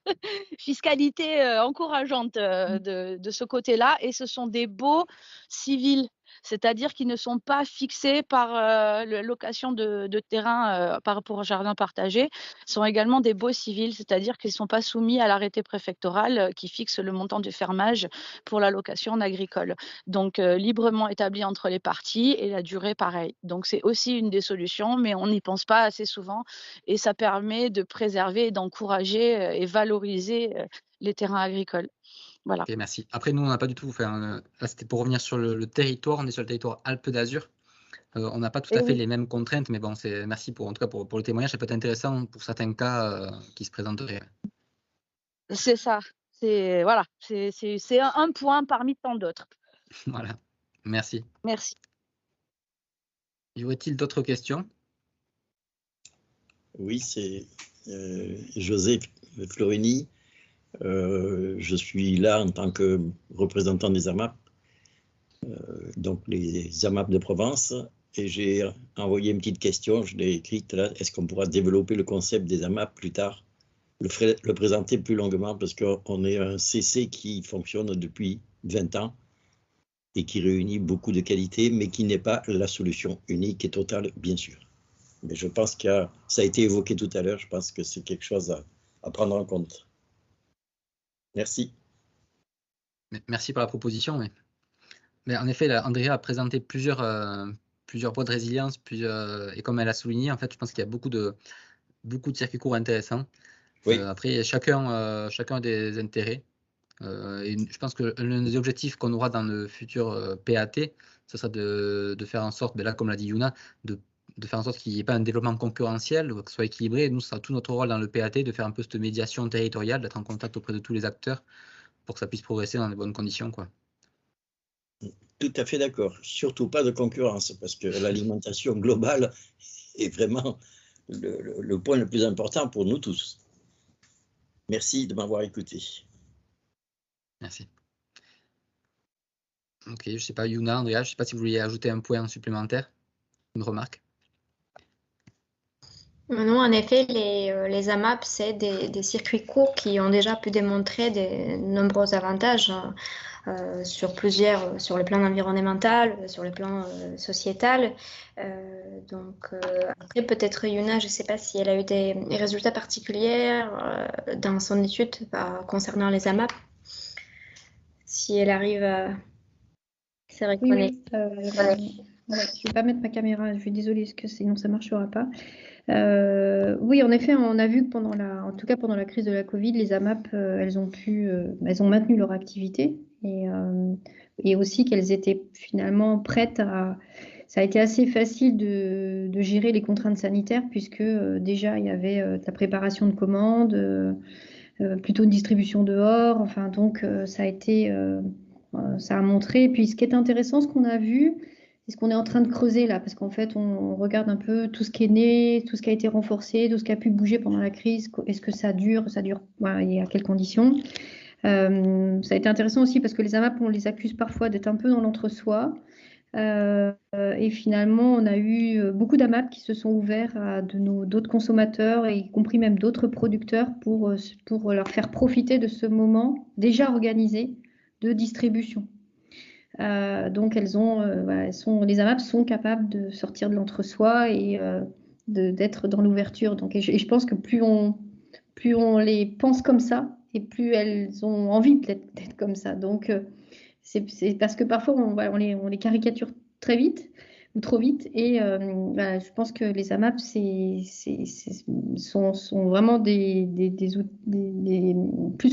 Fiscalité encourageante de ce côté-là. Et ce sont des baux civils, c'est-à-dire qu'ils ne sont pas fixés par la location de terrain par rapport au jardin partagé. Ce sont également des baux civils, c'est-à-dire qu'ils ne sont pas soumis à l'arrêté préfectoral qui fixe le montant du fermage pour la location en agricole. Donc, librement établi entre les parties et la durée pareil. Donc, c'est aussi une des solutions, mais on n'y pense pas assez souvent et ça permet de préserver, d'encourager et valoriser les terrains agricoles. Voilà. Ok, merci. Après, nous, on n'a pas du tout. Là, c'était pour revenir sur le territoire. On est sur le territoire Alpes d'Azur. On n'a pas tout à fait les mêmes contraintes, mais bon, merci en tout cas pour le témoignage. Ça peut être intéressant pour certains cas qui se présenteraient. C'est ça. C'est un point parmi tant d'autres. Voilà. Merci. Merci. Y aurait-il d'autres questions? Oui, c'est José Florini. Je suis là en tant que représentant des AMAP, donc les AMAP de Provence, et j'ai envoyé une petite question, je l'ai écrite là, est-ce qu'on pourra développer le concept des AMAP plus tard, le présenter plus longuement, parce qu'on est un CC qui fonctionne depuis 20 ans et qui réunit beaucoup de qualités, mais qui n'est pas la solution unique et totale, bien sûr. Mais je pense que ça a été évoqué tout à l'heure, je pense que c'est quelque chose à prendre en compte. Merci. Merci pour la proposition. Mais en effet, Andrea a présenté plusieurs voies de résilience, et comme elle a souligné, en fait, je pense qu'il y a beaucoup de circuits courts intéressants. Oui. Après, chacun a des intérêts. Et je pense que l'un des objectifs qu'on aura dans le futur PAT, ce sera de faire en sorte, là, comme l'a dit Yuna, de faire en sorte qu'il n'y ait pas un développement concurrentiel, que ce soit équilibré. Et nous, ce sera tout notre rôle dans le PAT de faire un peu cette médiation territoriale, d'être en contact auprès de tous les acteurs pour que ça puisse progresser dans de bonnes conditions, quoi. Tout à fait d'accord. Surtout pas de concurrence, parce que l'alimentation globale est vraiment le point le plus important pour nous tous. Merci de m'avoir écouté. Merci. Ok, je ne sais pas, Yuna, Andrea, je ne sais pas si vous vouliez ajouter un point supplémentaire, une remarque. Non, en effet, les AMAP, c'est des circuits courts qui ont déjà pu démontrer de nombreux avantages sur le plan environnemental, sur le plan sociétal. Après, peut-être Yuna, je ne sais pas si elle a eu des résultats particuliers dans son étude concernant les AMAP. Si elle arrive à se reconnecter. Je ne vais pas mettre ma caméra, je suis désolée, parce que sinon ça ne marchera pas. Oui, en effet, on a vu que en tout cas pendant la crise de la Covid, les AMAP, elles ont maintenu leur activité et aussi qu'elles étaient finalement prêtes à ça a été assez facile de gérer les contraintes sanitaires puisque déjà il y avait de la préparation de commandes, plutôt une distribution dehors. Enfin, donc ça a montré. Et puis ce qui est intéressant, ce qu'on a vu, c'est ce qu'on est en train de creuser là, parce qu'en fait on regarde un peu tout ce qui est né, tout ce qui a été renforcé, tout ce qui a pu bouger pendant la crise. Est-ce que ça dure, voilà, et à quelles conditions? Ça a été intéressant aussi parce que les AMAP, on les accuse parfois d'être un peu dans l'entre-soi. Et finalement, on a eu beaucoup d'AMAP qui se sont ouverts à d'autres consommateurs, et y compris même d'autres producteurs, pour leur faire profiter de ce moment déjà organisé de distribution. Donc, les AMAP sont capables de sortir de l'entre-soi et d'être dans l'ouverture. Donc, et je pense que plus on les pense comme ça, et plus elles ont envie d'être comme ça. Donc, c'est parce que parfois, on les caricature très vite ou trop vite. Et je pense que les AMAP sont vraiment plus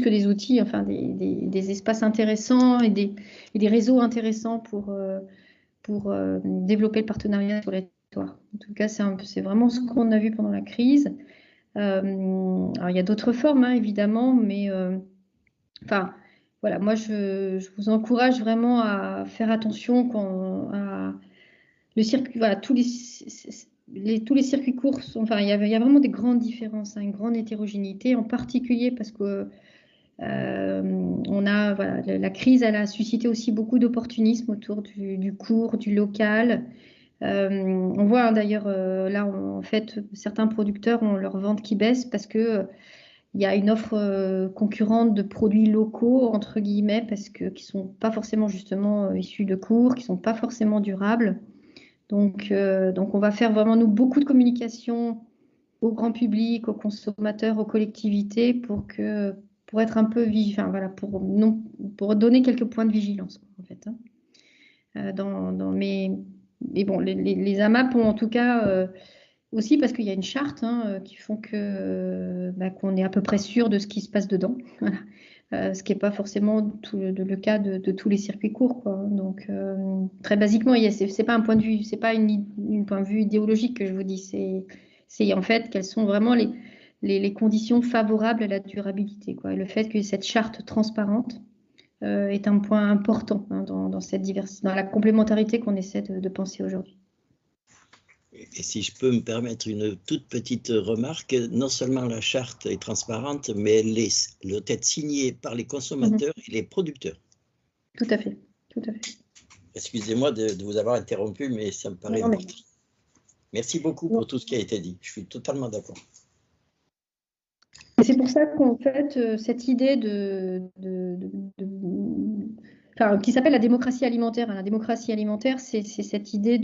que des outils, enfin des espaces intéressants et des réseaux intéressants pour développer le partenariat sur les territoires. En tout cas, c'est vraiment ce qu'on a vu pendant la crise. Alors, il y a d'autres formes, hein, évidemment, mais voilà, moi, je vous encourage vraiment à faire attention le circuit, voilà, tous les circuits courts il y a vraiment des grandes différences, hein, une grande hétérogénéité, en particulier parce que la crise, elle a suscité aussi beaucoup d'opportunisme autour du court, du local. On voit, hein, d'ailleurs, là, en fait, certains producteurs ont leur vente qui baisse parce que il y a une offre concurrente de produits locaux, entre guillemets, qui ne sont pas forcément justement issus de cours, qui ne sont pas forcément durables. Donc, on va faire vraiment, nous, beaucoup de communication au grand public, aux consommateurs, aux collectivités, pour être un peu vigilant, voilà, pour donner quelques points de vigilance, en fait. Hein. Mais bon, les AMAP ont en tout cas... aussi parce qu'il y a une charte, hein, qui font qu'on est à peu près sûr de ce qui se passe dedans. Voilà. Ce qui n'est pas forcément le cas de tous les circuits courts, quoi. Donc, très basiquement, c'est pas un point de vue, c'est pas une point de vue idéologique que je vous dis. C'est en fait quelles sont vraiment les conditions favorables à la durabilité, quoi. Et le fait que cette charte transparente est un point important, hein, dans cette diversité, dans la complémentarité qu'on essaie de penser aujourd'hui. Et si je peux me permettre une toute petite remarque, non seulement la charte est transparente, mais elle doit être signée par les consommateurs et les producteurs. Tout à fait, tout à fait. Excusez-moi de vous avoir interrompu, mais ça me paraît important. Merci beaucoup pour tout ce qui a été dit. Je suis totalement d'accord. C'est pour ça qu'en fait, cette idée qui s'appelle la démocratie alimentaire. La démocratie alimentaire, c'est cette idée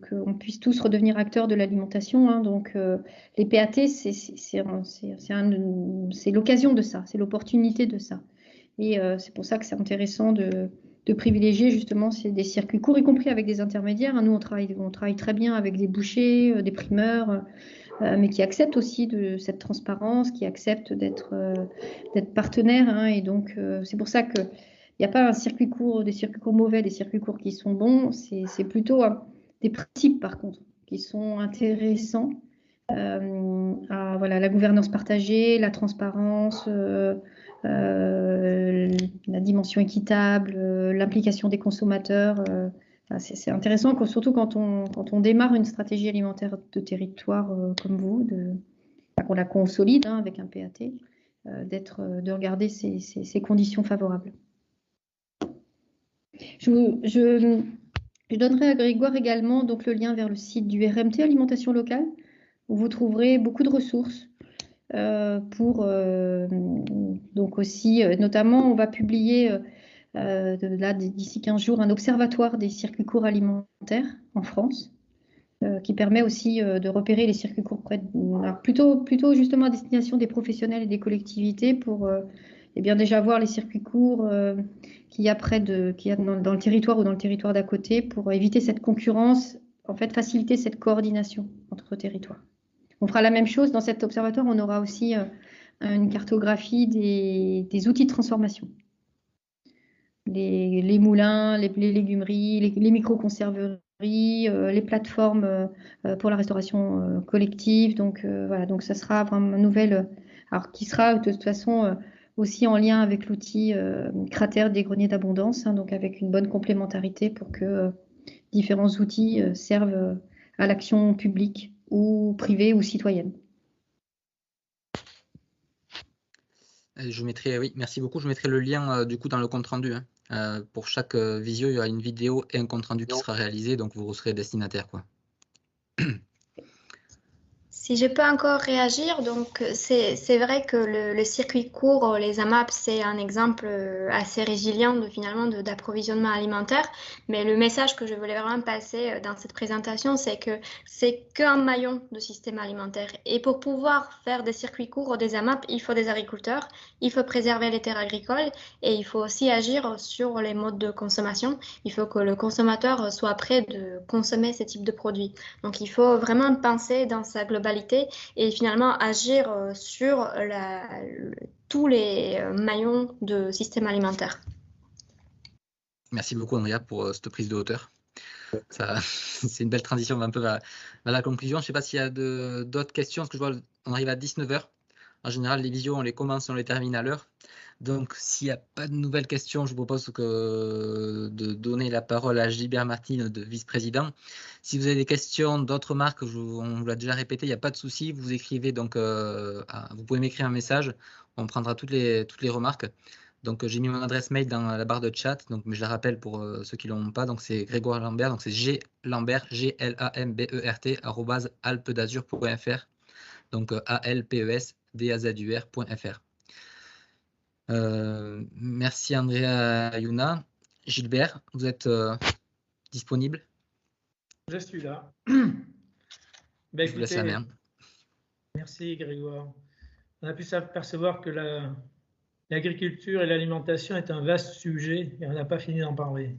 qu'on puisse tous redevenir acteurs de l'alimentation. Hein. Donc, les PAT, c'est l'occasion de ça, c'est l'opportunité de ça. Et c'est pour ça que c'est intéressant de privilégier justement des circuits courts, y compris avec des intermédiaires. Hein. Nous, on travaille très bien avec des bouchers, des primeurs, mais qui acceptent aussi de cette transparence, qui acceptent d'être partenaires. Hein. Et donc, c'est pour ça que il n'y a pas des circuits courts mauvais, des circuits courts qui sont bons. C'est plutôt des principes, par contre, qui sont intéressants. La gouvernance partagée, la transparence, la dimension équitable, l'implication des consommateurs. C'est intéressant, surtout quand on démarre une stratégie alimentaire de territoire comme vous, qu'on la consolide, hein, avec un PAT, de regarder ces conditions favorables. Je donnerai à Grégoire également donc, le lien vers le site du RMT Alimentation Locale, où vous trouverez beaucoup de ressources donc aussi, notamment, on va publier d'ici 15 jours un observatoire des circuits courts alimentaires en France, qui permet aussi de repérer les circuits courts plutôt justement à destination des professionnels et des collectivités pour déjà voir les circuits courts qu'il y a dans le territoire ou dans le territoire d'à côté pour éviter cette concurrence, en fait faciliter cette coordination entre territoires. On fera la même chose dans cet observatoire, on aura aussi une cartographie des outils de transformation. Les moulins, les légumeries, les micro-conserveries, les plateformes pour la restauration collective. Donc voilà, donc ça sera vraiment une nouvelle, alors qui sera de toute façon aussi en lien avec l'outil Cratère des greniers d'abondance, hein, donc avec une bonne complémentarité pour que différents outils servent à l'action publique ou privée ou citoyenne. Je mettrai, oui, merci beaucoup. Je mettrai le lien du coup dans le compte rendu. Hein. Pour chaque visio, il y aura une vidéo et un compte rendu qui sera réalisé, donc vous serez destinataire, quoi. Si je peux encore réagir, donc c'est vrai que le circuit court, les AMAP, c'est un exemple assez résilient d'approvisionnement alimentaire. Mais le message que je voulais vraiment passer dans cette présentation, c'est que c'est qu'un maillon de système alimentaire. Et pour pouvoir faire des circuits courts, des AMAP, il faut des agriculteurs, il faut préserver les terres agricoles et il faut aussi agir sur les modes de consommation. Il faut que le consommateur soit prêt de consommer ce type de produits. Donc il faut vraiment penser dans sa globalité et finalement agir sur tous les maillons de système alimentaire. Merci beaucoup Andrea pour cette prise de hauteur. C'est une belle transition un peu vers la conclusion. Je ne sais pas s'il y a d'autres questions, parce que je vois qu'on arrive à 19 h. En général, les visios, on les commence, on les termine à l'heure. Donc, s'il n'y a pas de nouvelles questions, je vous propose de donner la parole à Gilbert Martine, de vice-président. Si vous avez des questions d'autres marques, on vous l'a déjà répété, il n'y a pas de souci. Vous écrivez, donc, vous pouvez m'écrire un message. On prendra toutes les remarques. Donc, j'ai mis mon adresse mail dans la barre de chat, donc, mais je la rappelle pour ceux qui ne l'ont pas. Donc, c'est Grégoire Lambert, donc c'est glambert, glambert, @alpedazur.fr. Donc, alpesdazur.fr. Merci Andrea Yuna. Gilbert, vous êtes disponible? Je suis là. Je vous laisse la main. Merci Grégoire. On a pu s'apercevoir que l'agriculture et l'alimentation est un vaste sujet et on n'a pas fini d'en parler.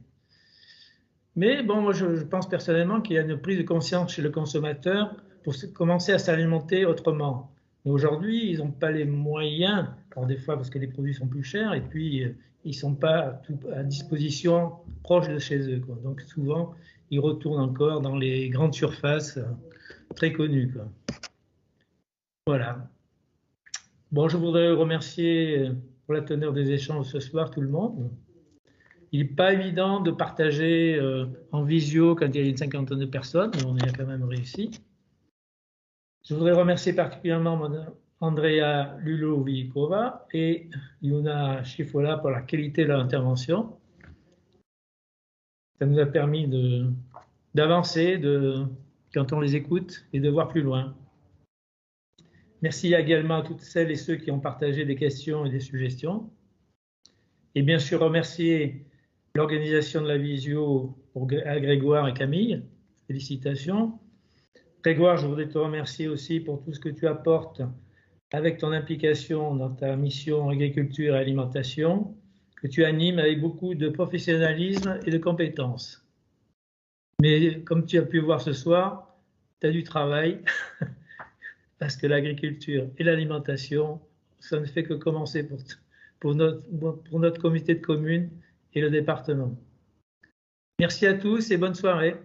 Mais bon, moi je pense personnellement qu'il y a une prise de conscience chez le consommateur pour commencer à s'alimenter autrement. Mais aujourd'hui, ils n'ont pas les moyens, alors des fois parce que les produits sont plus chers et puis ils ne sont pas à disposition proche de chez eux, quoi. Donc souvent, ils retournent encore dans les grandes surfaces très connues, quoi. Voilà. Bon, je voudrais remercier pour la teneur des échanges ce soir tout le monde. Il n'est pas évident de partager en visio quand il y a une cinquantaine de personnes, mais on y a quand même réussi. Je voudrais remercier particulièrement Andrea Lulovikova et Yuna Shifola pour la qualité de leur intervention. Ça nous a permis d'avancer quand on les écoute et de voir plus loin. Merci également à toutes celles et ceux qui ont partagé des questions et des suggestions. Et bien sûr, remercier l'organisation de la visio à Grégoire et Camille. Félicitations. Grégoire, je voudrais te remercier aussi pour tout ce que tu apportes avec ton implication dans ta mission agriculture et alimentation, que tu animes avec beaucoup de professionnalisme et de compétences. Mais comme tu as pu voir ce soir, tu as du travail, parce que l'agriculture et l'alimentation, ça ne fait que commencer pour notre comité de communes et le département. Merci à tous et bonne soirée.